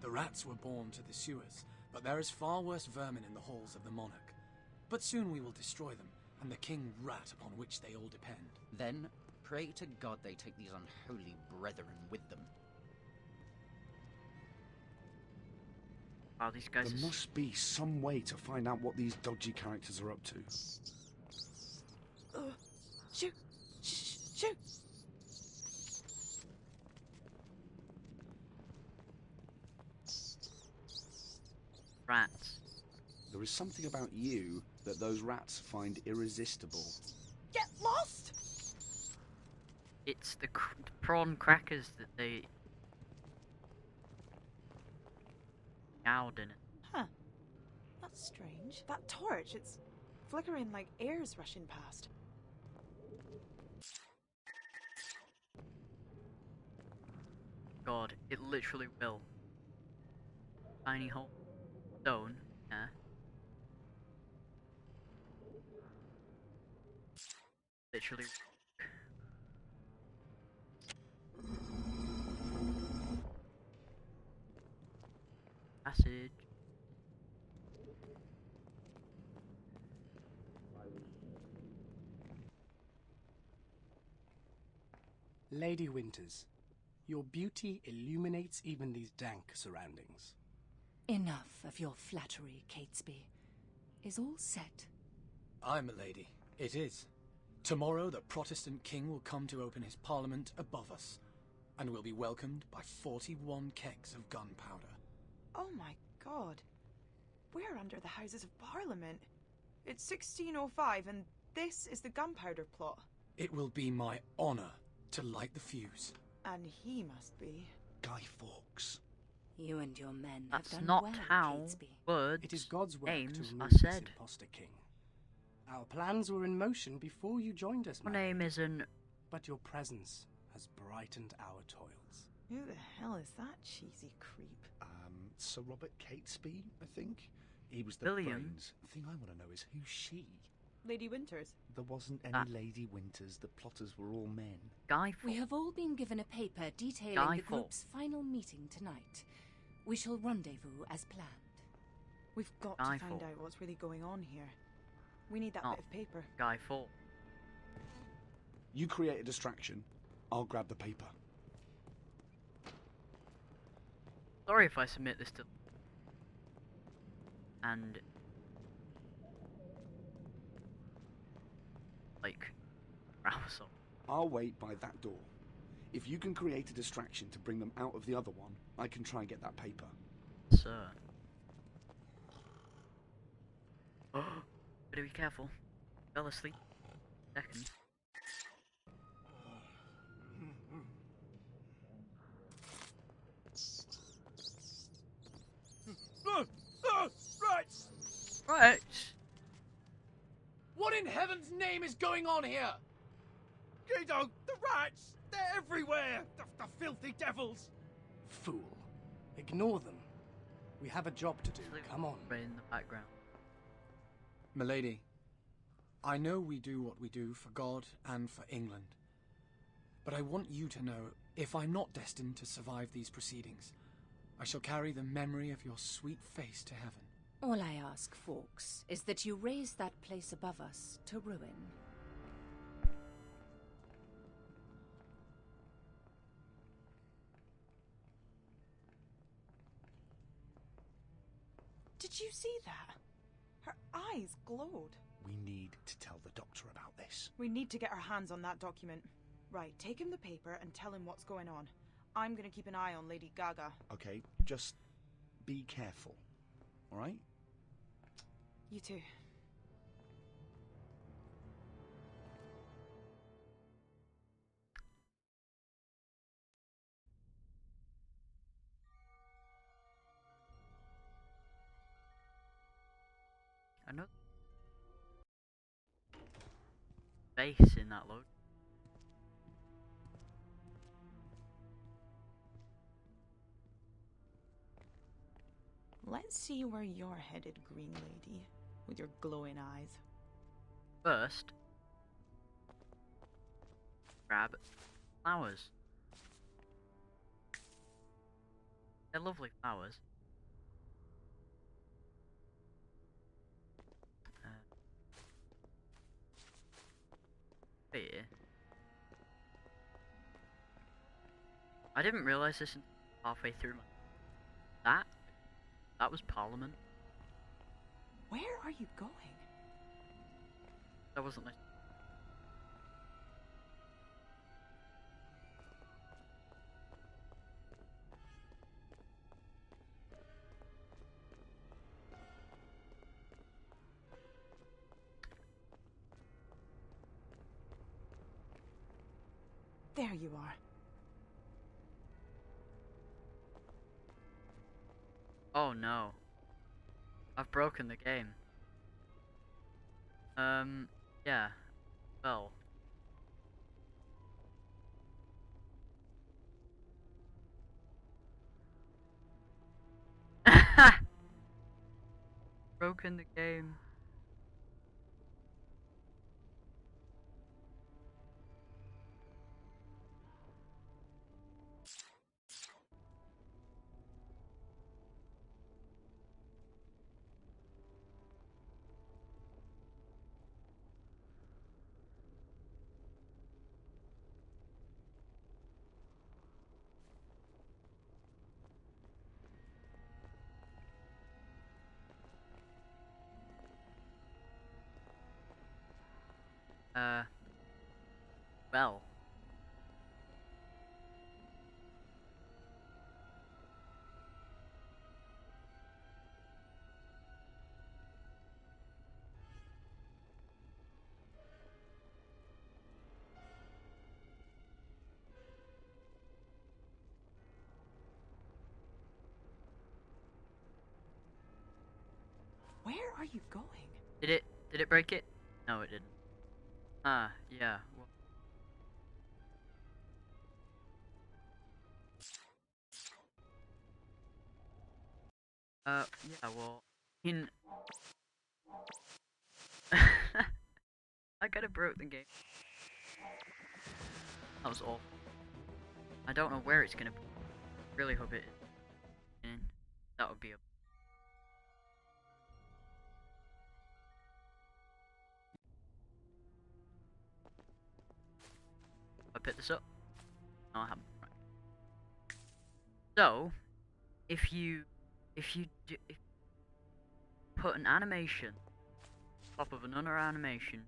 The rats were born to the sewers, but there is far worse vermin in the halls of the monarch. But soon we will destroy them, and the king rat upon which they all depend. Then, pray to God they take these unholy brethren with them. Wow, these guys There must be some way to find out what these dodgy characters are up to. Shoot! Shoot! Rats. There is something about you that those rats find irresistible. Get lost! It's the prawn crackers that they yowed in it. Huh. That's strange. That torch, it's flickering like air's rushing past. God, it literally will. Tiny hole. Stone. Yeah. Literally. Passage. Lady Winters, your beauty illuminates even these dank surroundings. Enough of your flattery, Catesby. Is all set? I'm a lady. It is. Tomorrow the Protestant king will come to open his parliament above us, and will be welcomed by 41 kegs of gunpowder. Oh my god. We're under the Houses of Parliament. It's 1605 and this is the gunpowder plot. It will be my honor to light the fuse. And he must be... Guy Fawkes. You and your men That's have done not well, how Catesby. words, It is God's work names to are remove this said. imposter king. Our plans were in motion before you joined us, My my name lady. isn't... But your presence has brightened our toils. Who the hell is that cheesy creep? Sir Robert Catesby, I think. He was the William? brains. The thing I want to know is who's she? Lady Winters. There wasn't any Lady Winters. The plotters were all men. Guy We have all been given a paper detailing Guy the group's final meeting tonight. We shall rendezvous as planned. We've got to find out what's really going on here. We need that bit of paper. Guy Fawkes. You create a distraction. I'll grab the paper. Sorry if I submit this to... And... like... Rousel. I'll wait by that door. If you can create a distraction to bring them out of the other one, I can try and get that paper. Sir. Better be careful. Fell asleep. Second. Right! Right! What in heaven's name is going on here? Guido, the rats! They're everywhere! The filthy devils! Fool. Ignore them. We have a job to do. Come on. Right in the background. Milady, I know we do what we do for God and for England. But I want you to know, if I'm not destined to survive these proceedings, I shall carry the memory of your sweet face to heaven. All I ask, Fawkes, is that you raise that place above us to ruin. Did you see that? Her eyes glowed. We need to tell the doctor about this. We need to get our hands on that document. Right, take him the paper and tell him what's going on. I'm gonna keep an eye on Lady Gaga. Okay, just be careful. Alright? You too. I know. Base in that load. Let's see where you're headed, Green Lady, with your glowing eyes. First, grab flowers. They're lovely flowers. Here. I didn't realise this until halfway through that was Parliament. Where are you going? That wasn't like... There you are. Oh no. I've broken the game. Yeah. Well. Broken the game. Well. Where are you going? Did it break it? No, it didn't. Ah, yeah. Well, Yeah, well, in... I kinda broke the game. That was awful. I don't know where it's gonna be. Really hope it is. That would be a... I picked this up. No, I haven't. Right. So, if you put an animation on top of another animation,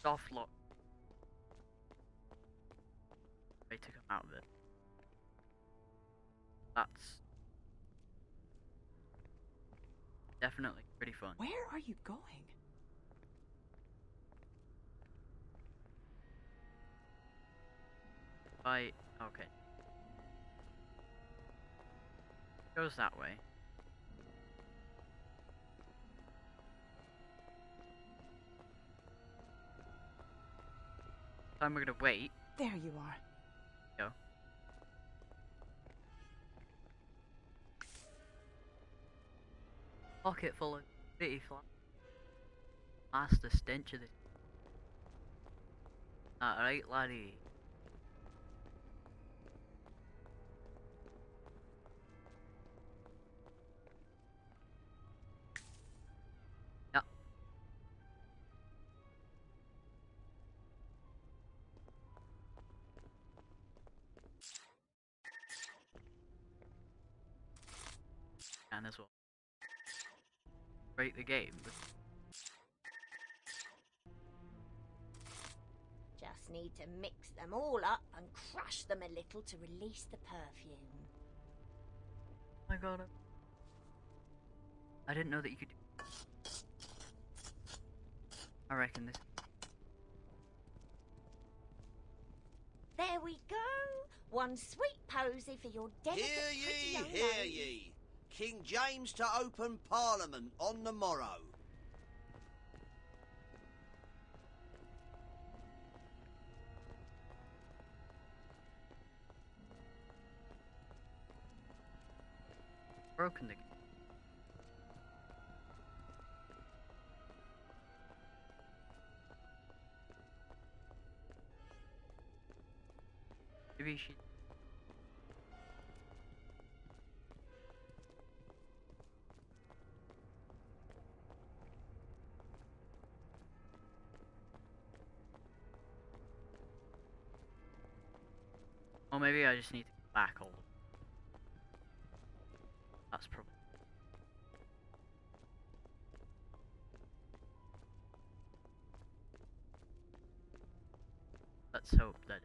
soft lock, way to come out of it. That's definitely pretty fun. Where are you going? Okay. Goes that way. So I'm gonna wait. There you are. Go. Pocket full of bitty flat. That's the stench of this. Alright, laddie. Yep. And as well. Break the game. Just need to mix them all up and crush them a little to release the perfume. Oh my god. I didn't know that you could do... I reckon this... There we go. One sweet posy for your delicate pretty young Hear nose. ye! King James to open Parliament on the morrow. Broken the game. Maybe she... Or maybe I just need to go back all the way. That's probably... Let's hope that...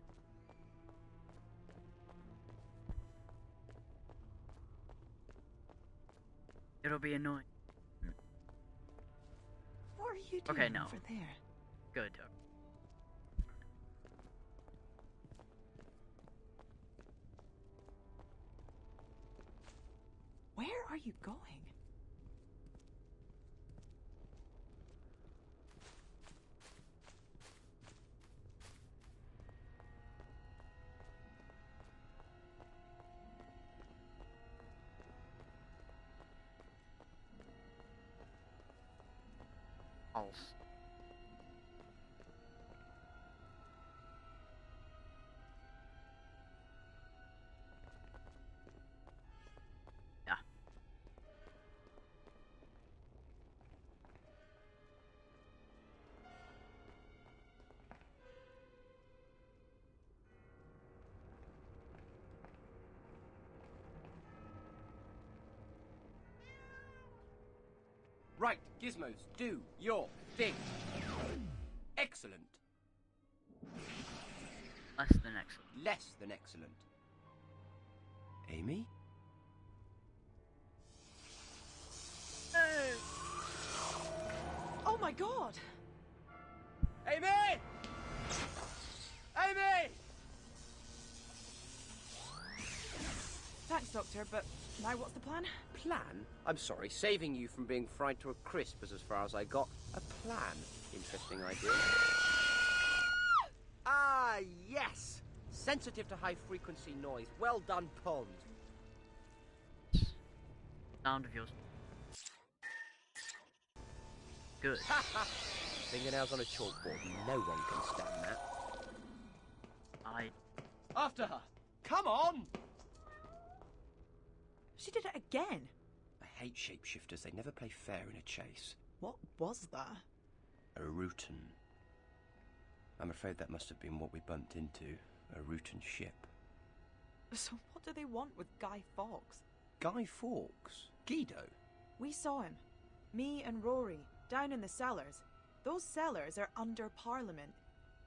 It'll be annoying. What are you doing Okay, no. over there? Good. Where are you going? False. Yeah. Right, Gizmos, do your thing. Excellent. Less than excellent. Less than excellent. Amy? Hey! Oh my god! Amy! Amy! Thanks, Doctor, but now what's the plan? Plan? I'm sorry, saving you from being fried to a crisp is as far as I got. A plan. Interesting idea. Ah, yes! Sensitive to high-frequency noise. Well done, Pond. sound of yours. Good. Fingernails on a chalkboard. No one can stand that. After her! Come on! She did it again. I hate shapeshifters. They never play fair in a chase. What was that? A Rutan. I'm afraid that must have been what we bumped into. A Rutan ship. So what do they want with Guy Fawkes? Guy Fawkes? Guido? We saw him. Me and Rory, down in the cellars. Those cellars are under Parliament.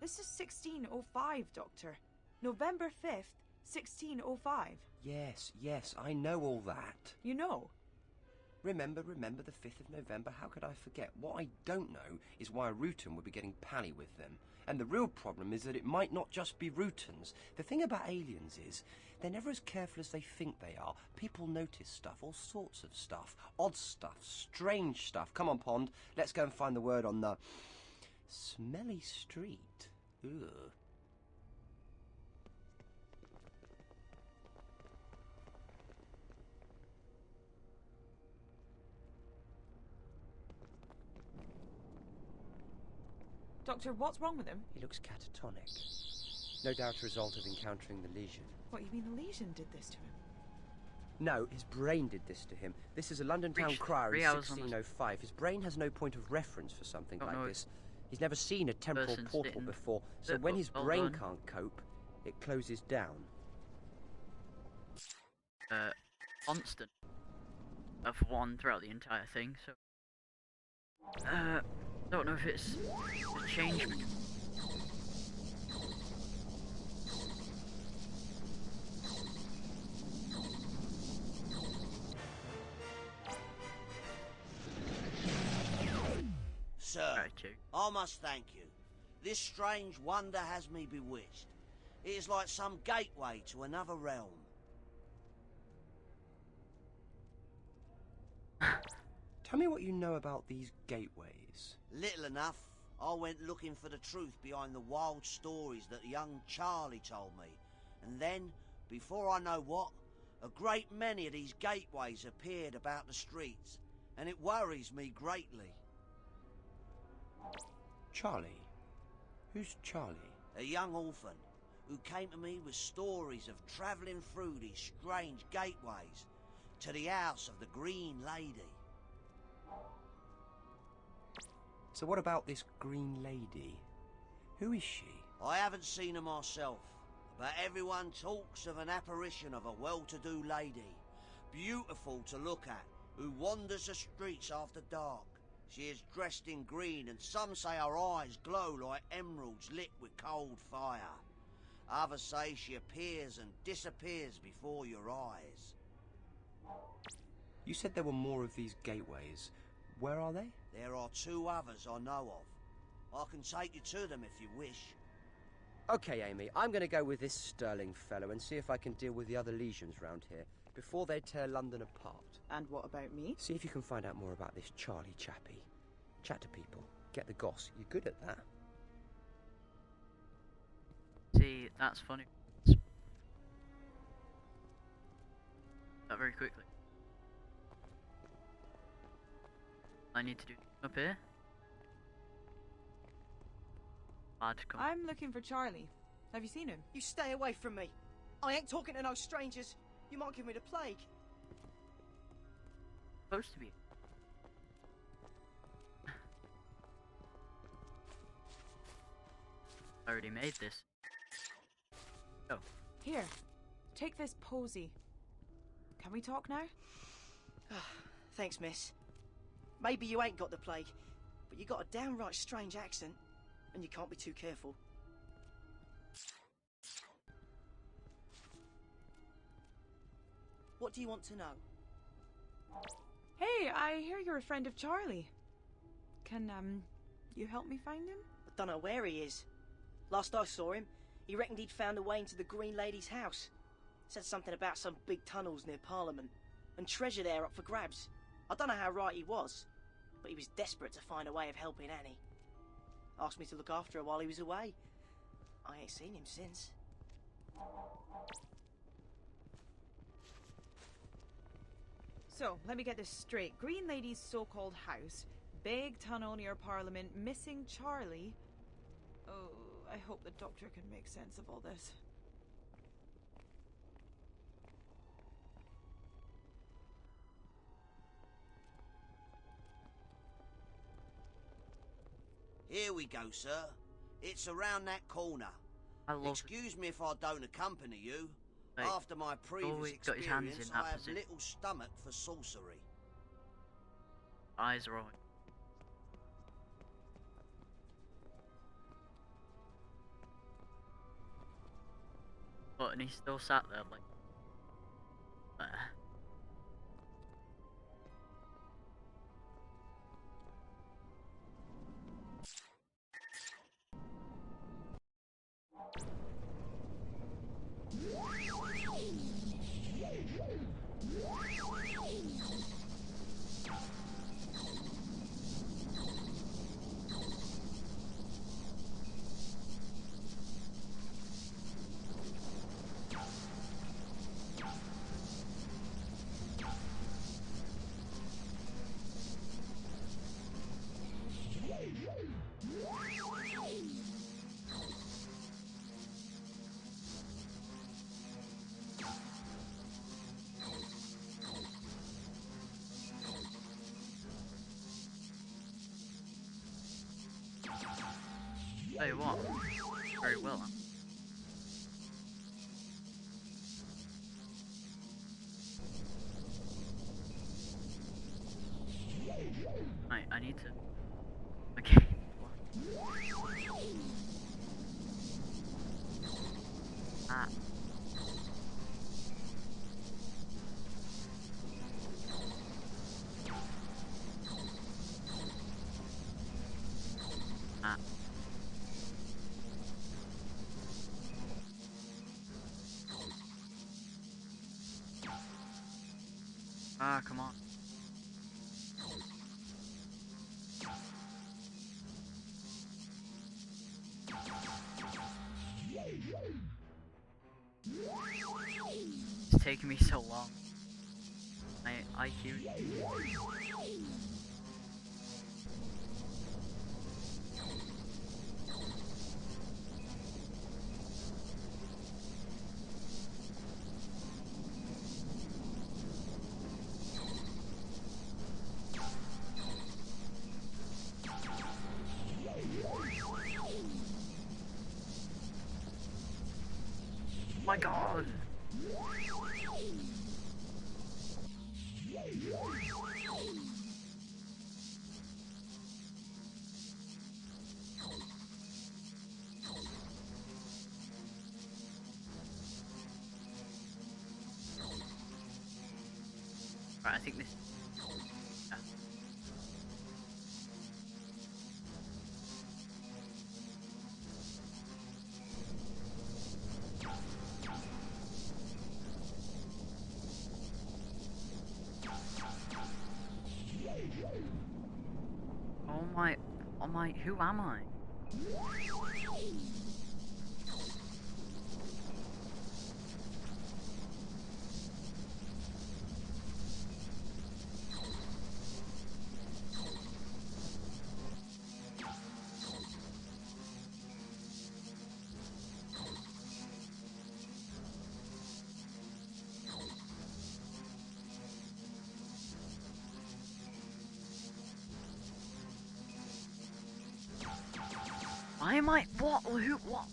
This is 1605, Doctor. November 5th, 1605. Yes, I know all that. You know? Remember the 5th of November? How could I forget? What I don't know is why a Rutan would be getting pally with them. And the real problem is that it might not just be Rutans. The thing about aliens is, they're never as careful as they think they are. People notice stuff, all sorts of stuff. Odd stuff, strange stuff. Come on, Pond, let's go and find the word on the smelly street. Ugh. Doctor, what's wrong with him? He looks catatonic. No doubt a result of encountering the lesion. What, you mean the lesion did this to him? No, his brain did this to him. This is a London town crier in 1605. His brain has no point of reference for something like this. He's never seen a temporal portal before, so when his brain can't cope, it closes down. Constant of one throughout the entire thing, so don't know if it's a change. Sir, I must thank you. This strange wonder has me bewitched. It is like some gateway to another realm. Tell me what you know about these gateways. Little enough. I went looking for the truth behind the wild stories that young Charlie told me. And then, before I know what, a great many of these gateways appeared about the streets, and it worries me greatly. Charlie? Who's Charlie? A young orphan who came to me with stories of travelling through these strange gateways to the house of the Green Lady. So what about this Green Lady? Who is she? I haven't seen her myself, but everyone talks of an apparition of a well-to-do lady, beautiful to look at, who wanders the streets after dark. She is dressed in green, and some say her eyes glow like emeralds lit with cold fire. Others say she appears and disappears before your eyes. You said there were more of these gateways. Where are they? There are 2 others I know of. I can take you to them if you wish. Okay, Amy, I'm going to go with this Sterling fellow and see if I can deal with the other legions round here before they tear London apart. And what about me? See if you can find out more about this Charlie chappie. Chat to people. Get the goss. You're good at that. See, that's funny. That very quickly. I need to do up here. I'm looking for Charlie. Have you seen him? You stay away from me. I ain't talking to no strangers. You might give me the plague. Supposed to be. I already made this. Oh. Here, take this posy. Can we talk now? Thanks, miss. Maybe you ain't got the plague, but you got a downright strange accent, and you can't be too careful. What do you want to know? Hey, I hear you're a friend of Charlie. Can, you help me find him? I don't know where he is. Last I saw him, he reckoned he'd found a way into the Green Lady's house. Said something about some big tunnels near Parliament, and treasure there up for grabs. I don't know how right he was, but he was desperate to find a way of helping Annie. Asked me to look after her while he was away. I ain't seen him since. So, let me get this straight. Green Lady's so-called house, big tunnel near Parliament, missing Charlie. Oh, I hope the doctor can make sense of all this. Here we go, sir. It's around that corner. Excuse me if I don't accompany you. Like, After my previous got his hands experience, in that I have position. little stomach for sorcery. Eyes rolling. But and he still sat there like there. Tell you what, very well. I need to. Okay. Ah. Ah. Ah, come on. It's taking me so long. My IQ. My God. Right, I think this. Yeah. Oh my, who am I? Why am I? What? Who? What?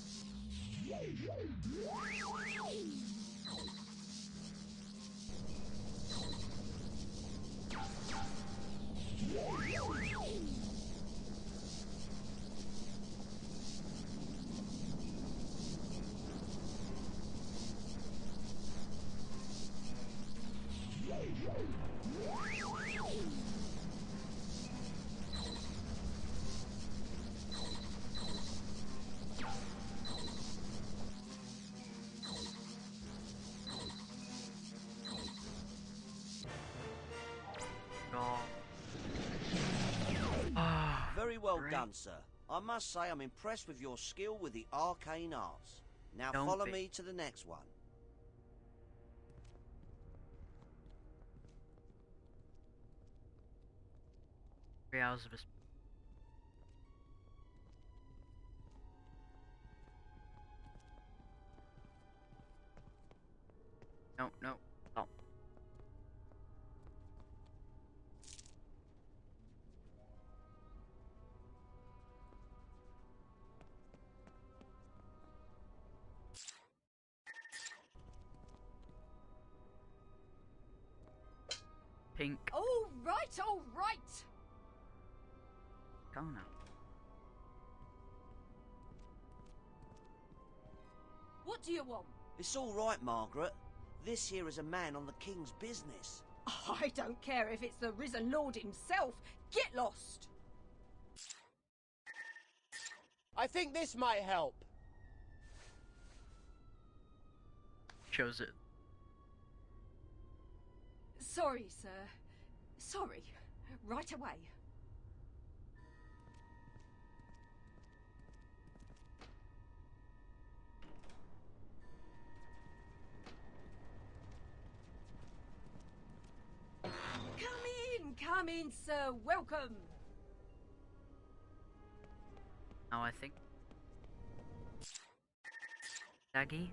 Very well done, sir. I must say I'm impressed with your skill with the arcane arts. Now follow me to the next one. 3 hours of a... No, no, stop. Pink. All right, all right. Go now. What do you want? It's all right, Margaret. This here is a man on the king's business. I don't care if it's the risen lord himself. Get lost. I think this might help. Shows it. Sorry, sir. Sorry. Right away. Come in, sir. Welcome. Now I think. Daggy.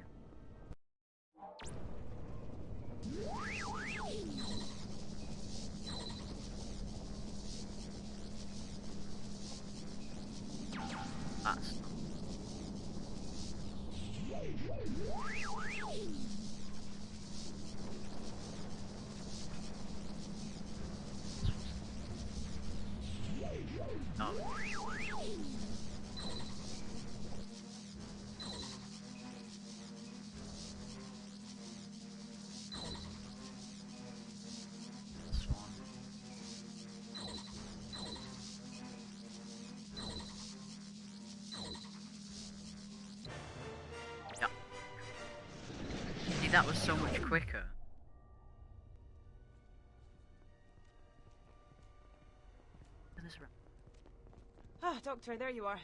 That's... Oh. This one. Yeah. See, that was so much quicker. This round. Ah, Doctor, there you are.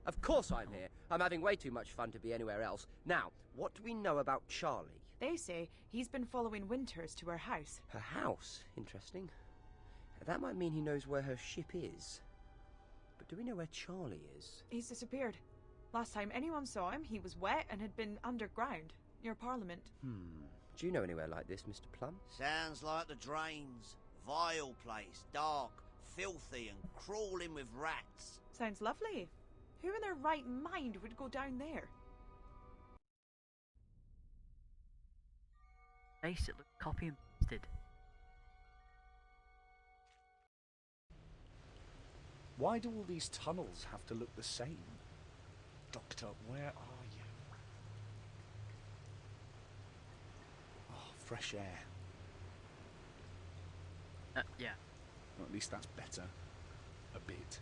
Of course I'm here. I'm having way too much fun to be anywhere else. Now, what do we know about Charlie? They say he's been following Winters to her house. Her house? Interesting. That might mean he knows where her ship is. But do we know where Charlie is? He's disappeared. Last time anyone saw him, he was wet and had been underground, near Parliament. Do you know anywhere like this, Mr. Plum? Sounds like the drains. Vile place, dark, filthy and crawling with rats. Sounds lovely. Who in their right mind would go down there? Basically, copy and pasted. Why do all these tunnels have to look the same? Doctor, where are you? Oh, fresh air. Yeah. Well, at least that's better. A bit.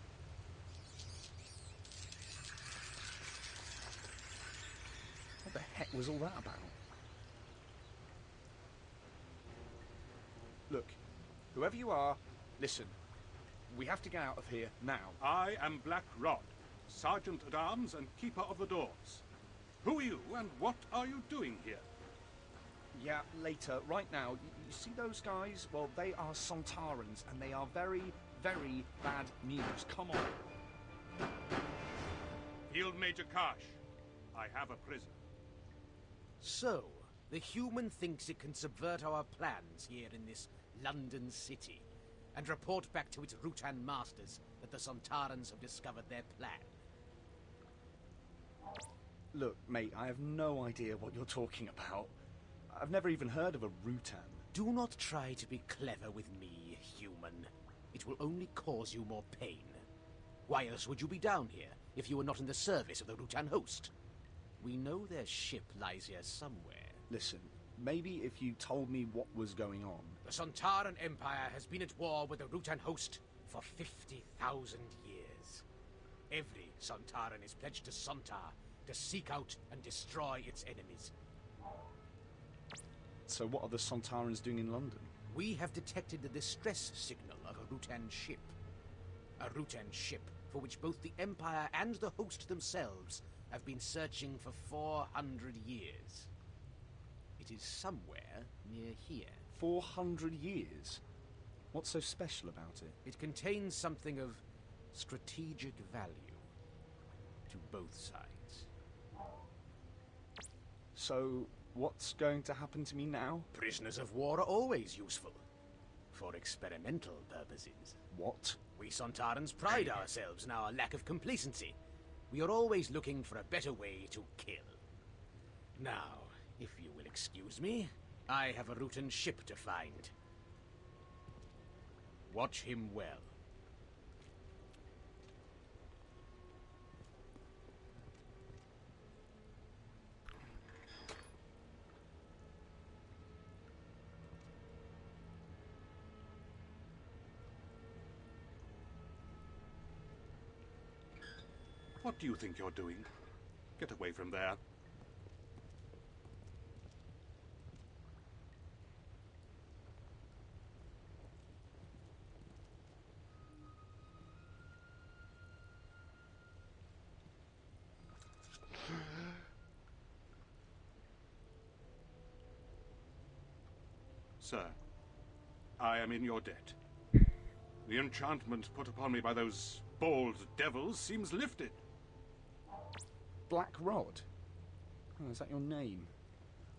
What the heck was all that about? Look, whoever you are, listen. We have to get out of here now. I am Black Rod, Sergeant at Arms and Keeper of the Doors. Who are you and what are you doing here? Yeah, later. Right now, you see those guys? Well, they are Sontarans, and they are very, very bad news. Come on. Field Major Karsh, I have a prisoner. So, the human thinks it can subvert our plans here in this London city, and report back to its Rutan masters that the Sontarans have discovered their plan. Look, mate, I have no idea what you're talking about. I've never even heard of a Rutan. Do not try to be clever with me, human. It will only cause you more pain. Why else would you be down here, if you were not in the service of the Rutan host? We know their ship lies here somewhere. Listen, maybe if you told me what was going on. The Sontaran Empire has been at war with the Rutan host for 50,000 years. Every Sontaran is pledged to Sontar to seek out and destroy its enemies. So what are the Sontarans doing in London? We have detected the distress signal of a Rutan ship. A Rutan ship for which both the Empire and the host themselves have been searching for 400 years. It is somewhere near here. 400 years? What's so special about it? It contains something of strategic value to both sides. So, what's going to happen to me now? Prisoners of war are always useful. For experimental purposes. What? We Sontarans pride ourselves in our lack of complacency. We are always looking for a better way to kill. Now, if you will excuse me, I have a Rutan ship to find. Watch him well. What do you think you're doing? Get away from there. Sir, I am in your debt. The enchantment put upon me by those bald devils seems lifted. Black Rod? Oh, is that your name?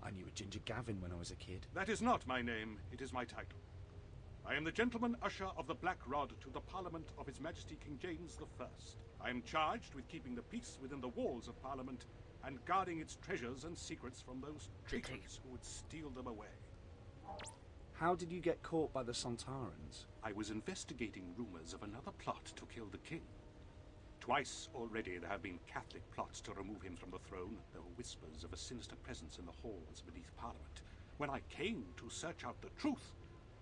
I knew a Ginger Gavin when I was a kid. That is not my name, it is my title. I am the Gentleman Usher of the Black Rod to the Parliament of His Majesty King James I. I am charged with keeping the peace within the walls of Parliament and guarding its treasures and secrets from those traitors who would steal them away. How did you get caught by the Sontarans? I was investigating rumors of another plot to kill the king. Twice already there have been Catholic plots to remove him from the throne. There were whispers of a sinister presence in the halls beneath Parliament. When I came to search out the truth,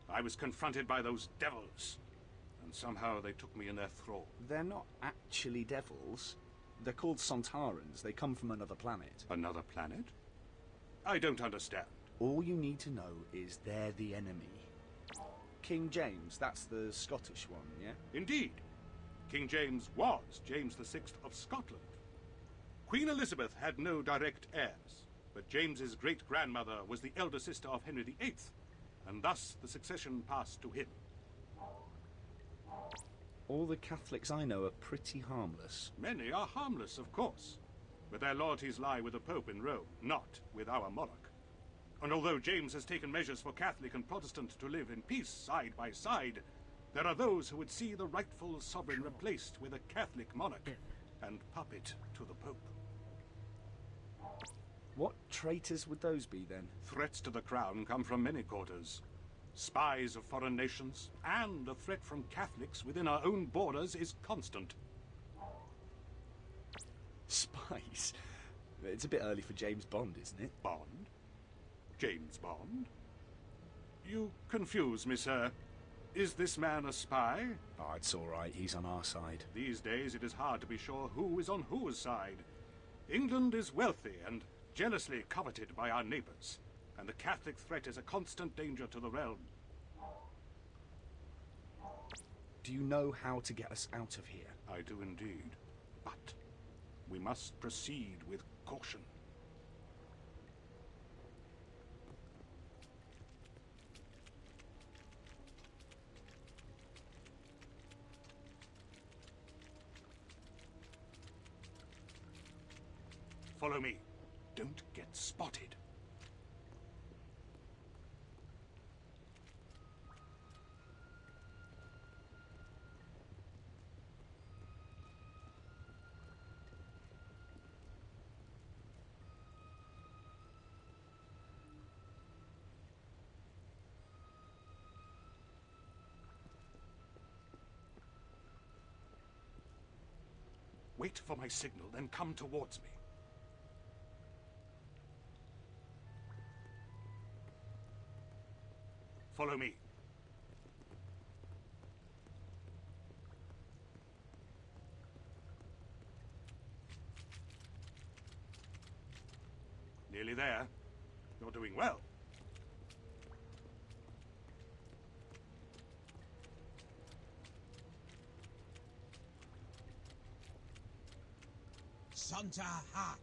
I was confronted by those devils. And somehow they took me in their thrall. They're not actually devils. They're called Sontarans. They come from another planet. Another planet? I don't understand. All you need to know is they're the enemy. King James, that's the Scottish one, yeah? Indeed. King James was James VI of Scotland. Queen Elizabeth had no direct heirs, but James's great-grandmother was the elder sister of Henry VIII, and thus the succession passed to him. All the Catholics I know are pretty harmless. Many are harmless, of course, but their loyalties lie with the Pope in Rome, not with our monarch. And although James has taken measures for Catholic and Protestant to live in peace side by side, there are those who would see the rightful sovereign replaced with a Catholic monarch and puppet to the Pope. What traitors would those be, then? Threats to the crown come from many quarters. Spies of foreign nations, and the threat from Catholics within our own borders is constant. Spies? It's a bit early for James Bond, isn't it? Bond? James Bond? You confuse me, sir. Is this man a spy? Oh, it's all right. He's on our side. These days it is hard to be sure who is on whose side. England is wealthy and jealously coveted by our neighbors, and the Catholic threat is a constant danger to the realm. Do you know how to get us out of here? I do indeed, but we must proceed with caution. Follow me. Don't get spotted. Wait for my signal, then come towards me. Follow me. Nearly there. You're doing well. Santa Ha!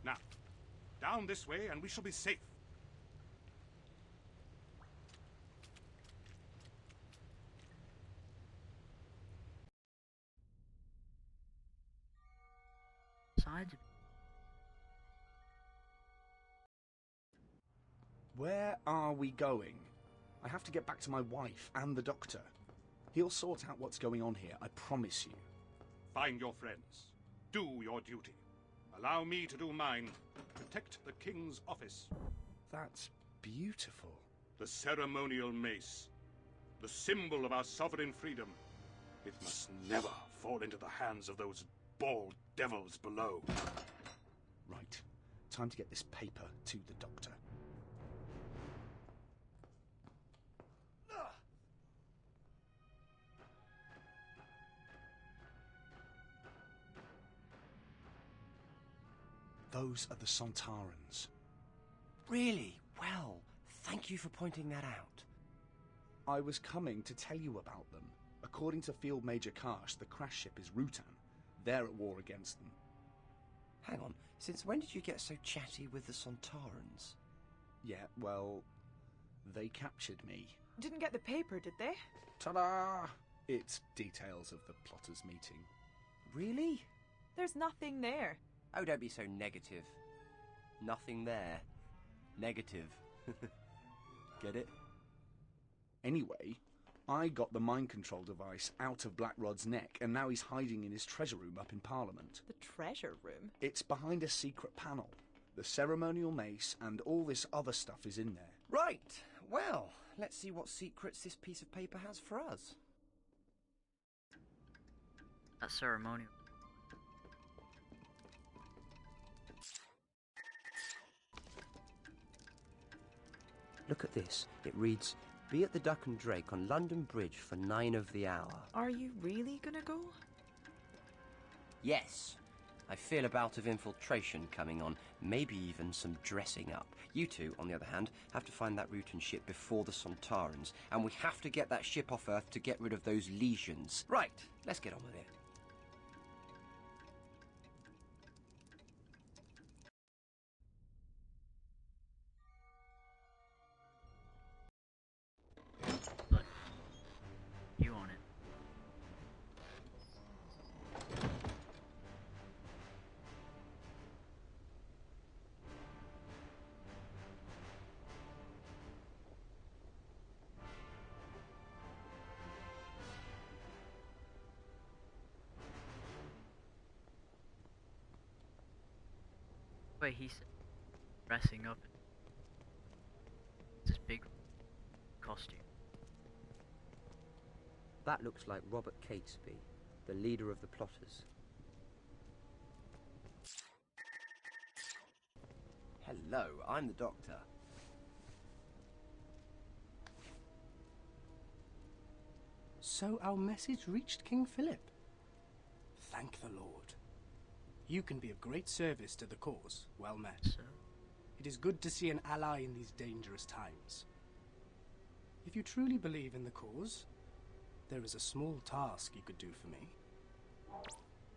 Now, down this way and we shall be safe. Sides. Where are we going? I have to get back to my wife and the doctor. He'll sort out what's going on here, I promise you. Find your friends. Do your duty. Allow me to do mine. Protect the king's office. That's beautiful. The ceremonial mace. The symbol of our sovereign freedom. It must never fall into the hands of those bald devils below. Right. Time to get this paper to the doctor. Those are the Sontarans. Really? Well, thank you for pointing that out. I was coming to tell you about them. According to Field Major Karsh, the crash ship is Rutan. They're at war against them. Hang on, since when did you get so chatty with the Sontarans? Yeah, well, they captured me. Didn't get the paper, did they? Ta-da! It's details of the plotters' meeting. Really? There's nothing there. Oh, don't be so negative. Nothing there. Negative. Get it? Anyway, I got the mind control device out of Blackrod's neck, and now he's hiding in his treasure room up in Parliament. The treasure room? It's behind a secret panel. The ceremonial mace and all this other stuff is in there. Right. Well, let's see what secrets this piece of paper has for us. That ceremonial. Look at this. It reads, "Be at the Duck and Drake on London Bridge for 9 of the hour." Are you really gonna go? Yes. I feel a bout of infiltration coming on, maybe even some dressing up. You two, on the other hand, have to find that Rutan ship before the Sontarans, and we have to get that ship off Earth to get rid of those legions. Right, let's get on with it. You on it. Wait, he's dressing up in this big costume. That looks like Robert Catesby, the leader of the plotters. Hello, I'm the Doctor. So our message reached King Philip. Thank the Lord. You can be of great service to the cause. Well met. So, It is good to see an ally in these dangerous times. If you truly believe in the cause, there is a small task you could do for me.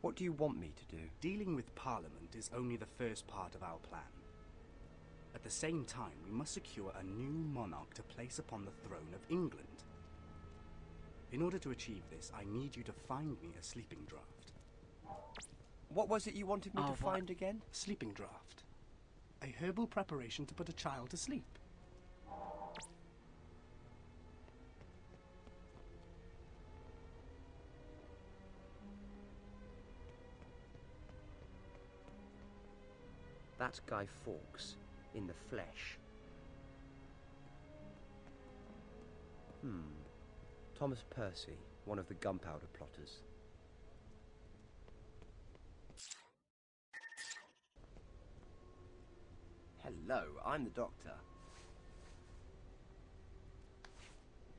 What do you want me to do? Dealing with Parliament is only the first part of our plan. At the same time, we must secure a new monarch to place upon the throne of England. In order to achieve this, I need you to find me a sleeping draught. What was it you wanted me to find again? Sleeping draught. A herbal preparation to put a child to sleep. That's Guy Fawkes, in the flesh. Thomas Percy, one of the gunpowder plotters. Hello, I'm the Doctor.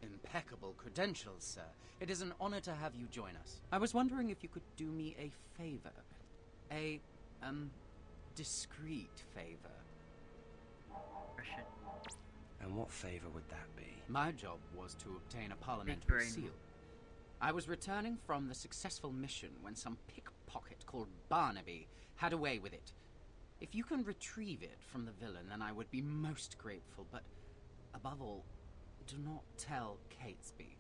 Impeccable credentials, sir. It is an honor to have you join us. I was wondering if you could do me a favor. A, discreet favor. And what favor would that be? My job was to obtain a parliamentary seal. I was returning from the successful mission when some pickpocket called Barnaby had a way with it. If you can retrieve it from the villain, then I would be most grateful, but above all, do not tell Catesby.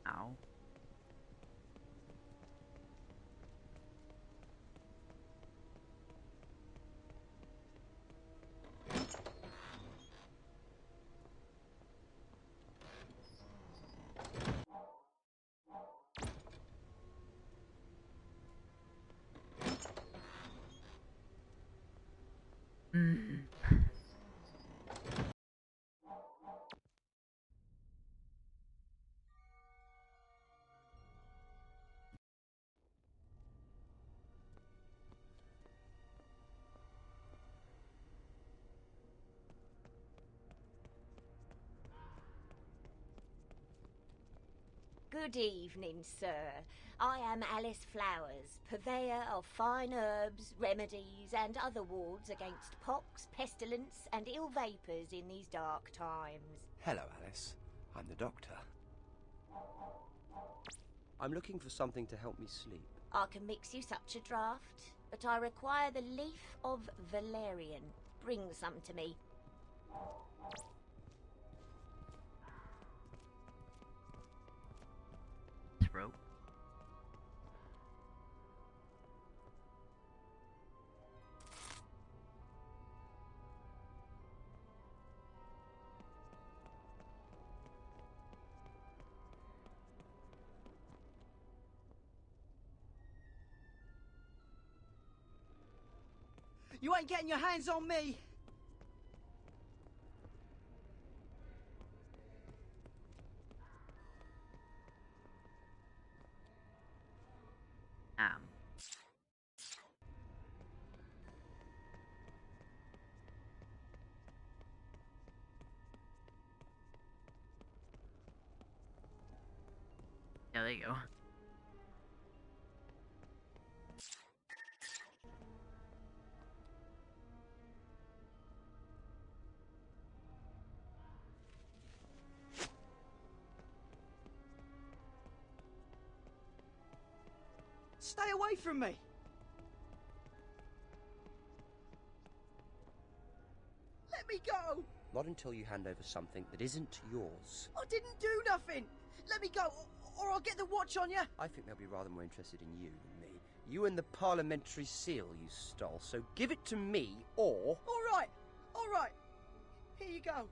Ow. Mm. Good evening, sir. I am Alice Flowers, purveyor of fine herbs, remedies, and other wards against pox, pestilence, and ill vapours in these dark times. Hello, Alice. I'm the doctor. I'm looking for something to help me sleep. I can mix you such a draught, but I require the leaf of valerian. Bring some to me. Throat. You ain't getting your hands on me! Yeah, there you go. Stay away from me! Let me go! Not until you hand over something that isn't yours. I didn't do nothing! Let me go, or I'll get the watch on you! I think they'll be rather more interested in you than me. You and the parliamentary seal you stole, so give it to me, or... All right. Here you go.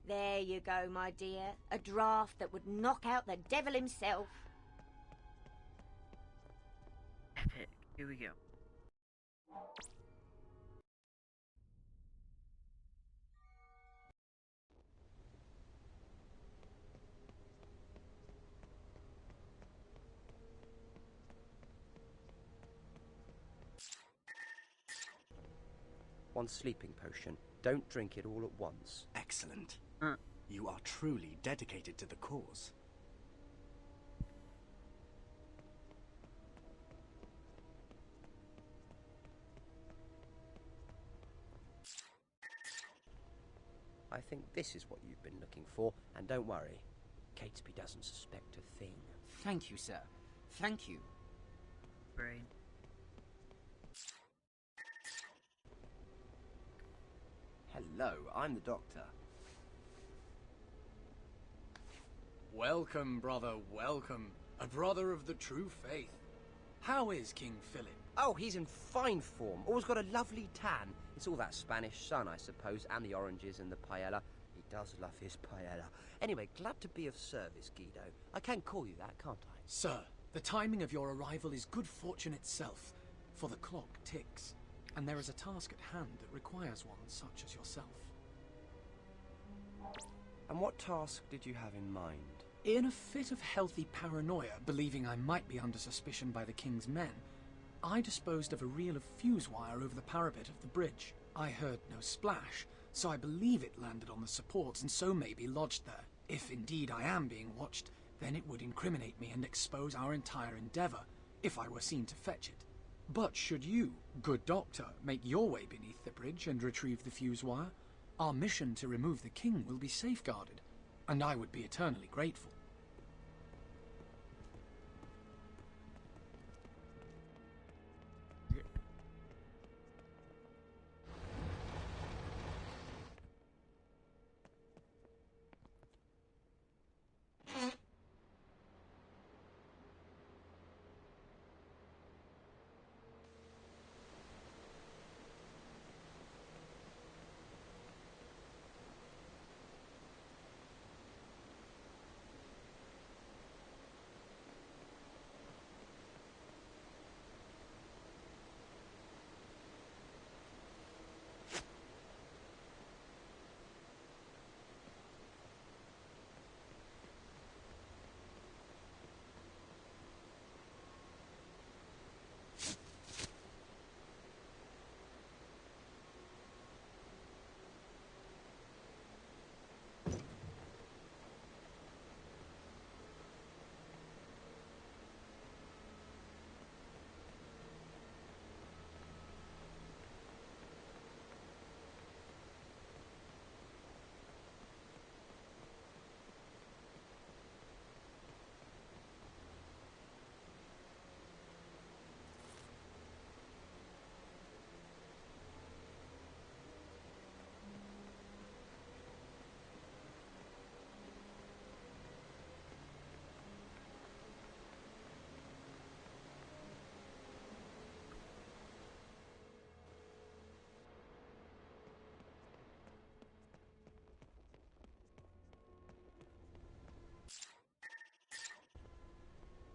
There you go, my dear. A draught that would knock out the devil himself. Epic. Here we go. One sleeping potion. Don't drink it all at once. Excellent. You are truly dedicated to the cause. I think this is what you've been looking for, and don't worry. Catesby doesn't suspect a thing. Thank you, sir. Thank you. Brain. Hello, I'm the doctor. Welcome, brother, welcome. A brother of the true faith. How is King Philip? Oh, he's in fine form. Always got a lovely tan. It's all that Spanish sun, I suppose, and the oranges and the paella. He does love his paella. Anyway, glad to be of service, Guido. I can call you that, can't I? Sir, the timing of your arrival is good fortune itself, for the clock ticks, and there is a task at hand that requires one such as yourself. And what task did you have in mind? In a fit of healthy paranoia, believing I might be under suspicion by the King's men, I disposed of a reel of fuse wire over the parapet of the bridge. I heard no splash, so I believe it landed on the supports and so may be lodged there. If indeed I am being watched, then it would incriminate me and expose our entire endeavour, if I were seen to fetch it. But should you, good doctor, make your way beneath the bridge and retrieve the fuse wire, our mission to remove the King will be safeguarded, and I would be eternally grateful.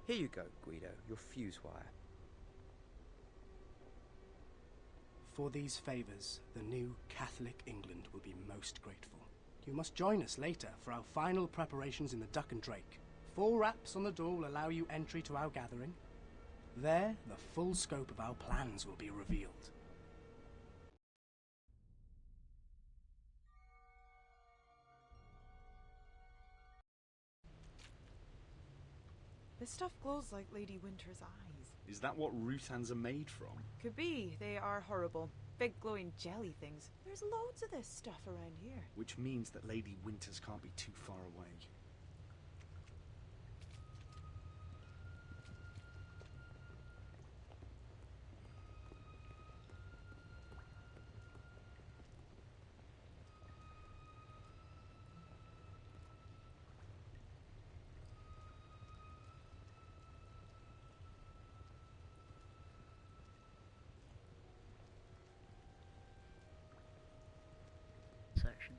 Here you go, Guido, your fuse wire. For these favours, the new Catholic England will be most grateful. You must join us later for our final preparations in the Duck and Drake. 4 raps on the door will allow you entry to our gathering. There, the full scope of our plans will be revealed. This stuff glows like Lady Winter's eyes. Is that what Rutans are made from? Could be. They are horrible. Big glowing jelly things. There's loads of this stuff around here. Which means that Lady Winters can't be too far away. Section.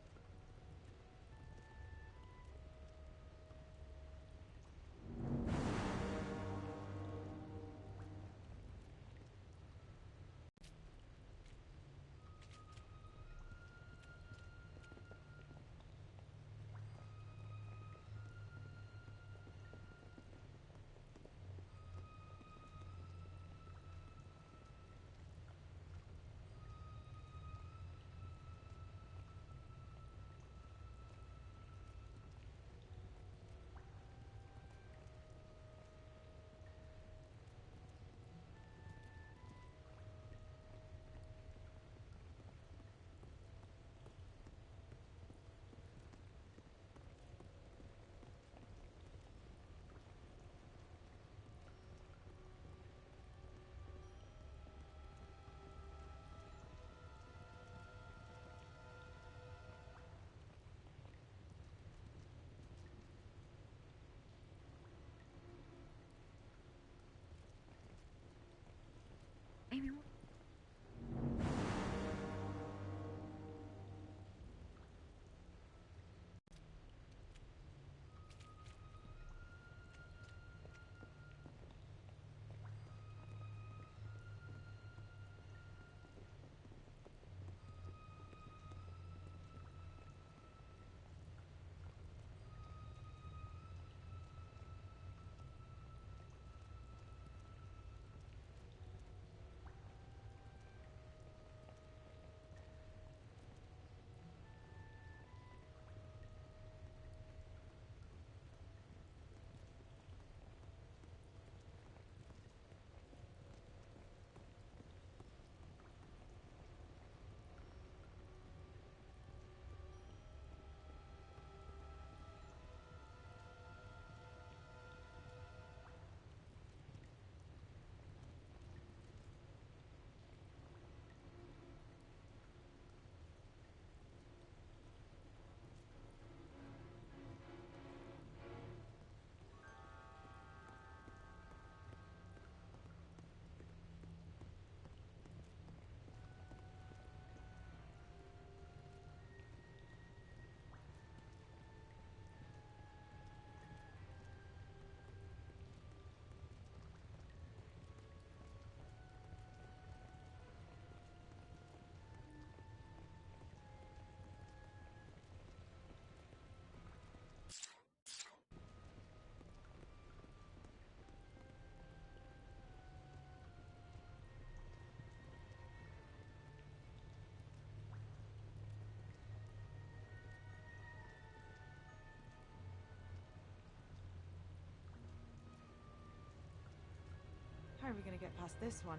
are we going to get past this one?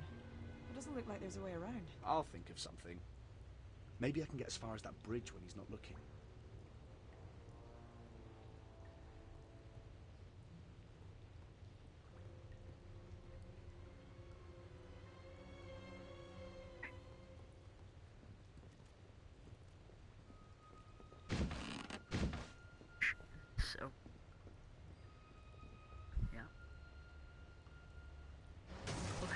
It doesn't look like there's a way around. I'll think of something. Maybe I can get as far as that bridge when he's not looking. So, yeah. Okay.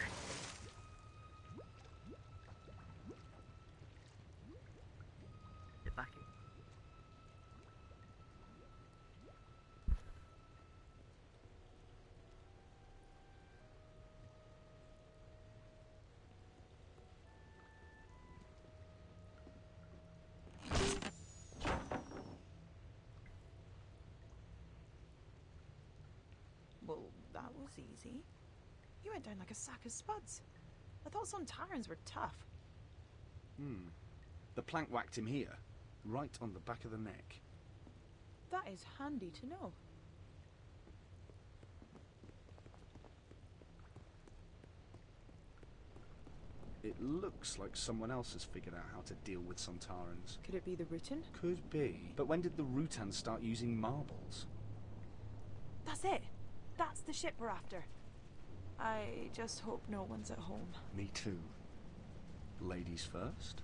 Get back in. Well, that was easy. You went down like a sack of spuds. I thought Sontarans were tough. The plank whacked him here, right on the back of the neck. That is handy to know. It looks like someone else has figured out how to deal with Sontarans. Could it be the Rutan? Could be. But when did the Rutan start using marbles? That's it. That's the ship we're after. I just hope no one's at home. Me too. Ladies first?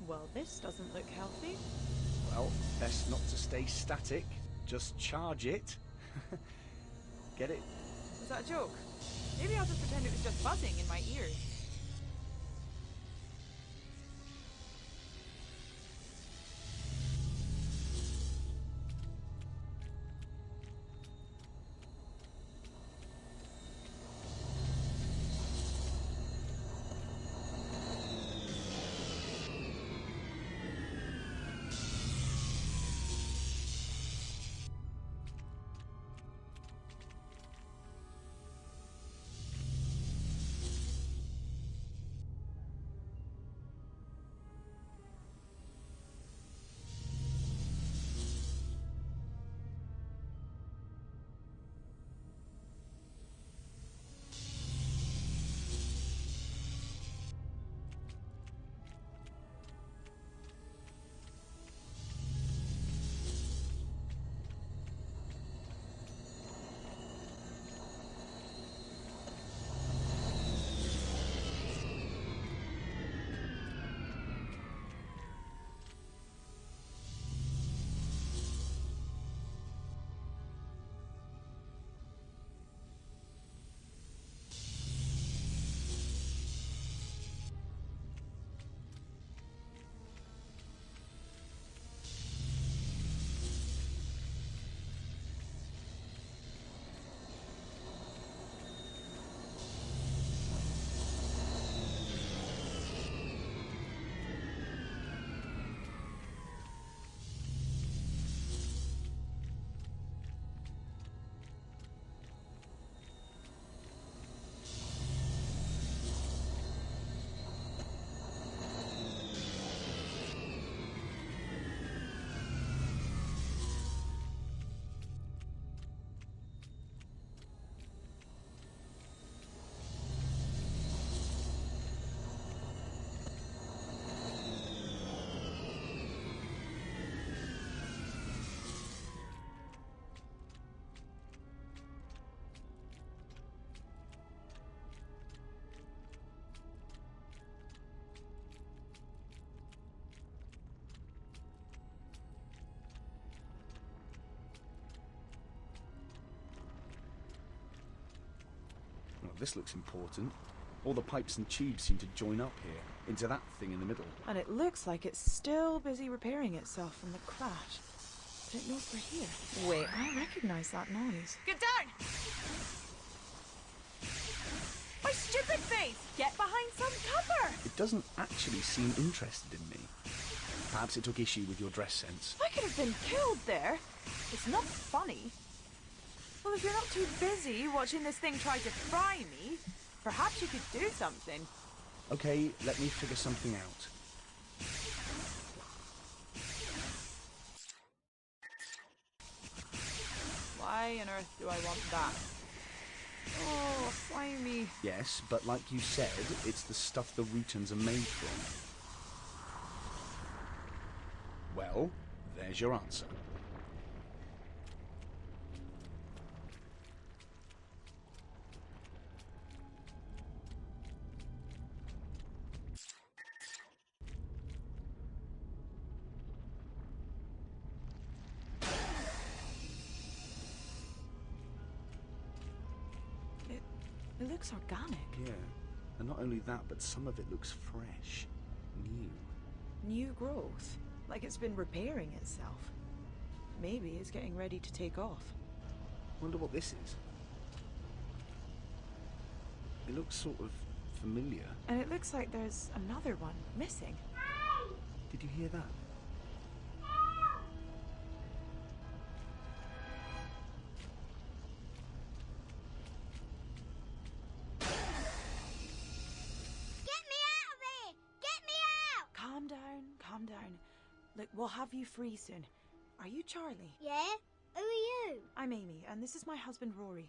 Well, this doesn't look healthy. Well, best not to stay static. Just charge it. Get it? Was that a joke? Maybe I'll just pretend it was just buzzing in my ears. Well, this looks important. All the pipes and tubes seem to join up here, into that thing in the middle. And it looks like it's still busy repairing itself from the crash. But it knows we're here. Wait, I recognise that noise. Get down! My stupid face! Get behind some cover! It doesn't actually seem interested in me. Perhaps it took issue with your dress sense. I could have been killed there. It's not funny. Well, if you're not too busy watching this thing try to fry me, perhaps you could do something. Okay, let me figure something out. Why on earth do I want that? Oh, slimy. Yes, but like you said, it's the stuff the Routons are made from. Well, there's your answer. It looks organic. Yeah, and not only that, but some of it looks fresh, new. New growth. Like it's been repairing itself. Maybe it's getting ready to take off. Wonder what this is. It looks sort of familiar. And it looks like there's another one missing. Did you hear that? Calm down. Look, we'll have you free soon. Are you Charlie? Yeah? Who are you? I'm Amy, and this is my husband Rory.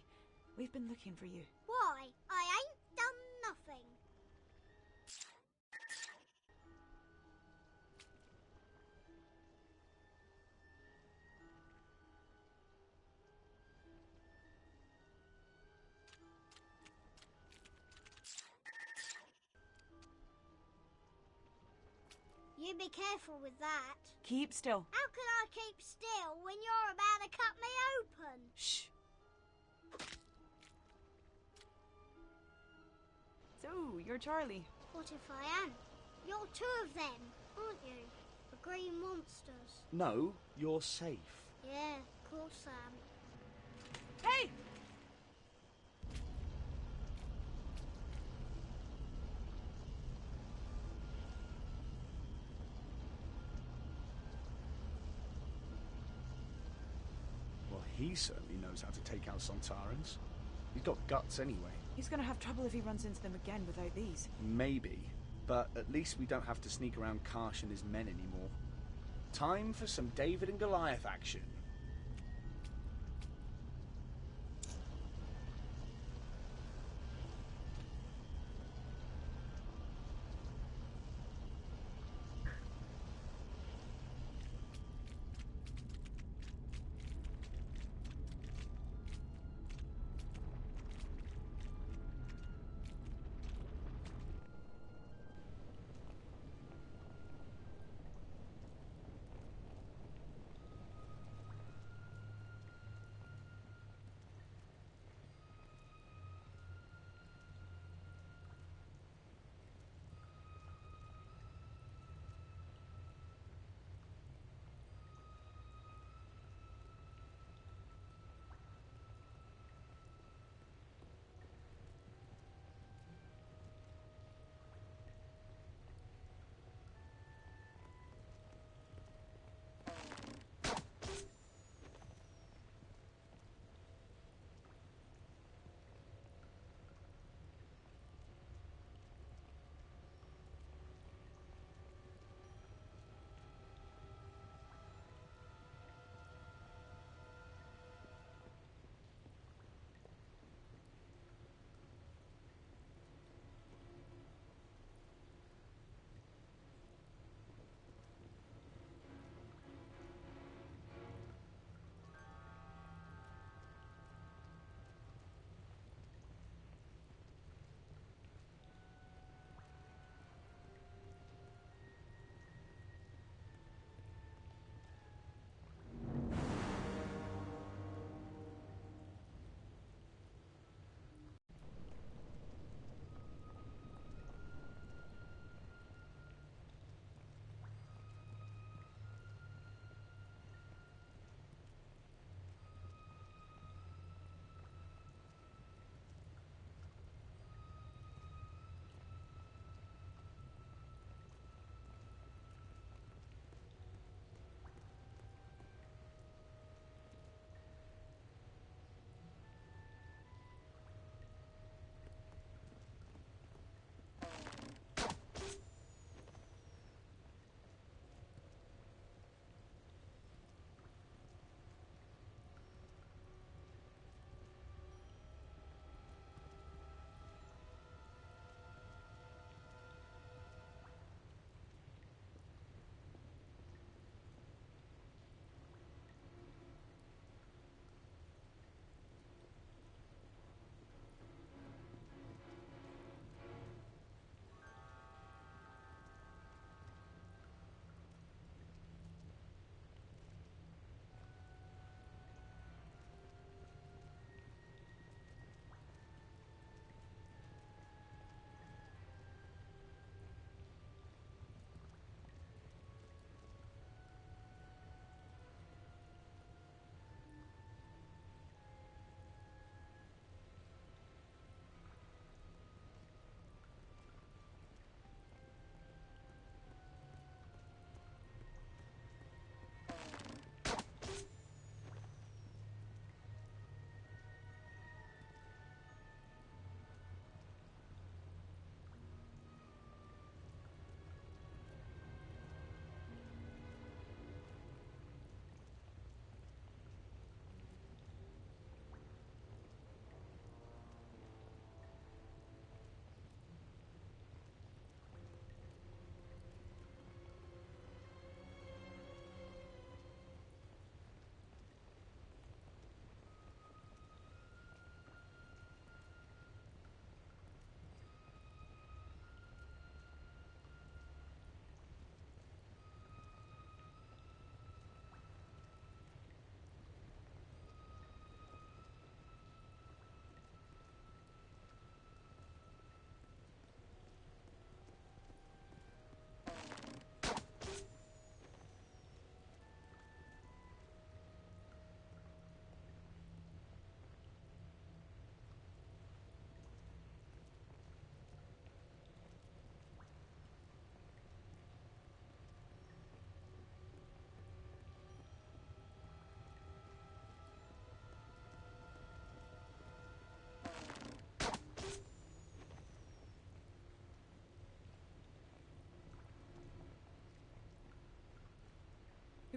We've been looking for you. Why? I ain't done nothing. You be careful with that. Keep still. How can I keep still when you're about to cut me open? Shh. So, you're Charlie. What if I am? You're two of them, aren't you? The green monsters. No, you're safe. Yeah, of course I am. Hey! Well, he certainly knows how to take out Sontarans. He's got guts anyway. He's gonna have trouble if he runs into them again without these. Maybe, but at least we don't have to sneak around Karsh and his men anymore. Time for some David and Goliath action.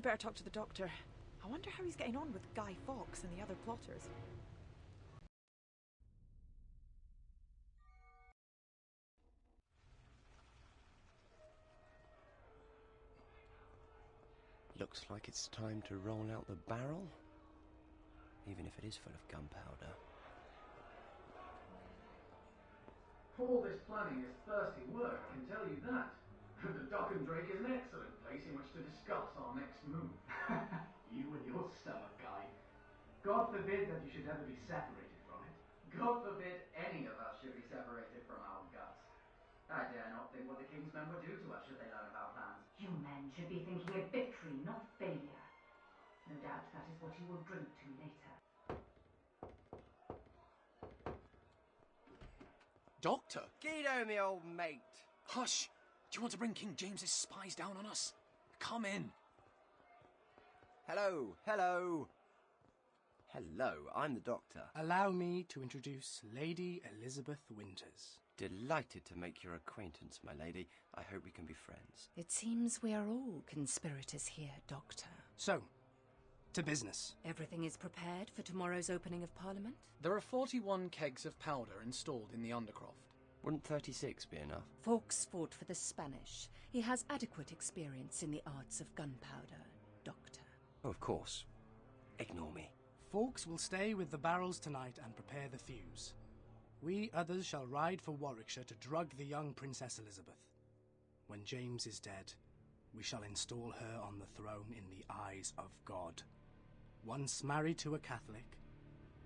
better talk to the doctor. I wonder how he's getting on with Guy Fawkes and the other plotters. Looks like it's time to roll out the barrel, even if it is full of gunpowder. All this planning is thirsty work, I can tell you that. The Dock and Drake is an excellent place in which to discuss our next move. You and your stomach, Guy. God forbid that you should ever be separated from it. God forbid any of us should be separated from our guts. I dare not think what the King's men would do to us should they learn of our plans. You men should be thinking of victory, not failure. No doubt that is what you will drink to later. Doctor? Guido, me old mate. Hush! Do you want to bring King James's spies down on us? Come in. Hello, hello. Hello, I'm the Doctor. Allow me to introduce Lady Elizabeth Winters. Delighted to make your acquaintance, my lady. I hope we can be friends. It seems we are all conspirators here, Doctor. So, to business. Everything is prepared for tomorrow's opening of Parliament? There are 41 kegs of powder installed in the Undercroft. Wouldn't 36 be enough? Fawkes fought for the Spanish. He has adequate experience in the arts of gunpowder, Doctor. Oh, of course. Ignore me. Fawkes will stay with the barrels tonight and prepare the fuse. We others shall ride for Warwickshire to drug the young Princess Elizabeth. When James is dead, we shall install her on the throne in the eyes of God. Once married to a Catholic,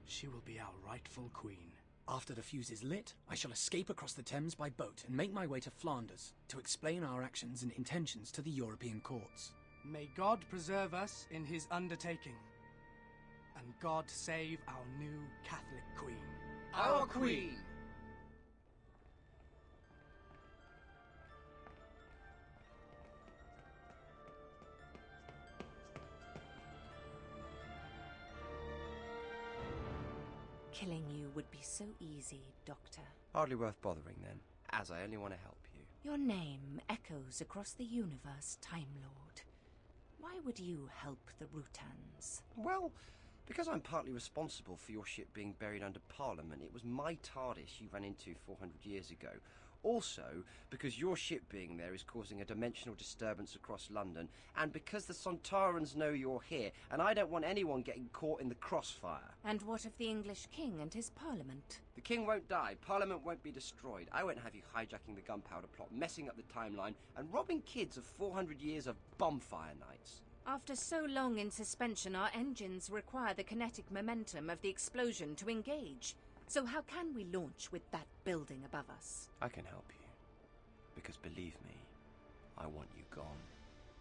she will be our rightful queen. After the fuse is lit, I shall escape across the Thames by boat and make my way to Flanders to explain our actions and intentions to the European courts. May God preserve us in his undertaking. And God save our new Catholic queen. Our queen! Killing you would be so easy, Doctor. Hardly worth bothering then, as I only want to help you. Your name echoes across the universe, Time Lord. Why would you help the Rutans? Well, because I'm partly responsible for your ship being buried under Parliament, it was my TARDIS you ran into 400 years ago. Also, because your ship being there is causing a dimensional disturbance across London, and because the Sontarans know you're here, and I don't want anyone getting caught in the crossfire. And what of the English king and his Parliament? The king won't die, Parliament won't be destroyed. I won't have you hijacking the gunpowder plot, messing up the timeline, and robbing kids of 400 years of bonfire nights. After so long in suspension, our engines require the kinetic momentum of the explosion to engage. So how can we launch with that building above us? I can help you. Because believe me, I want you gone.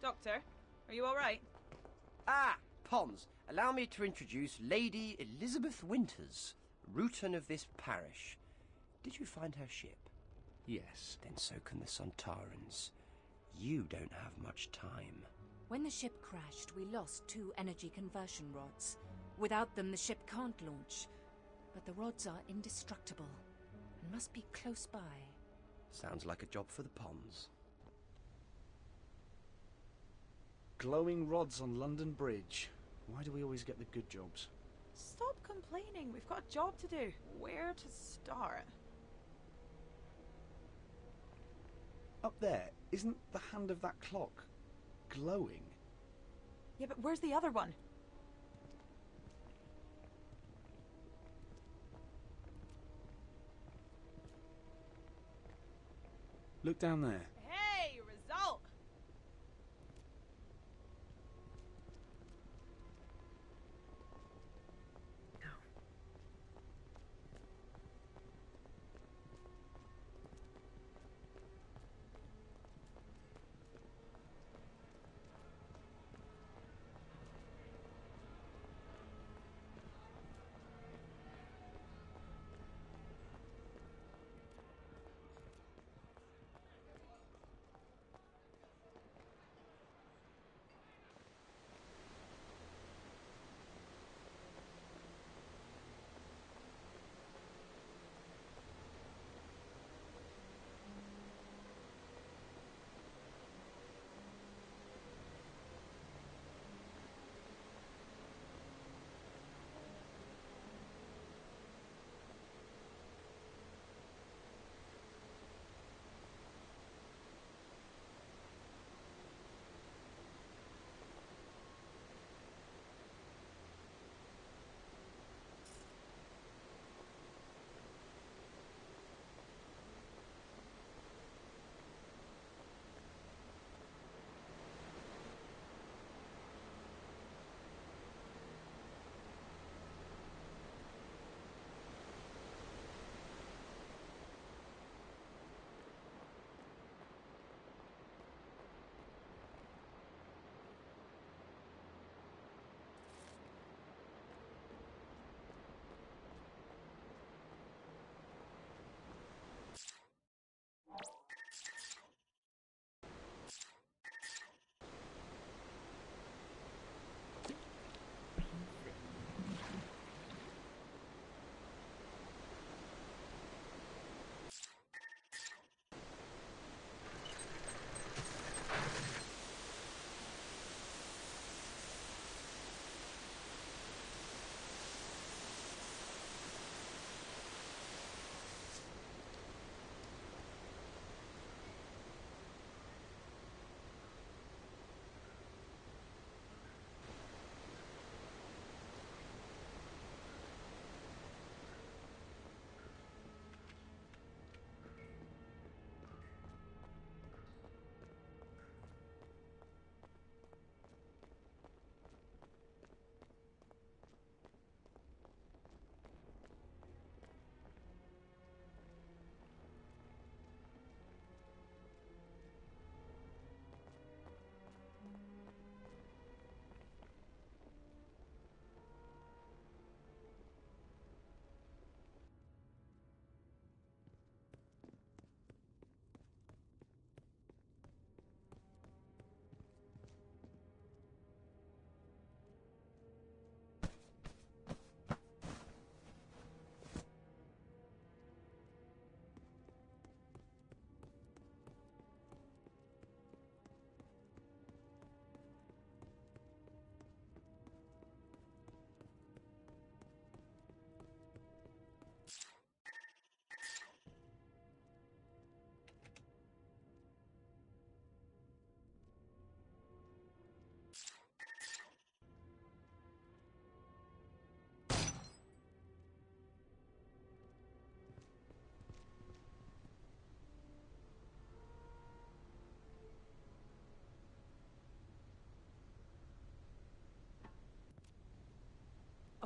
Doctor, are you alright? Ah! Pons, allow me to introduce Lady Elizabeth Winters, Rutan of this parish. Did you find her ship? Yes. Then so can the Sontarans. You don't have much time. When the ship crashed, we lost 2 energy conversion rods. Without them, the ship can't launch. But the rods are indestructible and must be close by. Sounds like a job for the Pons. Glowing rods on London Bridge. Why do we always get the good jobs? Stop complaining. We've got a job to do. Where to start? Up there, isn't the hand of that clock glowing? Yeah, but where's the other one? Look down there. Hey, result!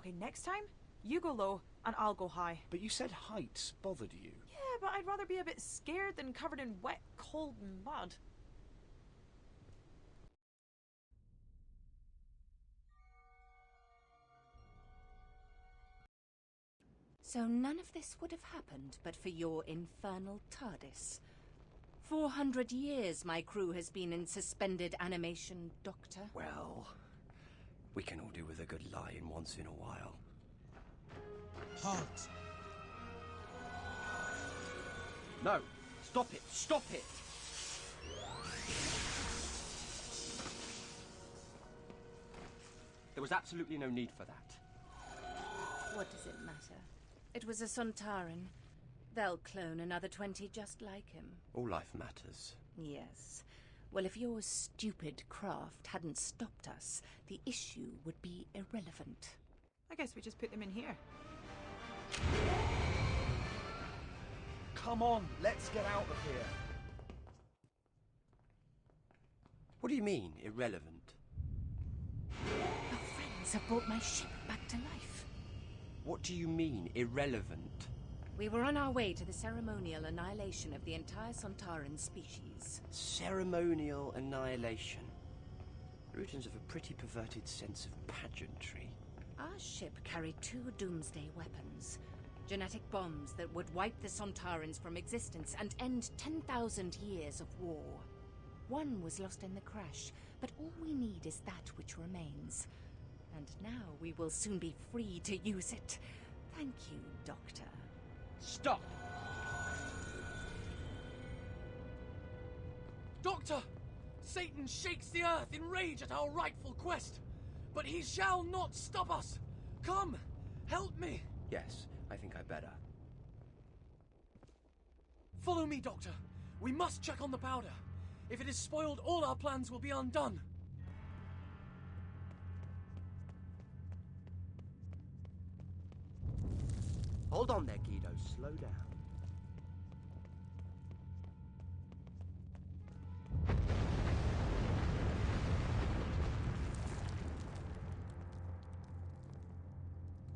Okay, next time, you go low and I'll go high. But you said heights bothered you. Yeah, but I'd rather be a bit scared than covered in wet, cold mud. So none of this would have happened but for your infernal TARDIS. 400 years my crew has been in suspended animation, Doctor. Well, we can all do with a good lie-in once in a while. Halt! No! Stop it! Stop it! There was absolutely no need for that. What does it matter? It was a Sontaran. They'll clone another 20 just like him. All life matters. Yes. Well, if your stupid craft hadn't stopped us, the issue would be irrelevant. I guess we just put them in here. Come on, let's get out of here. What do you mean, irrelevant? Your friends have brought my ship back to life. What do you mean, irrelevant? We were on our way to the ceremonial annihilation of the entire Sontaran species. Ceremonial annihilation. Routines have a pretty perverted sense of pageantry. Our ship carried 2 doomsday weapons. Genetic bombs that would wipe the Sontarans from existence and end 10,000 years of war. One was lost in the crash, but all we need is that which remains. And now we will soon be free to use it. Thank you, Doctor. Stop! Doctor! Satan shakes the earth in rage at our rightful quest, but he shall not stop us! Come, help me! Yes, I think I better. Follow me, Doctor. We must check on the powder. If it is spoiled, all our plans will be undone. Hold on there, Guido. Slow down.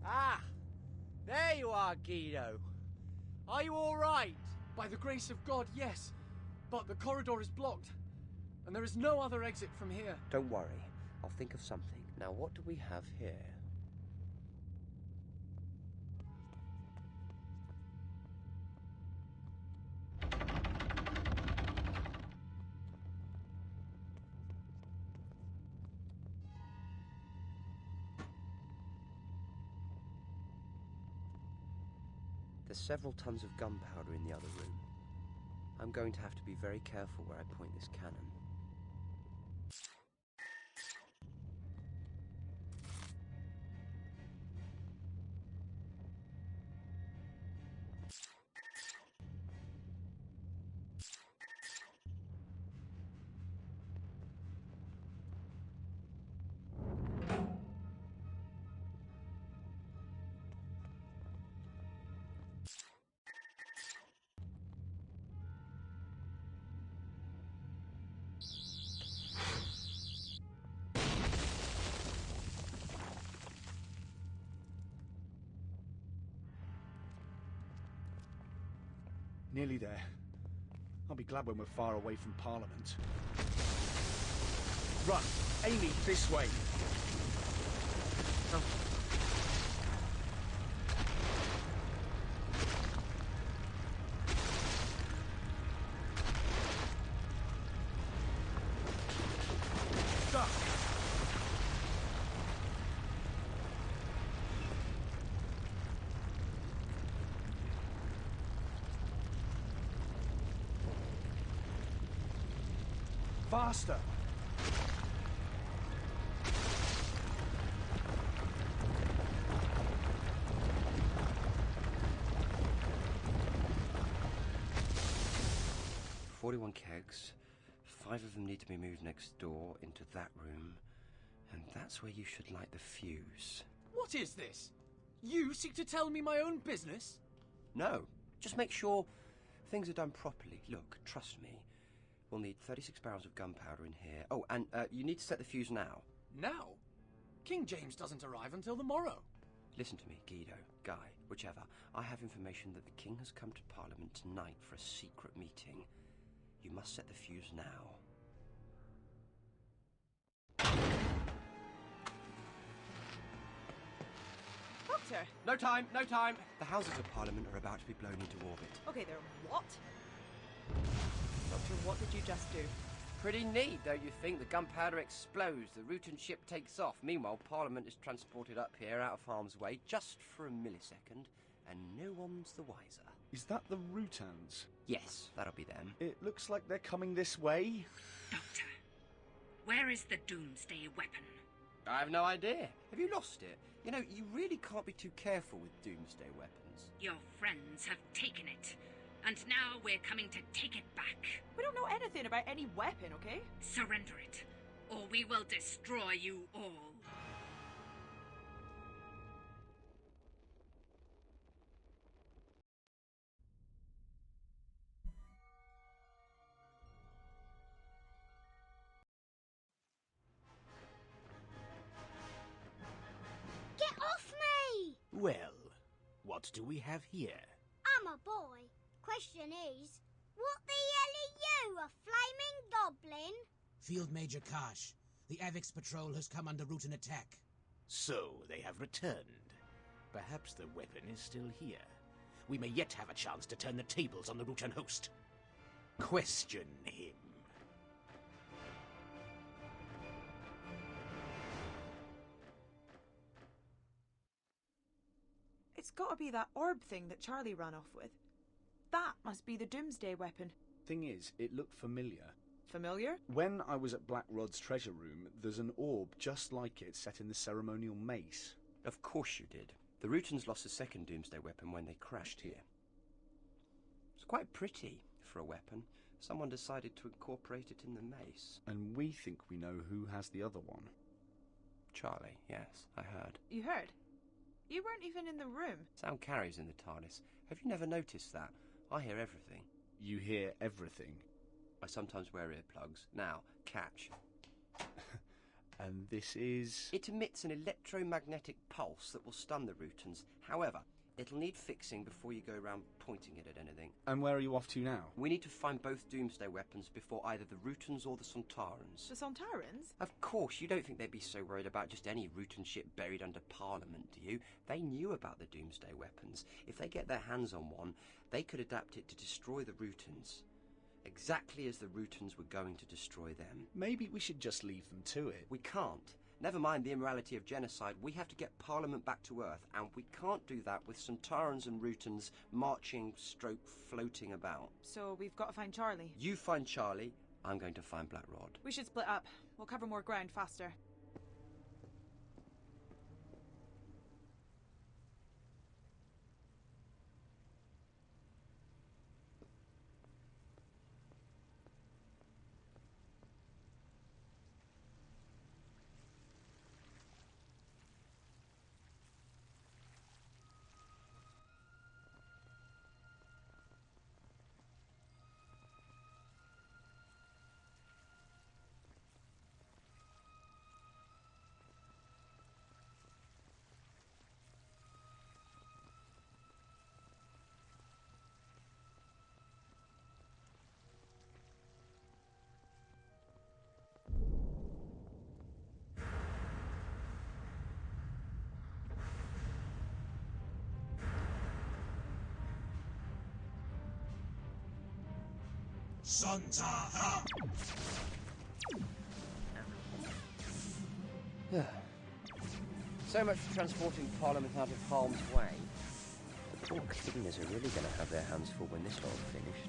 Ah! There you are, Guido. Are you all right? By the grace of God, yes. But the corridor is blocked, and there is no other exit from here. Don't worry. I'll think of something. Now, what do we have here? There's several tons of gunpowder in the other room. I'm going to have to be very careful where I point this cannon. Nearly there. I'll be glad when we're far away from Parliament. Run! Amy, this way! Oh. Duck! Faster! "41 kegs. 5 of them need to be moved next door into that room. And that's where you should light the fuse." What is this? You seek to tell me my own business? No, just make sure things are done properly. Look, trust me. We'll need 36 barrels of gunpowder in here. Oh, and you need to set the fuse now. Now? King James doesn't arrive until the morrow. Listen to me, Guido, Guy, whichever. I have information that the king has come to Parliament tonight for a secret meeting. You must set the fuse now. Doctor! No time, no time! The Houses of Parliament are about to be blown into orbit. Okay, they're what? Doctor, what did you just do? Pretty neat, don't you think? The gunpowder explodes, the Rutan ship takes off. Meanwhile, Parliament is transported up here out of harm's way just for a millisecond, and no one's the wiser. Is that the Rutans? Yes, that'll be them. It looks like they're coming this way. Doctor, where is the Doomsday weapon? I have no idea. Have you lost it? You know, you really can't be too careful with Doomsday weapons. Your friends have taken it, and now we're coming to take it back. We don't know anything about any weapon, okay? Surrender it, or we will destroy you all. Get off me! Well, what do we have here? I'm a boy. Question is, what the hell are you, a flaming goblin? Field Major Kosh, the Avix patrol has come under Rutan attack. So, they have returned. Perhaps the weapon is still here. We may yet have a chance to turn the tables on the Rutan host. Question him. It's gotta be that orb thing that Charlie ran off with. That must be the Doomsday weapon. Thing is, it looked familiar. Familiar? When I was at Blackrod's treasure room, there's an orb just like it set in the ceremonial mace. Of course you did. The Rutans lost a second Doomsday weapon when they crashed here. It's quite pretty for a weapon. Someone decided to incorporate it in the mace. And we think we know who has the other one. Charlie, yes, I heard. You heard? You weren't even in the room. Sound carries in the TARDIS. Have you never noticed that? I hear everything. You hear everything? I sometimes wear earplugs. Now, catch. And this is... It emits an electromagnetic pulse that will stun the Rutans. However, it'll need fixing before you go around pointing it at anything. And where are you off to now? We need to find both Doomsday weapons before either the Rutans or the Sontarans. The Sontarans? Of course, you don't think they'd be so worried about just any Rutan ship buried under Parliament, do you? They knew about the Doomsday weapons. If they get their hands on one, they could adapt it to destroy the Rutans. Exactly as the Rutans were going to destroy them. Maybe we should just leave them to it. We can't. Never mind the immorality of genocide, we have to get Parliament back to Earth, and we can't do that with Sontarans and Rutans marching stroke floating about. So we've got to find Charlie. You find Charlie, I'm going to find Blackrod. We should split up. We'll cover more ground faster. Sontar! So much for transporting Parliament out of harm's way. The poor cleaners are really going to have their hands full when this is all finished.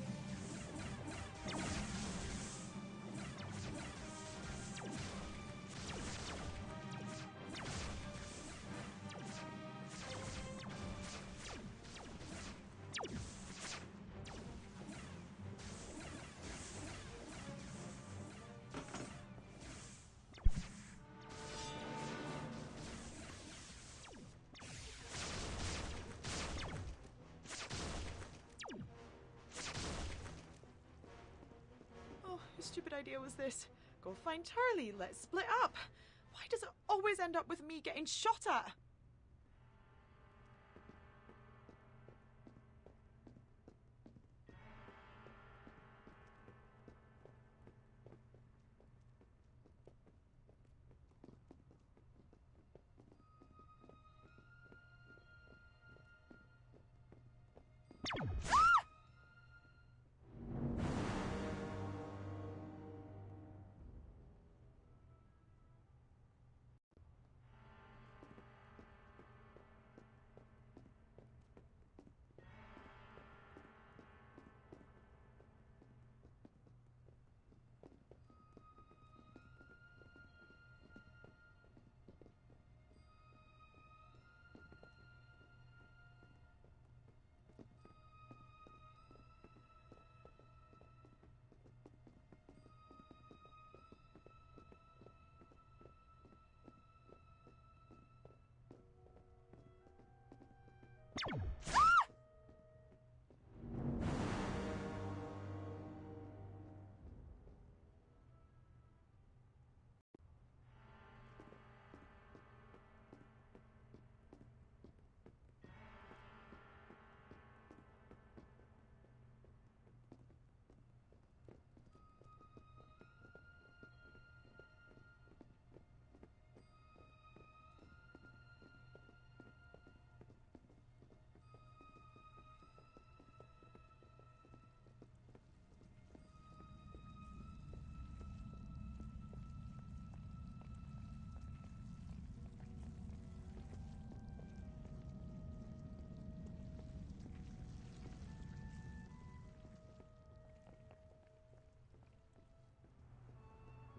Whose stupid idea was this? Go find Charlie, let's split up. Why does it always end up with me getting shot at?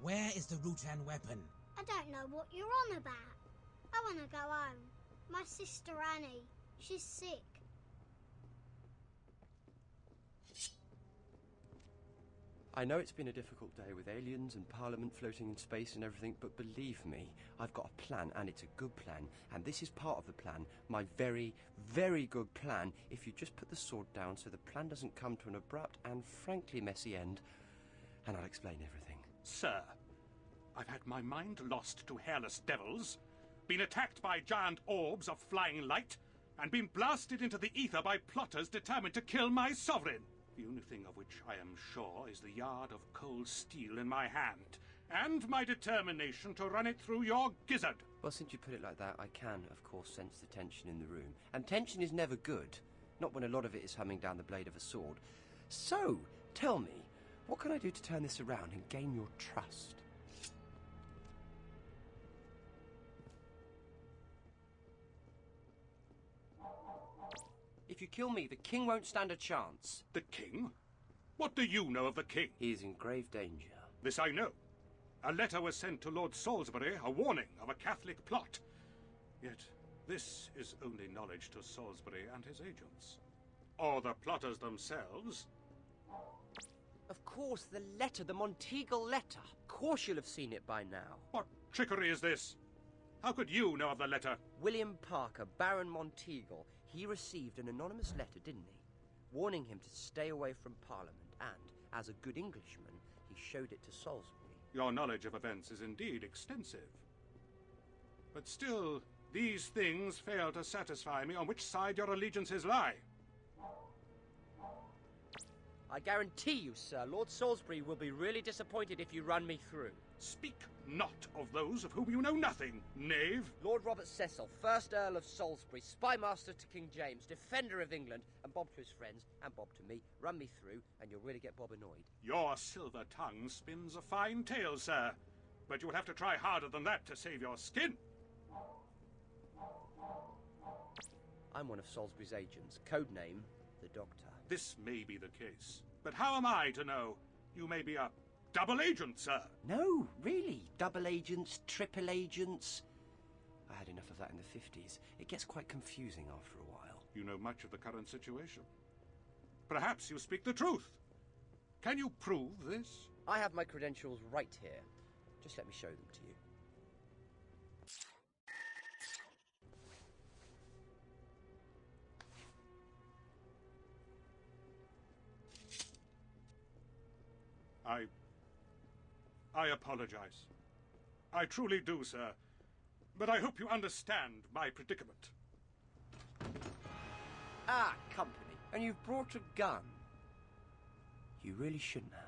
Where is the Rutan weapon? I don't know what you're on about. I want to go home. My sister Annie, she's sick. I know it's been a difficult day with aliens and Parliament floating in space and everything, but believe me, I've got a plan, and it's a good plan, and this is part of the plan. My very, very good plan, if you just put the sword down so the plan doesn't come to an abrupt and frankly messy end, and I'll explain everything. Sir, I've had my mind lost to hairless devils, been attacked by giant orbs of flying light, and been blasted into the ether by plotters determined to kill my sovereign. The only thing of which I am sure is the yard of cold steel in my hand, and my determination to run it through your gizzard. Well, since you put it like that, I can, of course, sense the tension in the room. And tension is never good, not when a lot of it is humming down the blade of a sword. So, tell me, what can I do to turn this around and gain your trust? If you kill me, the king won't stand a chance. The king? What do you know of the king? He is in grave danger. This I know. A letter was sent to Lord Salisbury, a warning of a Catholic plot. Yet this is only knowledge to Salisbury and his agents. Or the plotters themselves. Of course, the letter, the Monteagle letter. Of course you'll have seen it by now. What trickery is this? How could you know of the letter? William Parker, Baron Monteagle. He received an anonymous letter, didn't he? Warning him to stay away from Parliament, and, as a good Englishman, he showed it to Salisbury. Your knowledge of events is indeed extensive. But still, these things fail to satisfy me on which side your allegiances lie. I guarantee you, sir, Lord Salisbury will be really disappointed if you run me through. Speak not of those of whom you know nothing, knave. Lord Robert Cecil, 1st Earl of Salisbury, spymaster to King James, defender of England, and Bob to his friends, and Bob to me. Run me through, and you'll really get Bob annoyed. Your silver tongue spins a fine tale, sir. But you will have to try harder than that to save your skin. I'm one of Salisbury's agents, codename the Doctor. This may be the case, but how am I to know? You may be a double agent, sir. No, really. Double agents, triple agents. I had enough of that in the 50s. It gets quite confusing after a while. You know much of the current situation. Perhaps you speak the truth. Can you prove this? I have my credentials right here. Just let me show them to you. I apologize. I truly do, sir. But I hope you understand my predicament. Ah, company. And you've brought a gun. You really shouldn't have.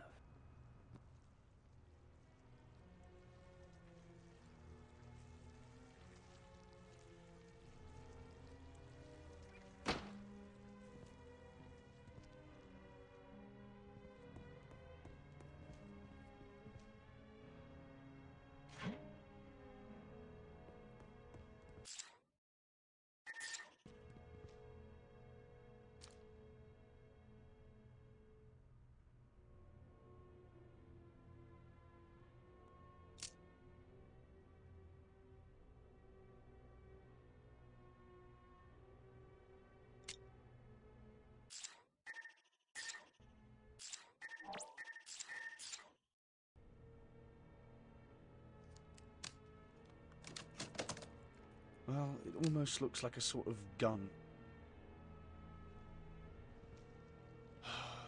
Well, it almost looks like a sort of gun.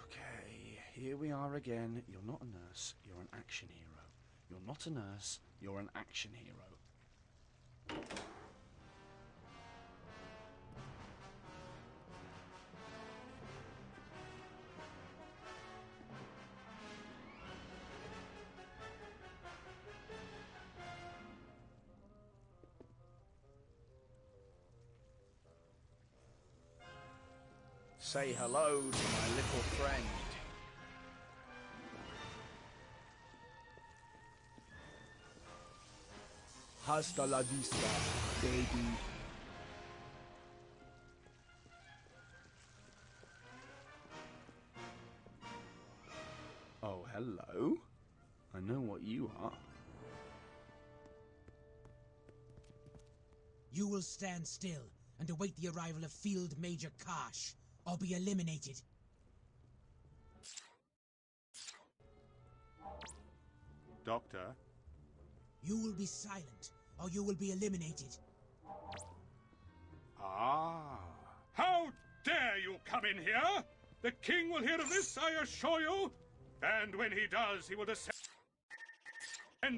Okay, here we are again. You're not a nurse, you're an action hero. You're not a nurse, you're an action hero. Say hello to my little friend. Hasta la vista, baby. Oh, hello. I know what you are. You will stand still and await the arrival of Field Major Karsh, or be eliminated. Doctor? You will be silent, or you will be eliminated. Ah. How dare you come in here? The king will hear of this, I assure you. And when he does, he will descend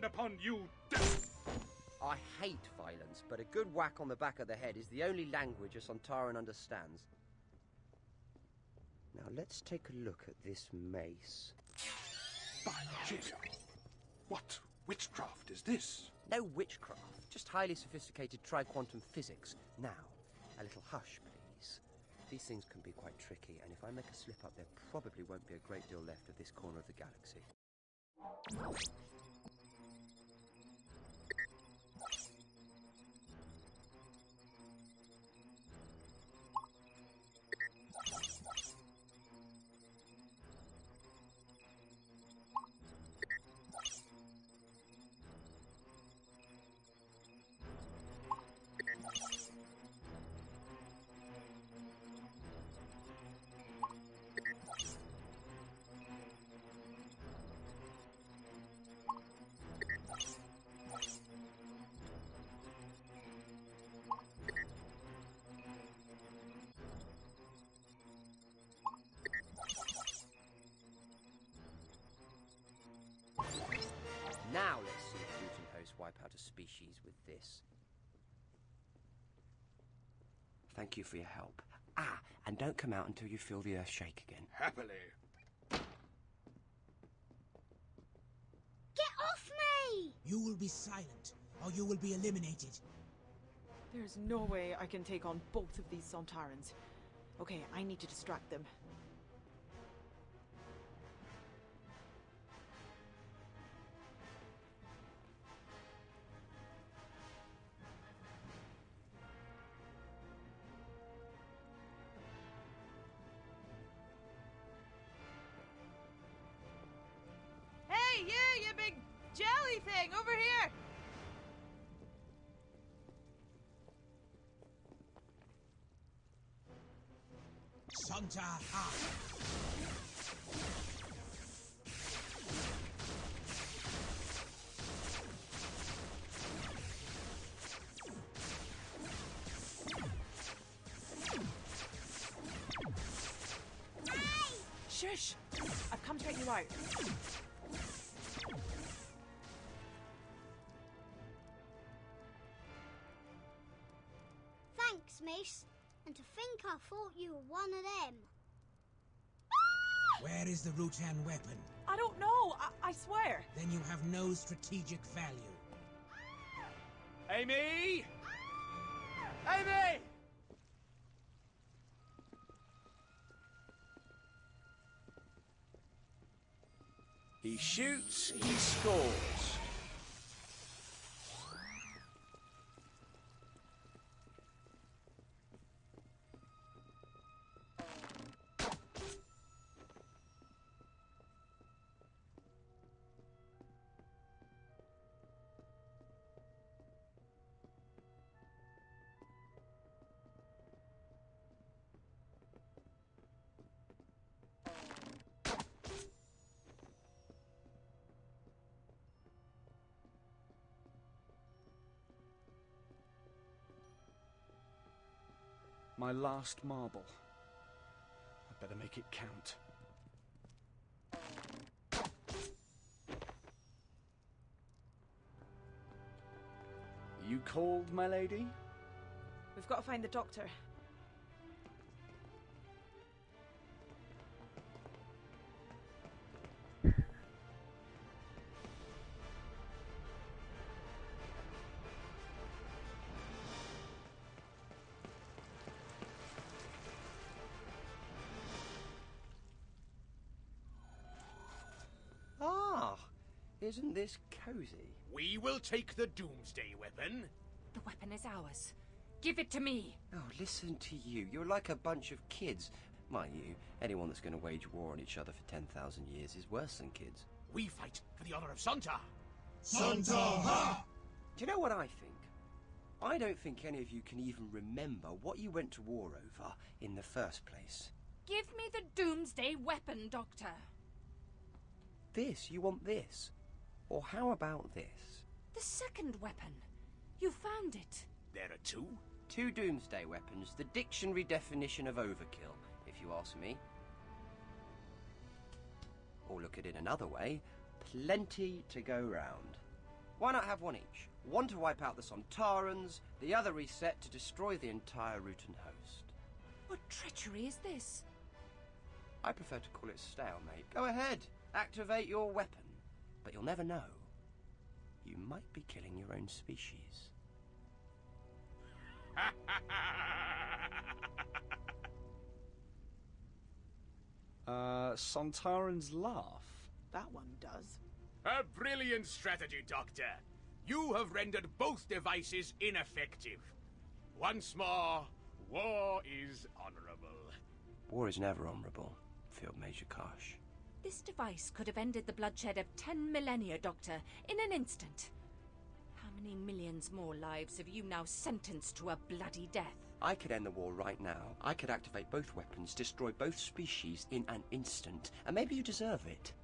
upon you death. I hate violence, but a good whack on the back of the head is the only language a Sontaran understands. Now let's take a look at this mace. By Jesus! What witchcraft is this? No witchcraft, just highly sophisticated tri-quantum physics. Now, a little hush, please. These things can be quite tricky, and if I make a slip up, there probably won't be a great deal left of this corner of the galaxy. Now let's see if Luton hosts wipe out a species with this. Thank you for your help. Ah, and don't come out until you feel the earth shake again. Happily. Get off me! You will be silent, or you will be eliminated. There's no way I can take on both of these Sontarans. Okay, I need to distract them. Hey, you big jelly thing, over here! Santa Ha! Shush! I've come to get you out. Thanks, miss. And to think I thought you were one of them. Where is the Rutan weapon? I don't know, I swear. Then you have no strategic value. Amy! Amy! He shoots, he scores. My last marble. I'd better make it count. You called, my lady? We've got to find the doctor. Ah, isn't this cozy? We will take the Doomsday weapon. The weapon is ours. Give it to me. Oh, listen to you. You're like a bunch of kids. Mind you, anyone that's going to wage war on each other for 10,000 years is worse than kids. We fight for the honor of Santa. Santa ha! Do you know what I think? I don't think any of you can even remember what you went to war over in the first place. Give me the Doomsday weapon, Doctor. This? You want this? Or how about this? The second weapon. You found it. There are two? Two Doomsday weapons, the dictionary definition of overkill, if you ask me. Or look at it another way, plenty to go round. Why not have one each? One to wipe out the Sontarans, the other reset to destroy the entire Rutan host. What treachery is this? I prefer to call it stalemate. Go ahead, activate your weapon. But you'll never know. You might be killing your own species. Sontaran's laugh? That one does. A brilliant strategy, Doctor. You have rendered both devices ineffective. Once more, war is honorable. War is never honorable, Field Major Karsh. This device could have ended the bloodshed of 10 millennia, Doctor, in an instant. How many millions more lives have you now sentenced to a bloody death? I could end the war right now. I could activate both weapons, destroy both species in an instant. And maybe you deserve it.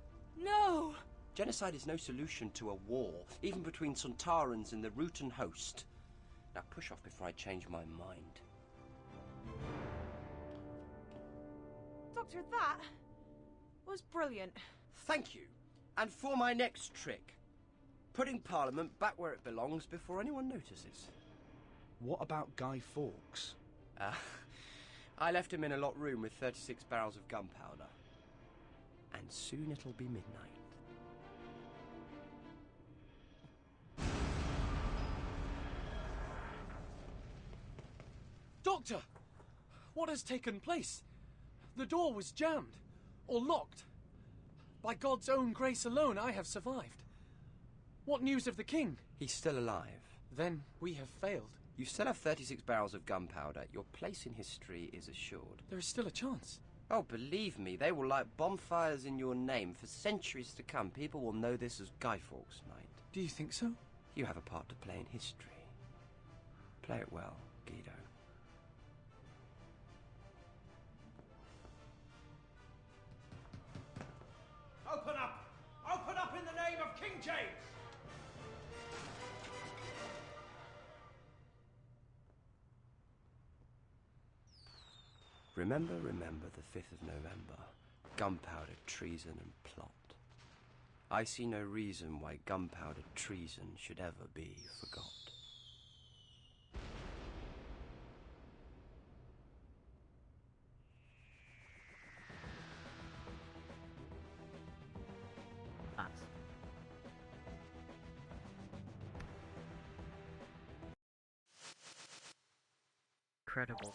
No! Genocide is no solution to a war, even between Sontarans and the Rutan host. Now push off before I change my mind. Doctor, that was brilliant. Thank you. And for my next trick, putting Parliament back where it belongs before anyone notices. What about Guy Fawkes? I left him in a locked room with 36 barrels of gunpowder. And soon it'll be midnight. Doctor! What has taken place? The door was jammed, or locked. By God's own grace alone, I have survived. What news of the king? He's still alive. Then we have failed. You still have 36 barrels of gunpowder. Your place in history is assured. There is still a chance. Oh, believe me, they will light bonfires in your name for centuries to come. People will know this as Guy Fawkes Night. Do you think so? You have a part to play in history. Play it well, Guido. Open up! Open up in the name of King James! Remember the 5th of November. Gunpowder, treason and plot. I see no reason why gunpowder treason should ever be forgot. That's incredible.